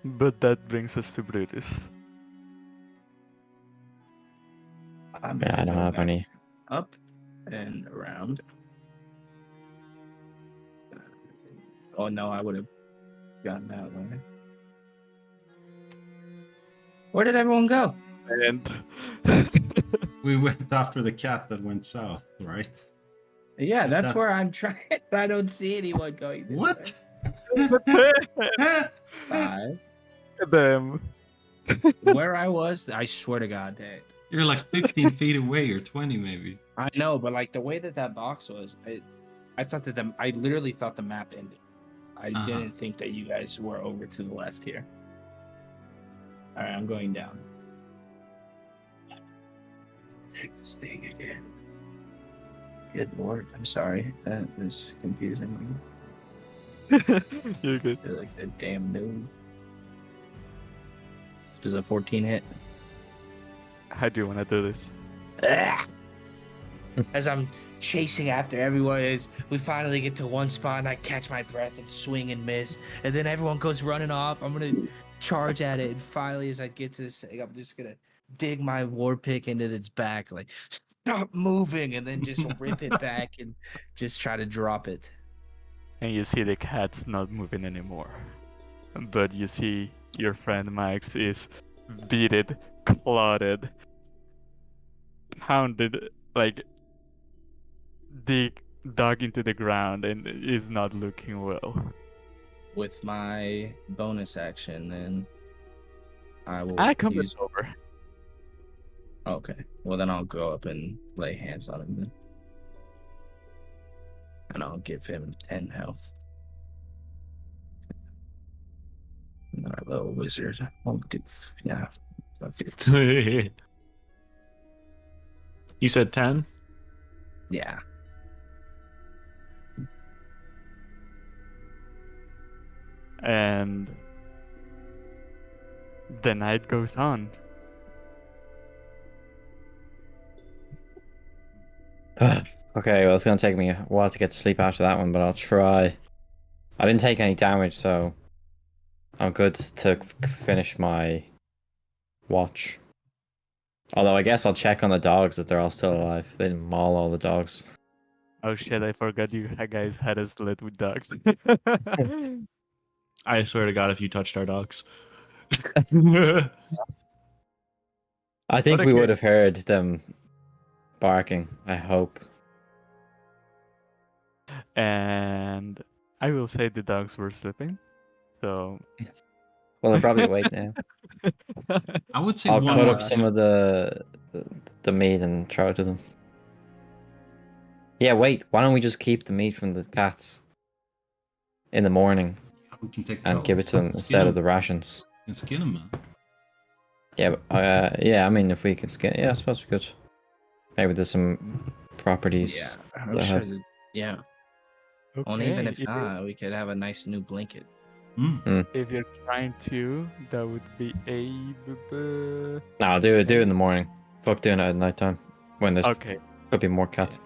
S2: But that brings us to Brutus.
S6: I'm
S3: Yeah, I
S6: gonna
S3: don't
S6: go
S3: have
S6: back
S3: any.
S6: up and around. Oh no, I would have gotten that way. Where did everyone go?
S2: And
S1: We went after the cat that went south, right?
S6: Yeah,
S1: Is
S6: that's
S1: that-
S6: where I'm trying. I don't see anyone going this
S1: What?
S6: way. 5.
S2: them.
S6: Where I was, I swear to God, that
S1: You're like 15 feet away, or 20 maybe.
S6: I know, but like the way that box was, I thought that I literally thought the map ended. I
S1: Uh-huh.
S6: didn't think that you guys were over to the left here. All right, I'm going down. Take this thing again. Good lord, I'm sorry. That is confusing me.
S2: You're good.
S6: I feel like a damn noob. Does a 14 hit?
S2: How do you want to do this?
S6: Ah! As I'm chasing after everyone, we finally get to one spot, and I catch my breath and swing and miss, and then everyone goes running off. I'm gonna charge at it, and finally, as I get to this thing, I'm just gonna dig my war pick into its back, like stop moving, and then just rip it back and just try to drop it.
S2: And you see the cat's not moving anymore. But you see your friend Max is beaten, clotted, pounded, like dug into the ground, and is not looking well.
S6: With my bonus action, then I will
S2: I come
S6: use.
S2: over.
S6: Okay, well then I'll go up and lay hands on him then. And I'll give him 10 health. Our little wizard. Won't do. Yeah. Fuck it.
S5: You said 10?
S6: Yeah.
S2: And the night goes on.
S3: Okay, well, it's gonna take me a while to get to sleep after that one, but I'll try. I didn't take any damage, so I'm good to finish my watch. Although I guess I'll check on the dogs that they're all still alive. They didn't maul all the dogs.
S2: Oh shit, I forgot you guys had a slit with dogs.
S5: I swear to God, if you touched our dogs.
S3: I think
S2: What a
S3: we
S2: game.
S3: would have heard them barking. I hope.
S2: And I will say the dogs were sleeping. So
S3: Well, they're probably awake now.
S1: I would say
S3: I'll
S1: one
S3: cut
S1: more
S3: up some of the meat and throw it to them. Yeah, wait. Why don't we just keep the meat from the cats in the morning
S1: We can take
S3: and give it to them instead of the rations?
S1: And skin them, man.
S3: Yeah, but, yeah. I mean, if we could skin, yeah, I suppose we could. Maybe there's some properties.
S6: Yeah. I'm
S3: that
S6: sure
S3: have-
S6: that- yeah.
S2: okay,
S6: Well, even if
S2: if you-
S6: not, we could have a nice new blanket.
S2: if you're trying to, that would be a.
S3: No, I'll do it in the morning. Fuck doing it at nighttime when there's
S2: Okay,
S3: could be more cats.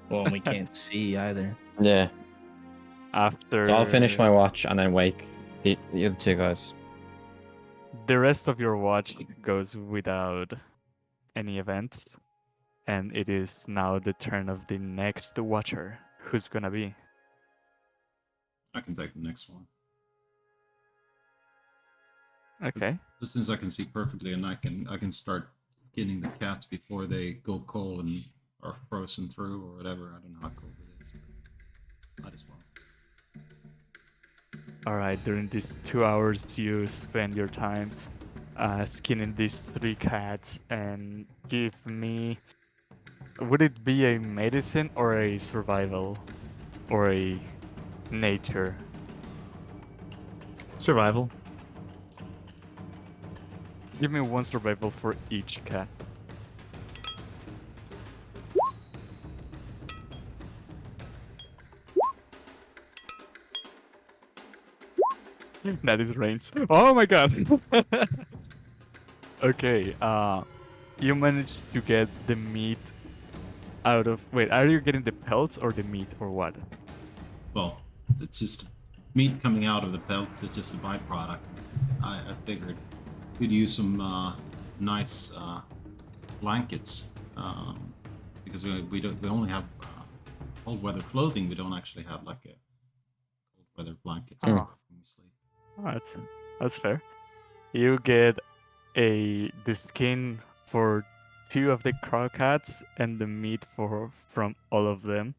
S6: Well, we can't see either.
S3: Yeah.
S2: after.
S3: So I'll finish my watch and then wake the other two guys.
S2: The rest of your watch goes without any events, and it is now the turn of the next watcher. Who's gonna be?
S1: I can take the next one.
S2: Okay.
S1: But since I can see perfectly, and I can start skinning the cats before they go cold and are frozen through or whatever. I don't know how cold it is, but might as well.
S2: All right. During these 2 hours, you spend your time skinning these 3 cats, and give me. Would it be a medicine or a survival or a nature?
S5: Survival.
S2: Give me 1 survival for each cat. That is rains. Oh my god. Okay, you managed to get the meat out of. Wait, are you getting the pelts or the meat or what?
S1: Well, it's just meat coming out of the pelts. It's just a byproduct. I figured we'd use some nice blankets because we only have cold weather clothing. We don't actually have like a cold weather blankets
S2: Oh.
S1: when we sleep.
S2: Oh, that's fair. You get the skin for 2 of the crocats and the meat from all of them.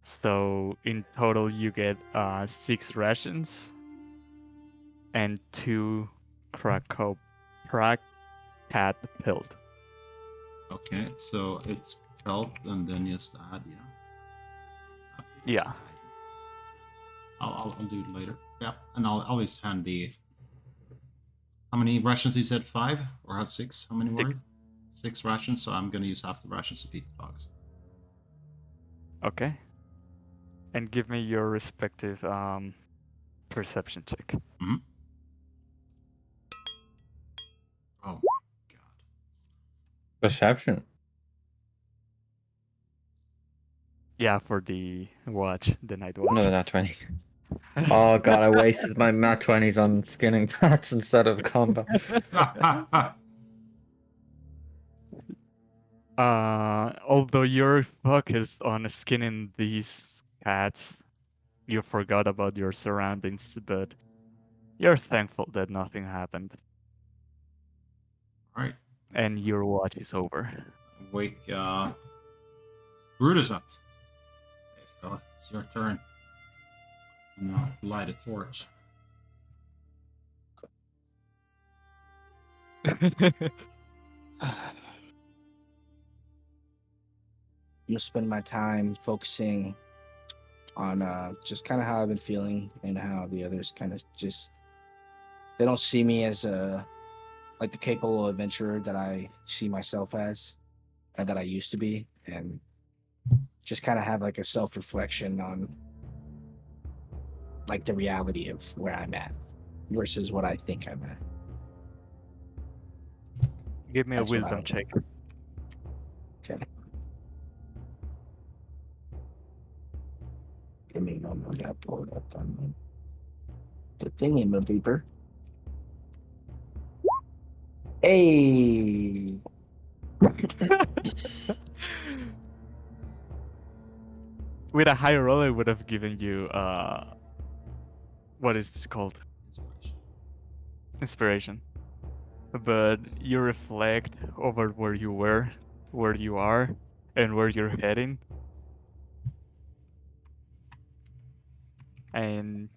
S2: So in total you get 6 rations and 2 cat pilled.
S1: Okay, so it's pelt and then just add,
S2: Yeah.
S1: I'll do it later. Yeah, and I'll always hand the. How many rations you said? 5 or have 6? How many were
S2: 6.
S1: it? 6 rations. So I'm gonna use half the rations to feed the dogs.
S2: Okay. And give me your respective perception check.
S1: Oh my god.
S3: Perception.
S2: Yeah, for the night watch.
S3: No, not 20. Oh god, I wasted my nat 20s on skinning cats instead of combat.
S2: Although you're focused on skinning these cats, you forgot about your surroundings, but you're thankful that nothing happened.
S1: All right,
S2: And your watch is over.
S1: wake Brutus up. Hey, fella, it's your turn. And light a torch.
S6: I'm gonna spend my time focusing on just kind of how I've been feeling and how the others kind of just they don't see me as like the capable adventurer that I see myself as and that I used to be, and just kind of have like a self-reflection on like the reality of where I'm at versus what I think I'm at.
S2: Give me
S6: That's
S2: a
S6: what I
S2: wisdom
S6: would-
S2: check.
S6: Okay. Give me a moment. I gotta pull it up on the thingy beeper. Hey.
S2: With a higher roll, I would have given you what is this called? Inspiration. But you reflect over where you were, where you are, and where you're heading. And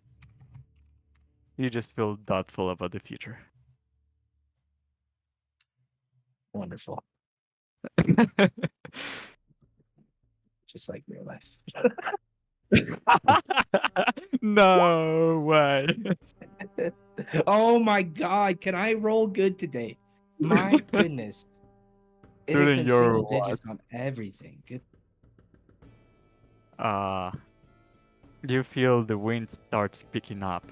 S2: you just feel thoughtful about the future.
S6: Wonderful. Just like real life.
S2: No way.
S6: Oh my god, can I roll good today? My goodness. It has
S2: During
S6: been
S2: your
S6: single digits on everything. Good.
S2: You feel the wind starts picking up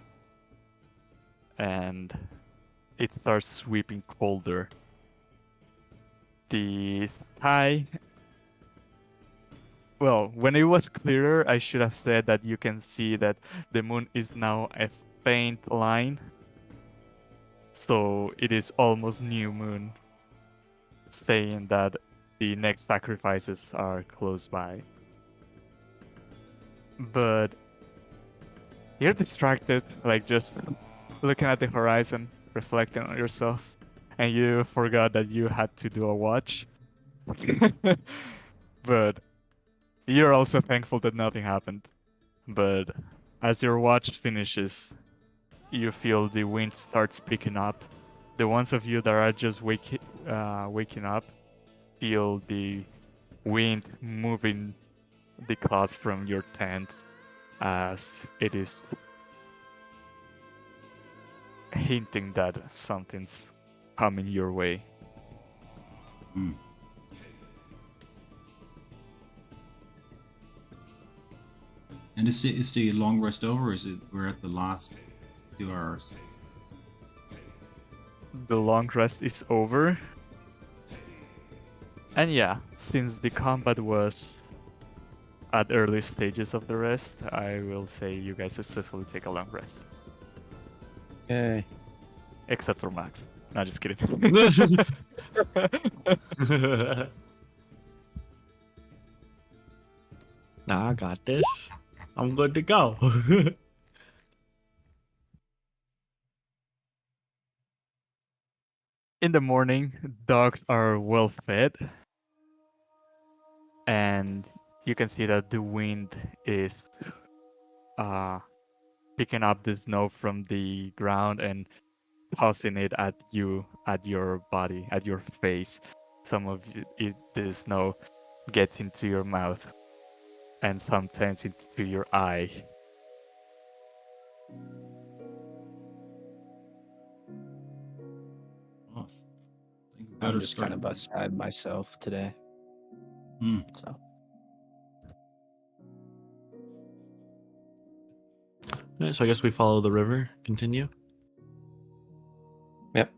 S2: and it starts sweeping colder. The sky, well, when it was clearer, I should have said that you can see that the moon is now a faint line. So it is almost new moon, saying that the next sacrifices are close by. But you're distracted, like just looking at the horizon, reflecting on yourself, and you forgot that you had to do a watch. But you're also thankful that nothing happened. But as your watch finishes, you feel the wind starts picking up. The ones of you that are just waking up feel the wind moving the clouds from your tent as it is hinting that something's coming your way.
S1: Hmm. And is the long rest over, or is it we're at the last 2 hours?
S2: The long rest is over. And yeah, since the combat was at early stages of the rest, I will say you guys successfully take a long rest.
S3: Yay.
S2: Except for Max. No, just kidding.
S5: Nah, I got this. I'm good to go.
S2: In the morning, dogs are well fed, and you can see that the wind is picking up the snow from the ground and tossing it at you, at your body, at your face. Some of the snow gets into your mouth, and sometimes into your eye.
S1: Oh, I think we
S4: I'm
S1: better
S4: just
S1: start.
S4: kind of beside myself today.
S1: Hmm.
S4: So
S5: Yeah, so I guess we follow the river. Continue.
S3: Yep.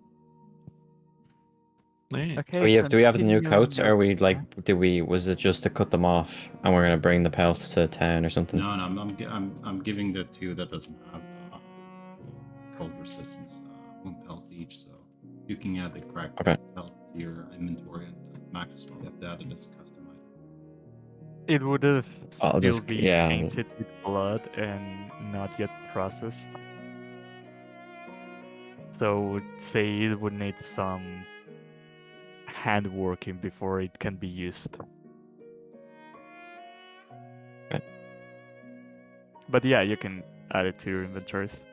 S5: Yeah.
S2: Okay,
S3: Do we have the new
S2: continue
S3: coats,
S2: your
S3: or
S2: path.
S3: was it just to cut them off and we're gonna bring the pelts to town or something?
S1: No, I'm giving the 2 that doesn't have cold resistance 1 pelt each, so you can add the cracked
S3: Okay.
S1: pelt to your inventory, and Max is going to have to add it as a custom item.
S2: It would have
S3: I'll
S2: still
S3: just-
S2: be
S3: yeah, I'll-
S2: painted with blood and not yet processed. So would say it would need some hand working before it can be used.
S3: Okay.
S2: But yeah, you can add it to your inventories.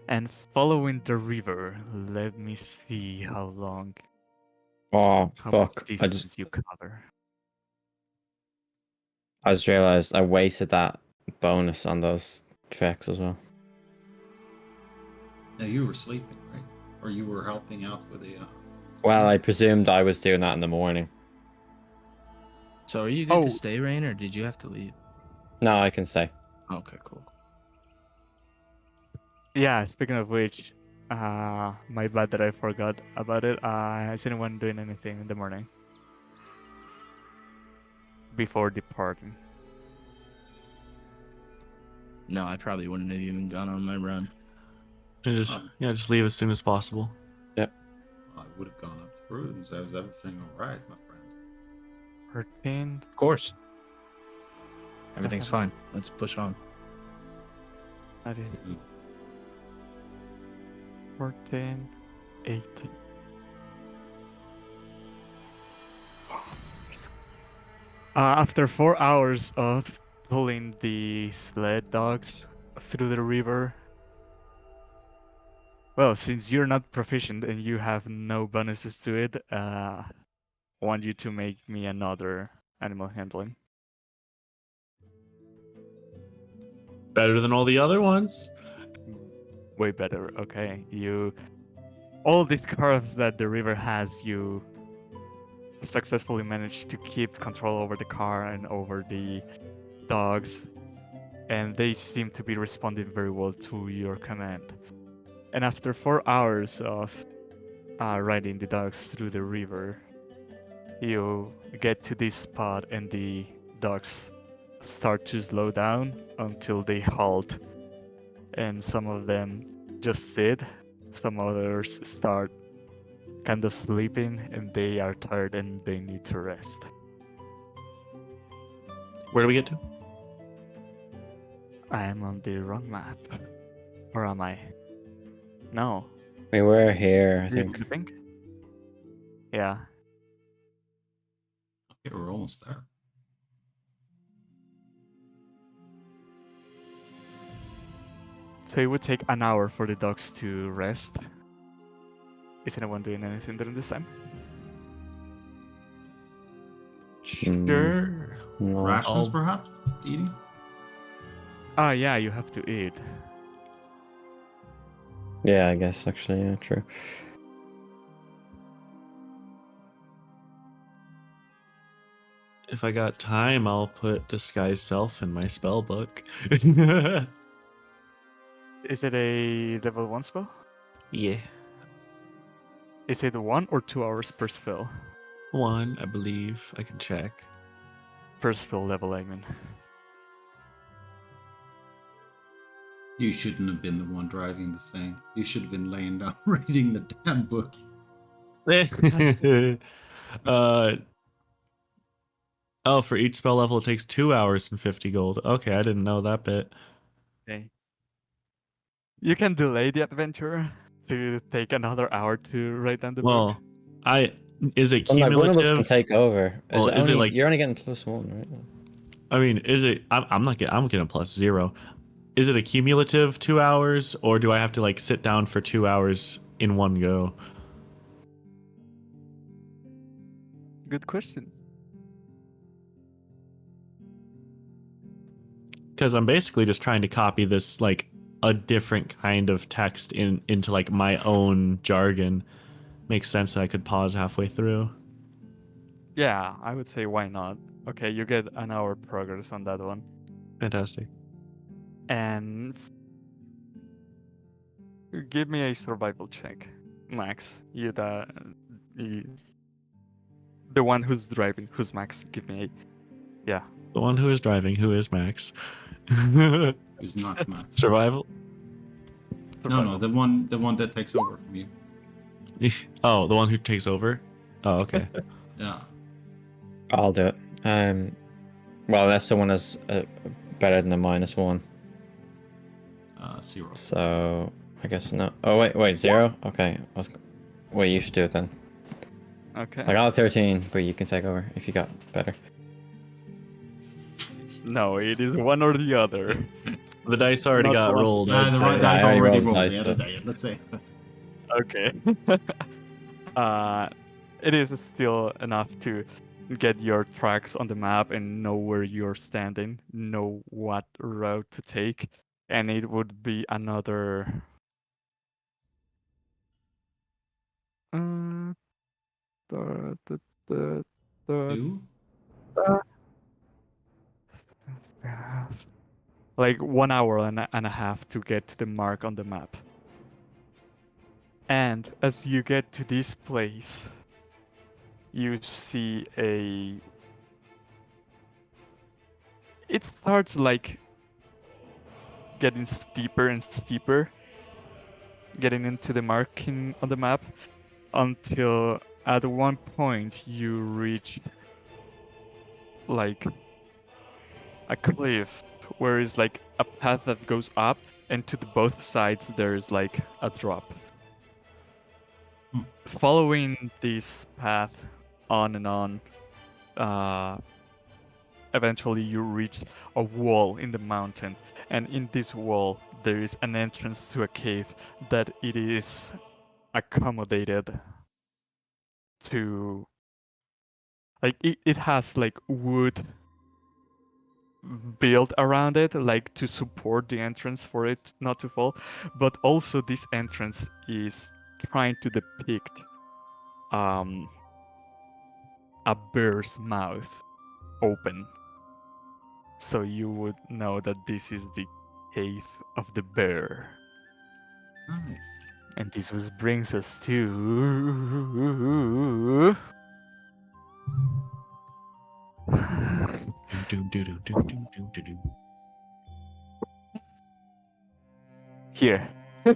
S2: And following the river, let me see how long,
S3: Oh
S2: how
S3: fuck!
S2: much distance you cover.
S3: I just realized I wasted that bonus on those treks as well.
S1: Now you were sleeping, right? Or you were helping out with the.
S3: Well, I presumed I was doing that in the morning.
S6: So are you good
S2: Oh.
S6: to stay, Rain, or did you have to leave?
S3: No, I can stay.
S6: Okay, cool.
S2: Yeah, speaking of which, my bad that I forgot about it. Is anyone doing anything in the morning? Before departing?
S6: No, I probably wouldn't have even gone on my run.
S5: Just leave as soon as possible.
S1: I would have gone up to Prudence. Is everything all right, my friend?
S2: 13.
S6: Of course. Everything's fine. Let's push on.
S2: That is
S1: Mm.
S2: 14, 18. After 4 hours of pulling the sled dogs through the river, well, since you're not proficient and you have no bonuses to it, I want you to make me another animal handling.
S5: Better than all the other ones.
S2: Way better. Okay, all these curves that the river has, you successfully managed to keep control over the car and over the dogs, and they seem to be responding very well to your command. And after 4 hours of riding the dogs through the river, you get to this spot and the dogs start to slow down until they halt, and some of them just sit, some others start kind of sleeping, and they are tired and they need to rest.
S5: Where do we get to?
S2: I am on the wrong map. Or am I? No.
S3: We were here, I
S2: You
S3: think.
S2: think? Yeah.
S1: Okay, we're almost there.
S2: So it would take an hour for the dogs to rest. Is anyone doing anything during this time?
S5: Sure.
S3: No.
S1: Rations,
S5: I'll-
S1: perhaps? Eating?
S2: Ah, yeah, you have to eat.
S3: Yeah, I guess actually, yeah, true.
S5: If I got time, I'll put disguise self in my spell book.
S2: Is it a level 1 spell?
S5: Yeah.
S2: Is it 1 or 2 hours per spell?
S5: 1, I believe. I can check.
S2: Per spell level, I mean.
S1: You shouldn't have been the one driving the thing. You should have been laying down reading the damn book.
S5: Oh, for each spell level, it takes 2 hours and 50 gold. Okay, I didn't know that bit.
S2: Okay. You can delay the adventure to take another hour to write down the book.
S5: Well, is it
S3: Well, like, one of us can
S5: cumulative?
S3: take over.
S5: Well, is it like-
S3: you're only getting +1, right?
S5: I mean, is it? I'm getting a +0. Is it a cumulative 2 hours, or do I have to like sit down for 2 hours in one go?
S2: Good question.
S5: Because I'm basically just trying to copy this like a different kind of text into like my own jargon. Makes sense that I could pause halfway through.
S2: Yeah, I would say why not. Okay, you get an hour progress on that one.
S5: Fantastic.
S2: And give me a survival check, Max. You the one who's driving. Who's Max? Give me a
S5: The one who is driving, who is Max?
S1: Who's not Max?
S5: Survival.
S1: No, the one that takes over from you.
S5: Oh, the one who takes over. Oh, okay.
S1: Yeah.
S3: I'll do it. Well, unless someone is better than a -1.
S1: 0.
S3: So I guess no. Oh wait, 0. Okay. Wait, you should do it then.
S2: Okay.
S3: I got a 13, but you can take over if you got better.
S2: No, it is one or the other.
S5: The dice already
S2: Not
S5: got
S2: one.
S5: rolled.
S1: Nah,
S5: I'd
S1: the
S5: say.
S1: right dice
S3: I already
S1: already
S3: rolled
S1: rolled.
S3: dice,
S1: Yeah,
S3: so-
S1: the die, let's say.
S2: Okay. It is still enough to get your tracks on the map and know where you're standing, know what route to take, and it would be another. Uh, the, the, the, the,
S1: 2?
S2: like 1 hour and a half to get to the mark on the map. And as you get to this place, you see it starts like getting steeper and steeper, getting into the marking on the map, until at one point you reach like a cliff where it's like a path that goes up, and to the both sides there's like a drop. Following this path on and on, eventually you reach a wall in the mountain, and in this wall there is an entrance to a cave that it is accommodated to, like it has like wood built around it, like to support the entrance for it not to fall, but also this entrance is trying to depict a bear's mouth open, so you would know that this is the cave of the bear.
S1: Nice.
S2: And this was brings us to here. I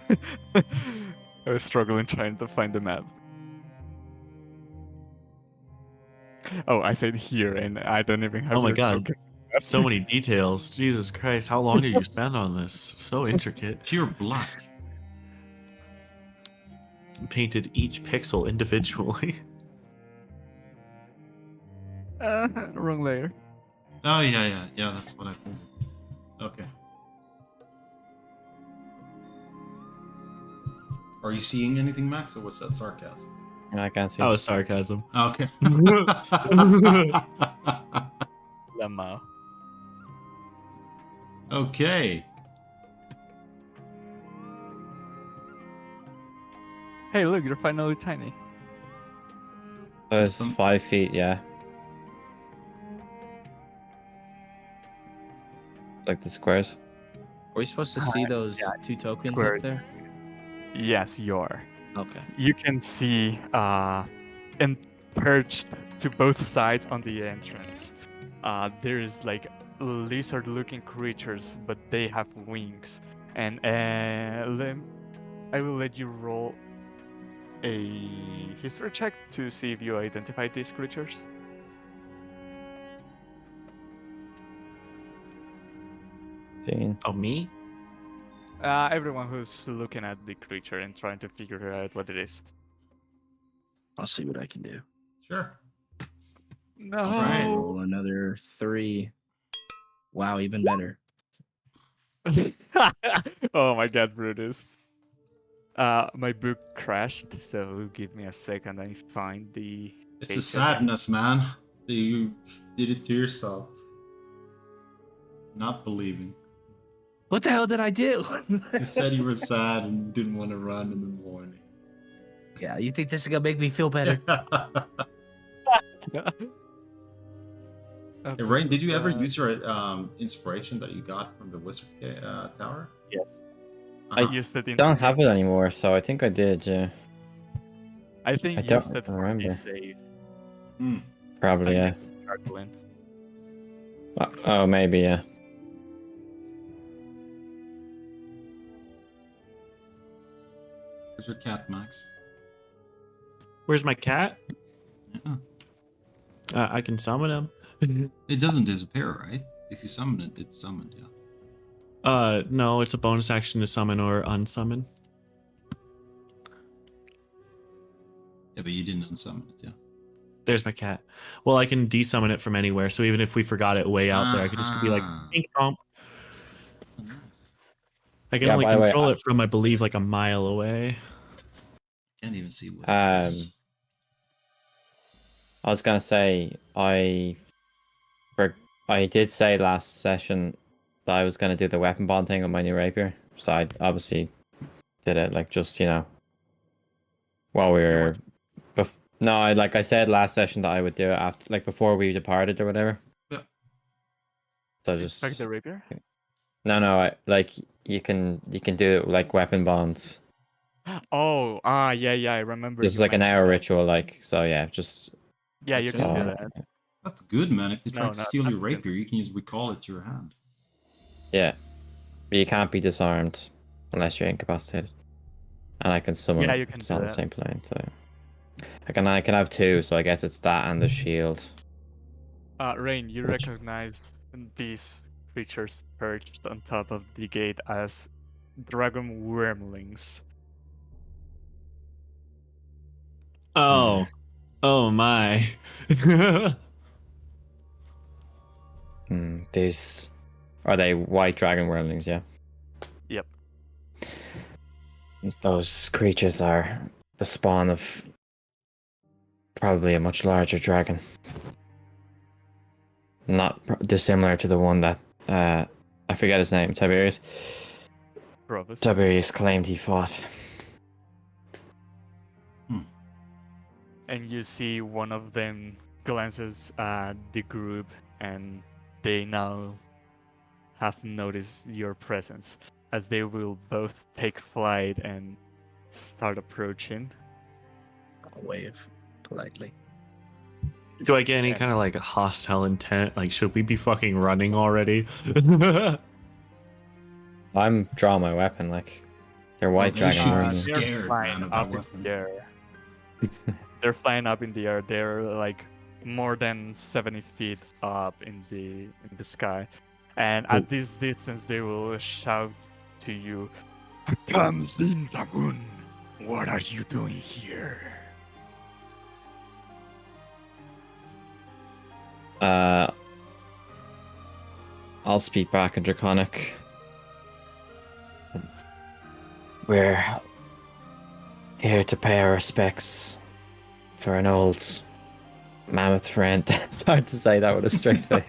S2: was struggling trying to find the map. Oh, I said here, and I don't even have.
S5: Oh my
S2: your
S5: God.
S2: token.
S5: So many details. Jesus Christ. How long did you spend on this? So intricate.
S1: Pure black.
S5: painted each pixel individually.
S2: Wrong layer.
S1: Oh yeah. That's what I think. Okay. Are you seeing anything, Max, or was that sarcasm?
S3: I can't see.
S5: That was sarcasm.
S1: Okay.
S2: Lemma.
S1: Okay.
S2: Hey, look, you're finally tiny.
S3: It's
S1: Some-
S3: 5 feet, yeah. Like the squares.
S6: Are we supposed to see those two tokens
S2: Square.
S6: up there?
S2: Yes, you are.
S6: Okay.
S2: You can see and perched to both sides on the entrance. There's like lizard-looking creatures, but they have wings. And I will let you roll a history check to see if you identify these creatures.
S5: Oh, me?
S2: Everyone who's looking at the creature and trying to figure out what it is.
S6: I'll see what I can do.
S1: Sure.
S2: No.
S1: Right.
S6: Roll another 3. Wow, even better.
S2: Oh my god, Brutus. My book crashed, so give me a second. I find the.
S1: It's the
S2: page
S1: sadness, man. That you did it to yourself. Not believing.
S6: What the hell did I do?
S1: You said you were sad and didn't want to run in the morning.
S6: Yeah, you think this is gonna make me feel better?
S1: Hey, Rain, did you ever use your inspiration that you got from the Wizard Tower?
S2: Yes.
S3: I
S1: Uh-huh.
S2: Used it in
S3: Don't have it anymore, so I think I did, yeah.
S2: I think
S3: I
S2: used
S3: don't
S2: it for
S3: remember.
S2: the save.
S1: Hmm.
S3: Probably, yeah.
S2: Struggling.
S3: Oh, maybe, yeah.
S1: Where's your cat, Max?
S5: Where's my cat?
S1: Yeah.
S5: I can summon him.
S1: It doesn't disappear, right? If you summon it, it's summoned, yeah.
S5: No, it's a bonus action to summon or unsummon.
S1: Yeah, but you didn't unsummon it, yeah.
S5: There's my cat. Well, I can desummon it from anywhere, so even if we forgot it way out there, I could just be like,
S1: Ah.
S5: pink comp.
S1: Oh, nice.
S5: I can
S3: Yeah,
S5: only
S3: by the way,
S5: control it from, I believe, like a mile away.
S1: Can't even see what it is.
S3: I was gonna say, I did say last session that I was gonna do the weapon bond thing with my new rapier. So I obviously did it, like, just, you know, while we were... No, I said last session that I would do it after, like, before we departed or whatever.
S1: Yeah.
S3: So
S2: Like
S3: just...
S2: the rapier?
S3: No, like, you can do, like, weapon bonds.
S2: Oh, yeah, I remember.
S3: It's
S2: you
S3: like an
S2: mentioned
S3: hour
S2: that.
S3: ritual, like, so yeah, just...
S2: Yeah, you can do
S3: so-
S2: that.
S1: That's good, man. If they try
S2: No,
S1: to
S2: no,
S1: steal your
S2: not
S1: rapier, you can just recall it to your hand.
S3: Yeah. But you can't be disarmed unless you're incapacitated. And I can summon
S2: Yeah,
S3: it
S2: you
S3: if
S2: can
S3: it's
S2: do
S3: on the
S2: that.
S3: same plane, so... I can have two, so I guess it's that and the shield.
S2: Rain, you
S3: Which-
S2: recognize these creatures perched on top of the gate as dragon wormlings.
S5: Oh. Oh my.
S3: These... Are they white dragon wormlings, yeah?
S2: Yep.
S3: Those creatures are the spawn of probably a much larger dragon. Not dissimilar to the one that I forget his name, Tiberius.
S2: Provis.
S3: Tiberius claimed he fought.
S2: And you see one of them glances at the group, and they now have noticed your presence, as they will both take flight and start approaching.
S6: I'll wave politely.
S5: Do I get any
S2: Yeah.
S5: kind of like a hostile intent? Like, should we be fucking running already?
S3: I'm drawing my weapon, like... They're white
S1: Well, they
S3: dragon
S1: should be
S3: wormlings.
S2: They're
S1: scared,
S2: flying
S1: man, about
S2: up in
S1: weapon.
S2: the air. They're flying up in the air. They're like more than 70 feet up in the sky, and at this distance they will shout to you, "Come, Lindamun!" What are you doing here?
S3: I'll speak back in Draconic. We're here to pay our respects for an old mammoth friend. It's hard to say that with a straight face.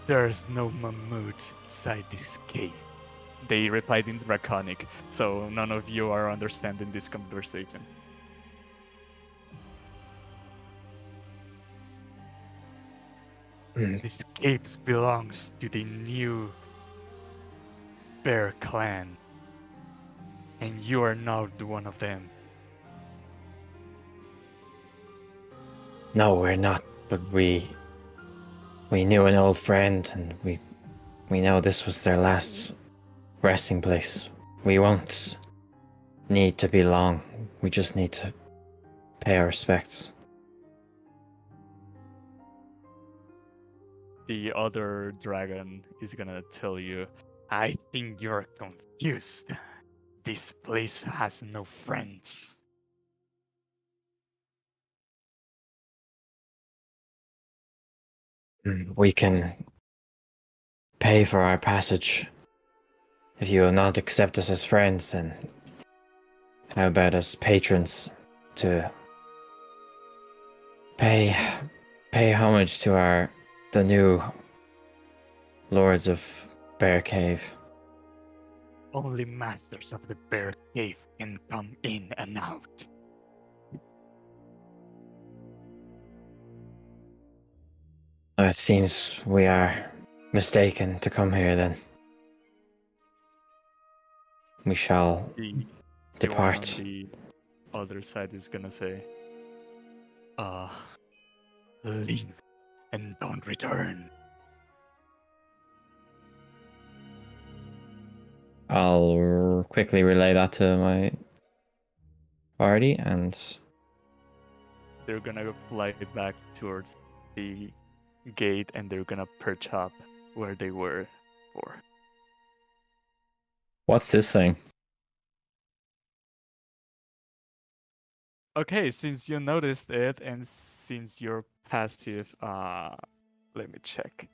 S2: There's no mammoths inside this cave. They replied in Draconic, so none of you are understanding this conversation. This cave belongs to the new Bear clan, and you are not one of them.
S3: No, we're not, but we knew an old friend, and we know this was their last resting place. We won't need to be long. We just need to pay our respects.
S2: The other dragon is gonna tell you, I think you're confused. This place has no friends.
S3: We can pay for our passage. If you will not accept us as friends, then how about as patrons to pay homage to the new lords of Bear Cave?
S2: Only masters of the Bear Cave can come in and out.
S3: It seems we are mistaken to come here then. We shall
S2: The one
S3: depart.
S2: on the other side is gonna say, leave and don't return.
S3: I'll quickly relay that to my party, and
S2: They're gonna fly back towards the gate and they're gonna perch up where they were before.
S3: what's this thing?
S2: Okay, since you noticed it and since your passive, let me check.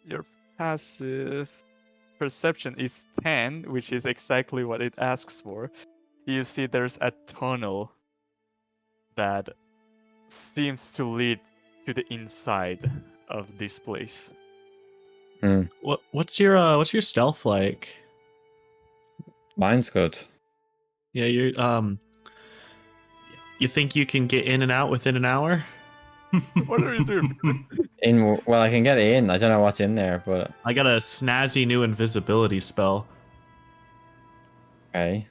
S2: Your passive perception is 10, which is exactly what it asks for. You see there's a tunnel that seems to lead to the inside of this place.
S5: What's your stealth like?
S3: Mine's good.
S5: Yeah, you think you can get in and out within an hour?
S2: What are you doing?
S3: Well, I can get in. I don't know what's in there, but
S5: I got a snazzy new invisibility spell.
S3: okay.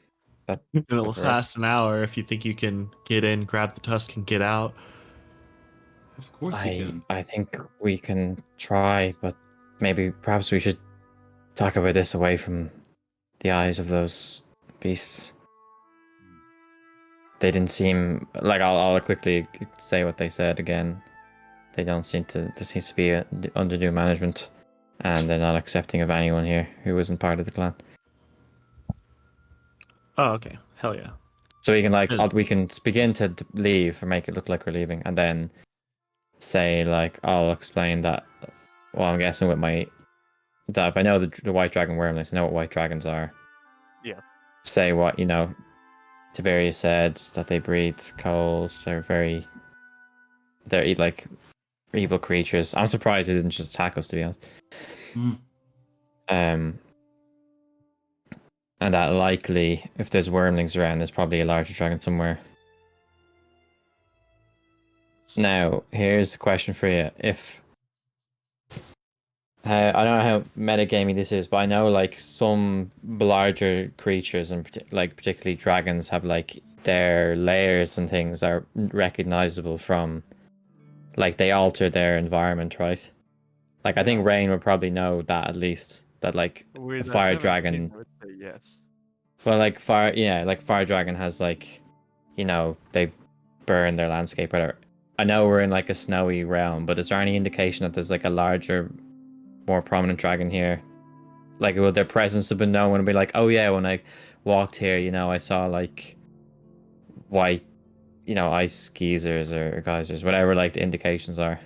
S3: That
S5: It'll
S3: could work.
S5: last an hour if you think you can get in, grab the tusk, and get out.
S1: Of course you can.
S3: I think we can try, but perhaps we should talk about this away from the eyes of those beasts. They didn't seem like I'll quickly say what they said again. They don't seem to. There seems to be undue management, and they're not accepting of anyone here who isn't part of the clan.
S5: Oh, okay. Hell yeah.
S3: So we can we can begin to leave or make it look like we're leaving, and then say like I'll explain that. Well, I'm guessing with that if I know the white dragon wormlings, I know what white dragons are.
S2: Yeah.
S3: Say what Tiberia said, that they breathe cold. They're like evil creatures. I'm surprised they didn't just attack us, to be honest. And that likely, if there's wormlings around, there's probably a larger dragon somewhere. Now, here's a question for you. I don't know how metagamey this is, but I know like some larger creatures and particularly dragons have like their layers and things are recognizable from, like they alter their environment, right? Like I think Rain would probably know that at least, that like
S2: With
S3: a fire
S2: 17,
S3: dragon.
S2: I would say yes.
S3: Well, like fire dragon has like, they burn their landscape, whatever. I know we're in like a snowy realm, but is there any indication that there's like a larger more prominent dragon here? Like, would their presence have been known and be like, oh yeah, when I walked here, you know, I saw like white, you know, ice geysers or geysers, whatever like the indications are.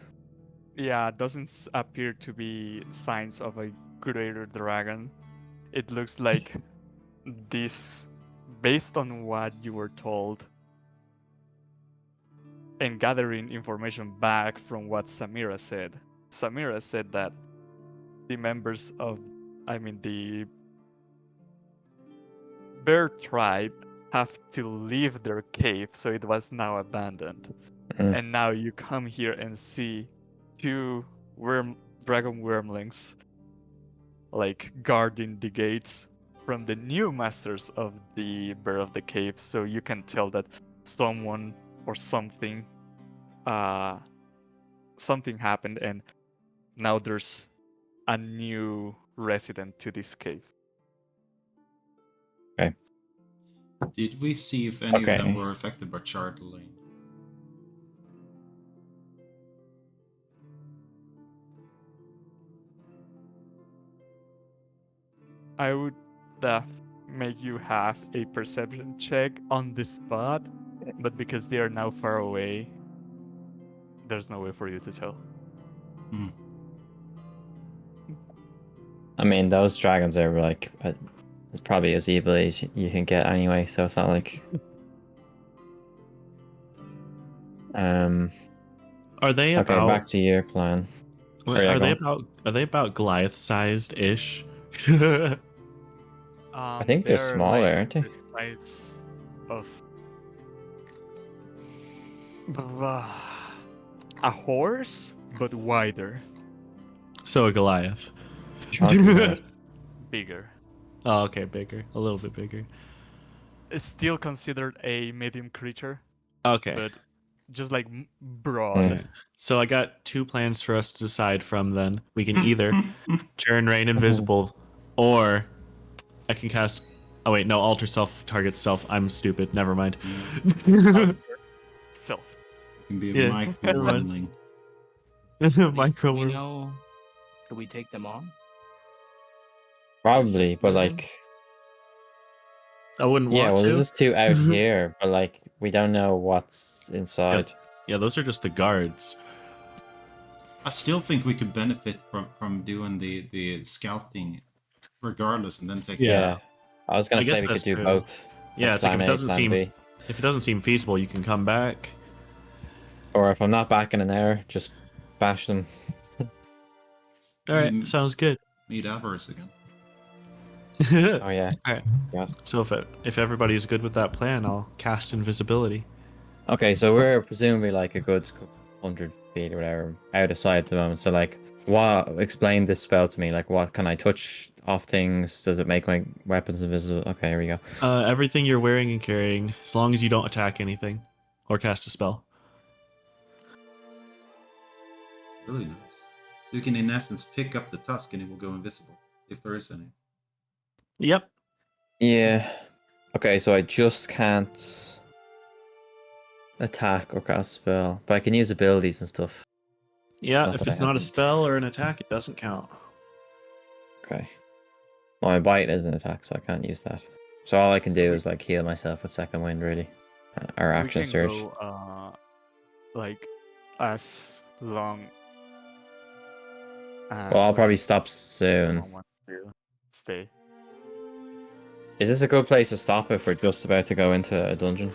S2: Yeah, doesn't appear to be signs of a greater dragon. It looks like this, based on what you were told, and gathering information back from what Samira said. Samira said that the members of, the bear tribe have to leave their cave, so it was now abandoned.
S3: Mm.
S2: And now you come here and see two dragon wormlings like guarding the gates from the new masters of the bear of the cave, so you can tell that someone or something happened, and now there's a new resident to this cave.
S1: Did we see if any
S3: Okay.
S1: of them were affected by Charred Lane?
S2: I would make you have a perception check on the spot, but because they are now far away, there's no way for you to tell.
S3: I mean, those dragons are like, it's probably as evil as you can get anyway, so it's not like.
S5: Are they
S3: Okay,
S5: about?
S3: back to your plan.
S5: What-
S3: yeah,
S5: are
S3: go
S5: they
S3: on.
S5: about? Are they about Goliath sized ish?
S3: I think they're smaller,
S2: like
S3: aren't they?
S2: the size of a horse, but wider,
S5: So a Goliath.
S3: Chunky horse.
S2: bigger.
S5: Oh, okay, bigger, a little bit bigger.
S2: It's still considered a medium creature,
S5: Okay.
S2: but just like broad.
S3: Mm.
S5: So I got two plans for us to decide from. Then we can either turn Rain invisible, or I can cast. Oh wait, no, alter self targets self. I'm stupid. Never mind.
S2: Self.
S1: It can be a
S5: Yeah.
S1: micro wormling.
S5: Micro.
S6: You know, could we take them on?
S3: Probably, but
S6: Living?
S3: like,
S5: I wouldn't
S3: yeah,
S5: want
S3: well,
S5: to.
S3: there's just two out here, but like, we don't know what's inside.
S5: Yeah, those are just the guards.
S1: I still think we could benefit from doing the scouting regardless and then take
S3: Yeah, I was gonna
S5: I
S3: say
S5: guess
S3: we could
S5: that's
S3: do
S5: true.
S3: both.
S5: Yeah, it's like if
S3: Plan
S5: it
S3: A,
S5: doesn't
S3: plan
S5: seem
S3: B.
S5: feasible, you can come back.
S3: Or if I'm not back in an hour, just bash them.
S5: All right,
S1: Mm.
S5: sounds good.
S1: meet Avarice again.
S3: Oh yeah.
S5: So if everybody's good with that plan, I'll cast invisibility.
S3: Okay, so we're presumably like a good 100 feet or whatever out of sight at the moment. So like, explain this spell to me. Like, what can I touch off things? Does it make my weapons invisible? Okay, here we go.
S5: Everything you're wearing and carrying, as long as you don't attack anything or cast a spell.
S1: Really nice. You can in essence pick up the tusk and it will go invisible if there is any.
S5: Yep.
S3: Yeah. Okay, so I just can't attack or cast spell, but I can use abilities and stuff.
S5: Yeah,
S3: Not
S5: if
S3: that
S5: it's
S3: I
S5: not a
S3: haven't.
S5: spell or an attack, it doesn't count.
S3: Okay. Well, my bite is an attack, so I can't use that. So all I can do is like heal myself with second wind, really, or action
S2: we can
S3: surge.
S2: go like as long as
S3: Well, I'll
S2: like,
S3: probably stop soon.
S2: someone wants to stay.
S3: Is this a good place to stop if we're just about to go into a dungeon?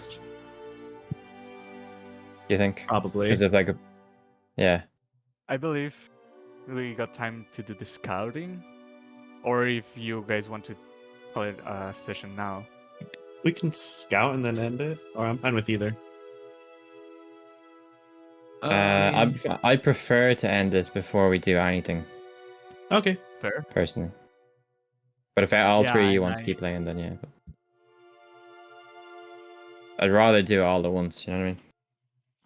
S3: Do you think?
S5: Probably.
S3: Is it like a... Yeah.
S2: I believe we got time to do the scouting, or if you guys want to call it a session now.
S5: We can scout and then end it, or I'm fine with either.
S3: I prefer to end it before we do anything,
S5: Okay.
S2: Fair.
S3: personally. But if all
S2: Yeah,
S3: three you
S2: and
S3: want to
S2: I-
S3: keep playing, then yeah. But... I'd rather do it all at once, you know what I mean?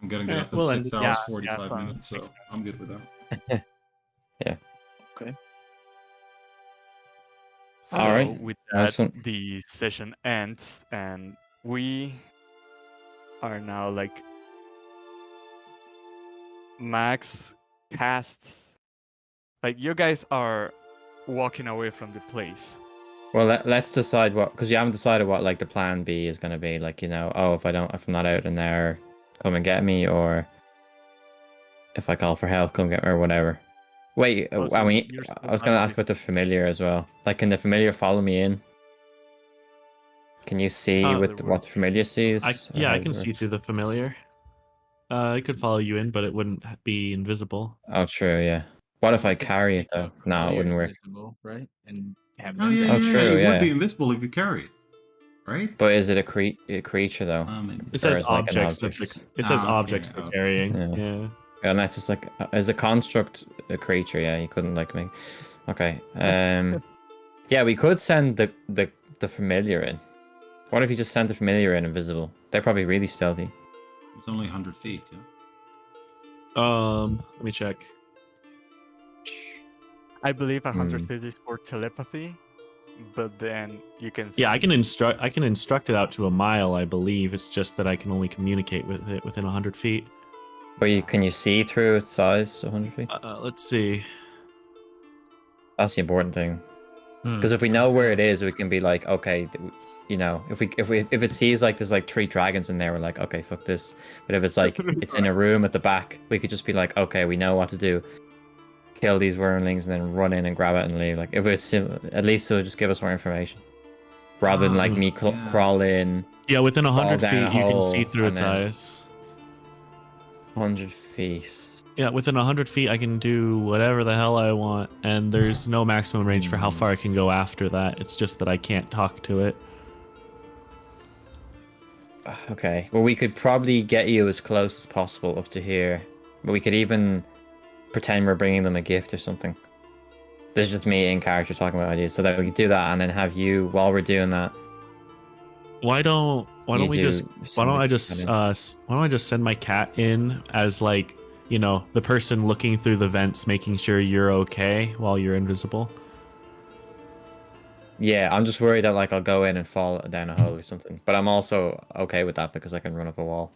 S1: I'm gonna get
S5: Yeah,
S1: up in
S5: we'll end
S1: 6
S5: it.
S1: hours,
S2: Yeah,
S1: 45
S2: fine.
S1: minutes, so
S2: Makes sense.
S1: I'm good with that.
S2: So
S3: Alright,
S2: with
S3: nice
S2: that,
S3: one.
S2: the session ends, and we are now like Max casts Like you guys are walking away from the place.
S3: Well, let's decide what, because you haven't decided what like the plan B is going to be. Like, oh, if I'm not out in an hour, come and get me, or if I call for help, come get me, or whatever. Wait,
S2: Oh,
S3: I
S2: so
S3: mean,
S2: you're still
S3: I was going to
S2: not
S3: ask about the familiar as well. Like, can the familiar follow me in? Can you see
S5: Oh,
S3: with what the familiar sees? Or
S5: Yeah,
S3: how
S5: I
S3: does
S5: can
S3: it
S5: see
S3: work?
S5: through the familiar. It could follow you in, but it wouldn't be invisible.
S3: Oh, true, yeah. What if I
S6: You could
S3: carry it
S6: just make
S3: though?
S6: the
S3: No, it
S6: familiar
S3: wouldn't work.
S6: invisible, right? And have
S1: Oh
S6: them
S1: yeah,
S6: grab
S3: Oh,
S6: it.
S1: yeah,
S3: true,
S1: it would
S3: yeah.
S1: be invisible if you carry it, right?
S3: But is it a creature though?
S1: Maybe.
S5: It
S3: Or
S5: says
S3: is it like an
S5: objects
S3: object?
S5: it says
S1: Ah, okay,
S5: objects they're
S1: okay.
S5: carrying.
S3: Yeah.
S5: Yeah.
S3: And that's just like, is a construct a creature? Yeah, you couldn't like make. Okay. Yeah, we could send the familiar in. What if you just sent the familiar in invisible? They're probably really stealthy.
S1: It's only 100 feet. Yeah.
S5: Let me check.
S2: I believe 100
S3: Hmm.
S2: feet is for telepathy, but then you can.
S5: Yeah, I
S2: see-
S5: can instruct it out to a mile, I believe. It's just that I can only communicate with it within 100 feet.
S3: But can you see through its size 100 feet?
S5: Let's see.
S3: That's the important thing. Because if we know where it is, we can be like, okay, if it sees like there's like 3 dragons in there, we're like, okay, fuck this. But if it's like it's in a room at the back, we could just be like, okay, we know what to do. Kill these wormlings and then run in and grab it and leave. Like if it's at least it'll just give us more information, rather than like me
S1: yeah.
S3: crawl in
S5: Yeah, within 100
S3: down
S5: feet,
S3: a
S5: you can see
S3: hole
S5: through
S3: and
S5: its
S3: then-
S5: eyes.
S3: 100 feet.
S5: Yeah, within 100 feet, I can do whatever the hell I want, and there's no maximum range for how far I can go after that. It's just that I can't talk to it.
S3: Okay, well we could probably get you as close as possible up to here, but we could even pretend we're bringing them a gift or something. This is just me in character talking about ideas, so that we could do that and then have you while we're doing that.
S5: Why don't
S3: Why
S5: I just send my cat in as like, the person looking through the vents, making sure you're okay while you're invisible?
S3: Yeah, I'm just worried that like I'll go in and fall down a hole or something. But I'm also okay with that because I can run up a wall.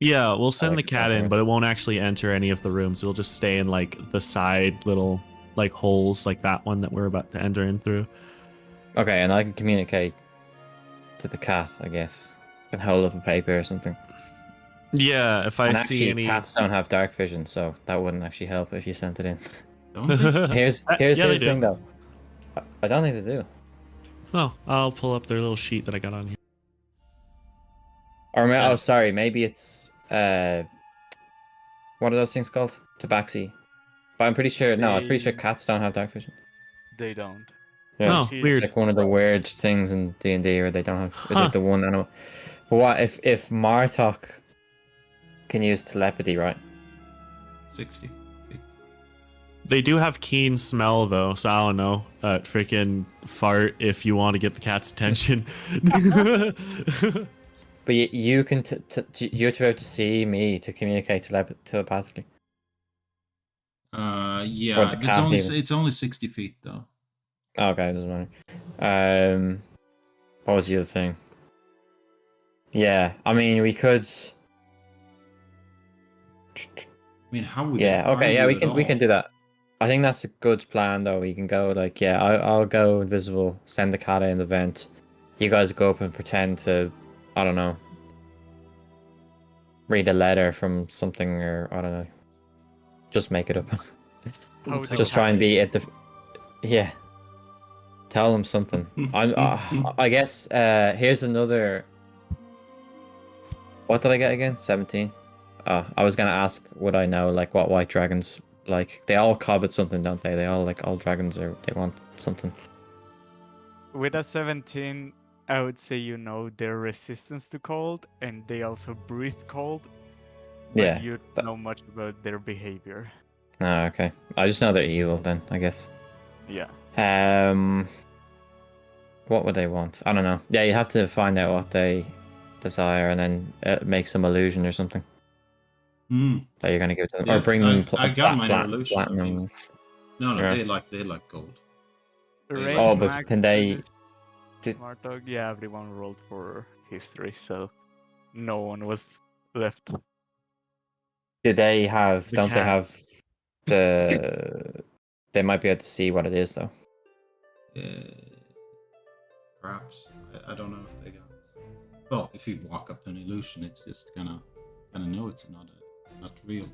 S5: Yeah, we'll send
S3: like
S5: the
S3: the
S5: cat in,
S3: temporary.
S5: but it won't actually enter any of the rooms. It'll just stay in like the side little like holes, like that one that we're about to enter in through.
S3: Okay, and I can communicate to the cat, I guess. I can hold up a paper or something.
S5: Yeah, if I
S3: And
S5: see
S3: actually,
S5: any.
S3: cats don't have dark vision, so that wouldn't actually help if you sent it in.
S1: Don't they?
S3: Here's
S5: Yeah, they
S3: the
S5: do.
S3: thing though. I don't think they do.
S5: Oh, I'll pull up their little sheet that I got on here.
S3: Or
S5: Yeah.
S3: oh, sorry, maybe it's what are those things called? Tabaxi. But I'm pretty sure I'm pretty sure
S2: They-
S3: cats don't have dark vision.
S2: They don't.
S3: Yeah.
S5: Oh,
S2: She's-
S5: weird.
S3: It's like one of the weird things in D&D where they don't have. It's
S5: Huh.
S3: like the one animal. But what if Martok can use telepathy, right?
S1: 60 feet.
S5: They do have keen smell though, so I don't know. Freaking fart if you want to get the cat's attention.
S3: But you can you're to be able to see me to communicate telepathically.
S1: Yeah,
S3: the cat even.
S1: it's only 60 feet though.
S3: Oh, okay, doesn't matter. What was the other thing? Yeah, I mean we could.
S1: I mean, how would
S3: Yeah,
S1: they find
S3: okay, yeah,
S1: you
S3: we
S1: at
S3: can
S1: all?
S3: do that. I think that's a good plan though. We can go like, yeah, I'll go invisible, send the cat in the vent. You guys go up and pretend to, I don't know, read a letter from something or I don't know. Just make it up.
S2: How would the
S3: Just try and be at the. Yeah. Tell them something. I guess. Here's another. What did I get again? 17. I was gonna ask, would I know like what white dragons like? They all covet something, don't they? They all like all dragons are they want something.
S2: With a 17, I would say their resistance to cold, and they also breathe cold. But
S3: Yeah,
S2: you
S3: that-
S2: don't know much about their behavior.
S3: Oh, okay. I just know they're evil then, I guess.
S2: Yeah.
S3: What would they want? I don't know. Yeah, you have to find out what they desire and then make some illusion or something
S1: Hmm.
S3: that you're gonna give to them,
S1: Yeah,
S3: or bring them
S1: I got mine illusion, I
S3: platinum.
S1: think. No,
S3: Yeah.
S1: they like gold.
S2: Range
S3: Oh, but
S2: max
S3: can they?
S2: is
S3: Did,
S2: Martog, yeah, everyone rolled for history, so no one was left.
S3: do they have?
S5: The
S3: Don't they
S5: cat.
S3: have the They might be able to see what it is though.
S1: Perhaps. I don't know if they got. Well, if you walk up to an illusion, it's just gonna know it's not real.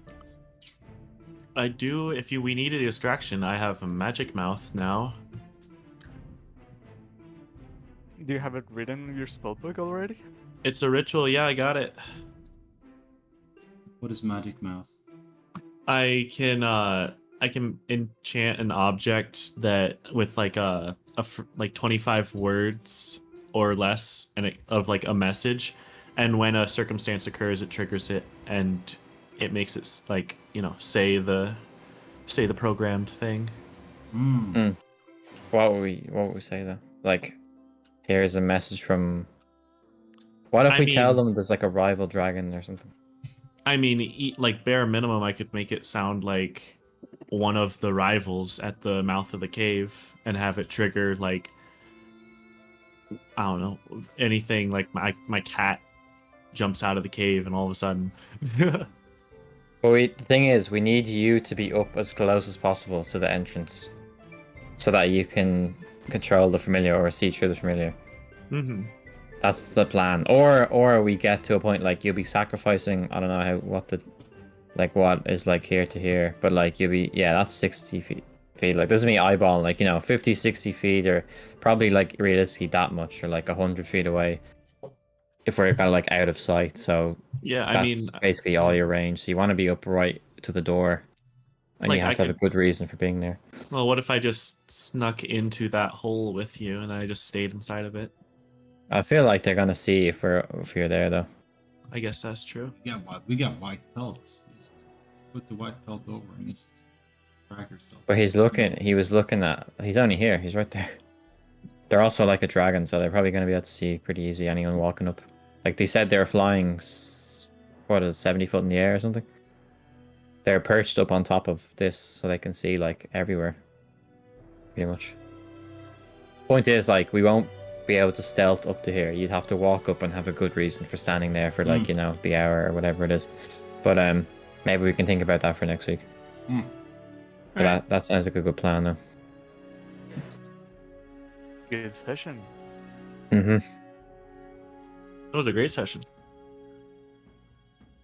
S5: I do. If we need a distraction, I have a magic mouth now.
S2: Do you have it written in your spellbook already?
S5: It's a ritual. Yeah, I got it.
S1: What is magic mouth?
S5: I can enchant an object that with like like 25 words or less of like a message, and when a circumstance occurs, it triggers it and it makes it like, you know, say the programmed thing.
S3: What would we say though? Like, here's a message from. What if we tell them there's like a rival dragon or something?
S5: I mean, like bare minimum, I could make it sound like one of the rivals at the mouth of the cave and have it trigger like, I don't know, anything like my cat jumps out of the cave and all of a sudden.
S3: But the thing is, we need you to be up as close as possible to the entrance, so that you can control the familiar or see through the familiar.
S5: Mm-hmm.
S3: That's the plan. Or we get to a point like you'll be sacrificing. I don't know what is like here to here, but like you'll be that's 60 feet. Like this is me eyeballing like, you know, 50, 60 feet, or probably like realistically that much, or like 100 feet away. If we're kind of like out of sight, so
S5: yeah,
S3: that's basically all your range. So you want to be up right to the door, and
S5: like,
S3: you have to have a good reason for being there.
S5: Well, what if I just snuck into that hole with you and I just stayed inside of it?
S3: I feel like they're gonna see if you're there though.
S5: I guess that's true.
S1: We got white pelts. Just put the white pelt over and just drag yourself.
S3: But he's only here. He's right there. They're also like a dragon, so they're probably gonna be able to see pretty easy anyone walking up. Like they said, they're flying, 70 foot in the air or something. They're perched up on top of this, so they can see like everywhere. Pretty much. Point is, like, we won't be able to stealth up to here. You'd have to walk up and have a good reason for standing there for like, you know, the hour or whatever it is. But maybe we can think about that for next week. But that sounds like a good plan though.
S2: Good session.
S3: Mm-hmm.
S5: It was a great session.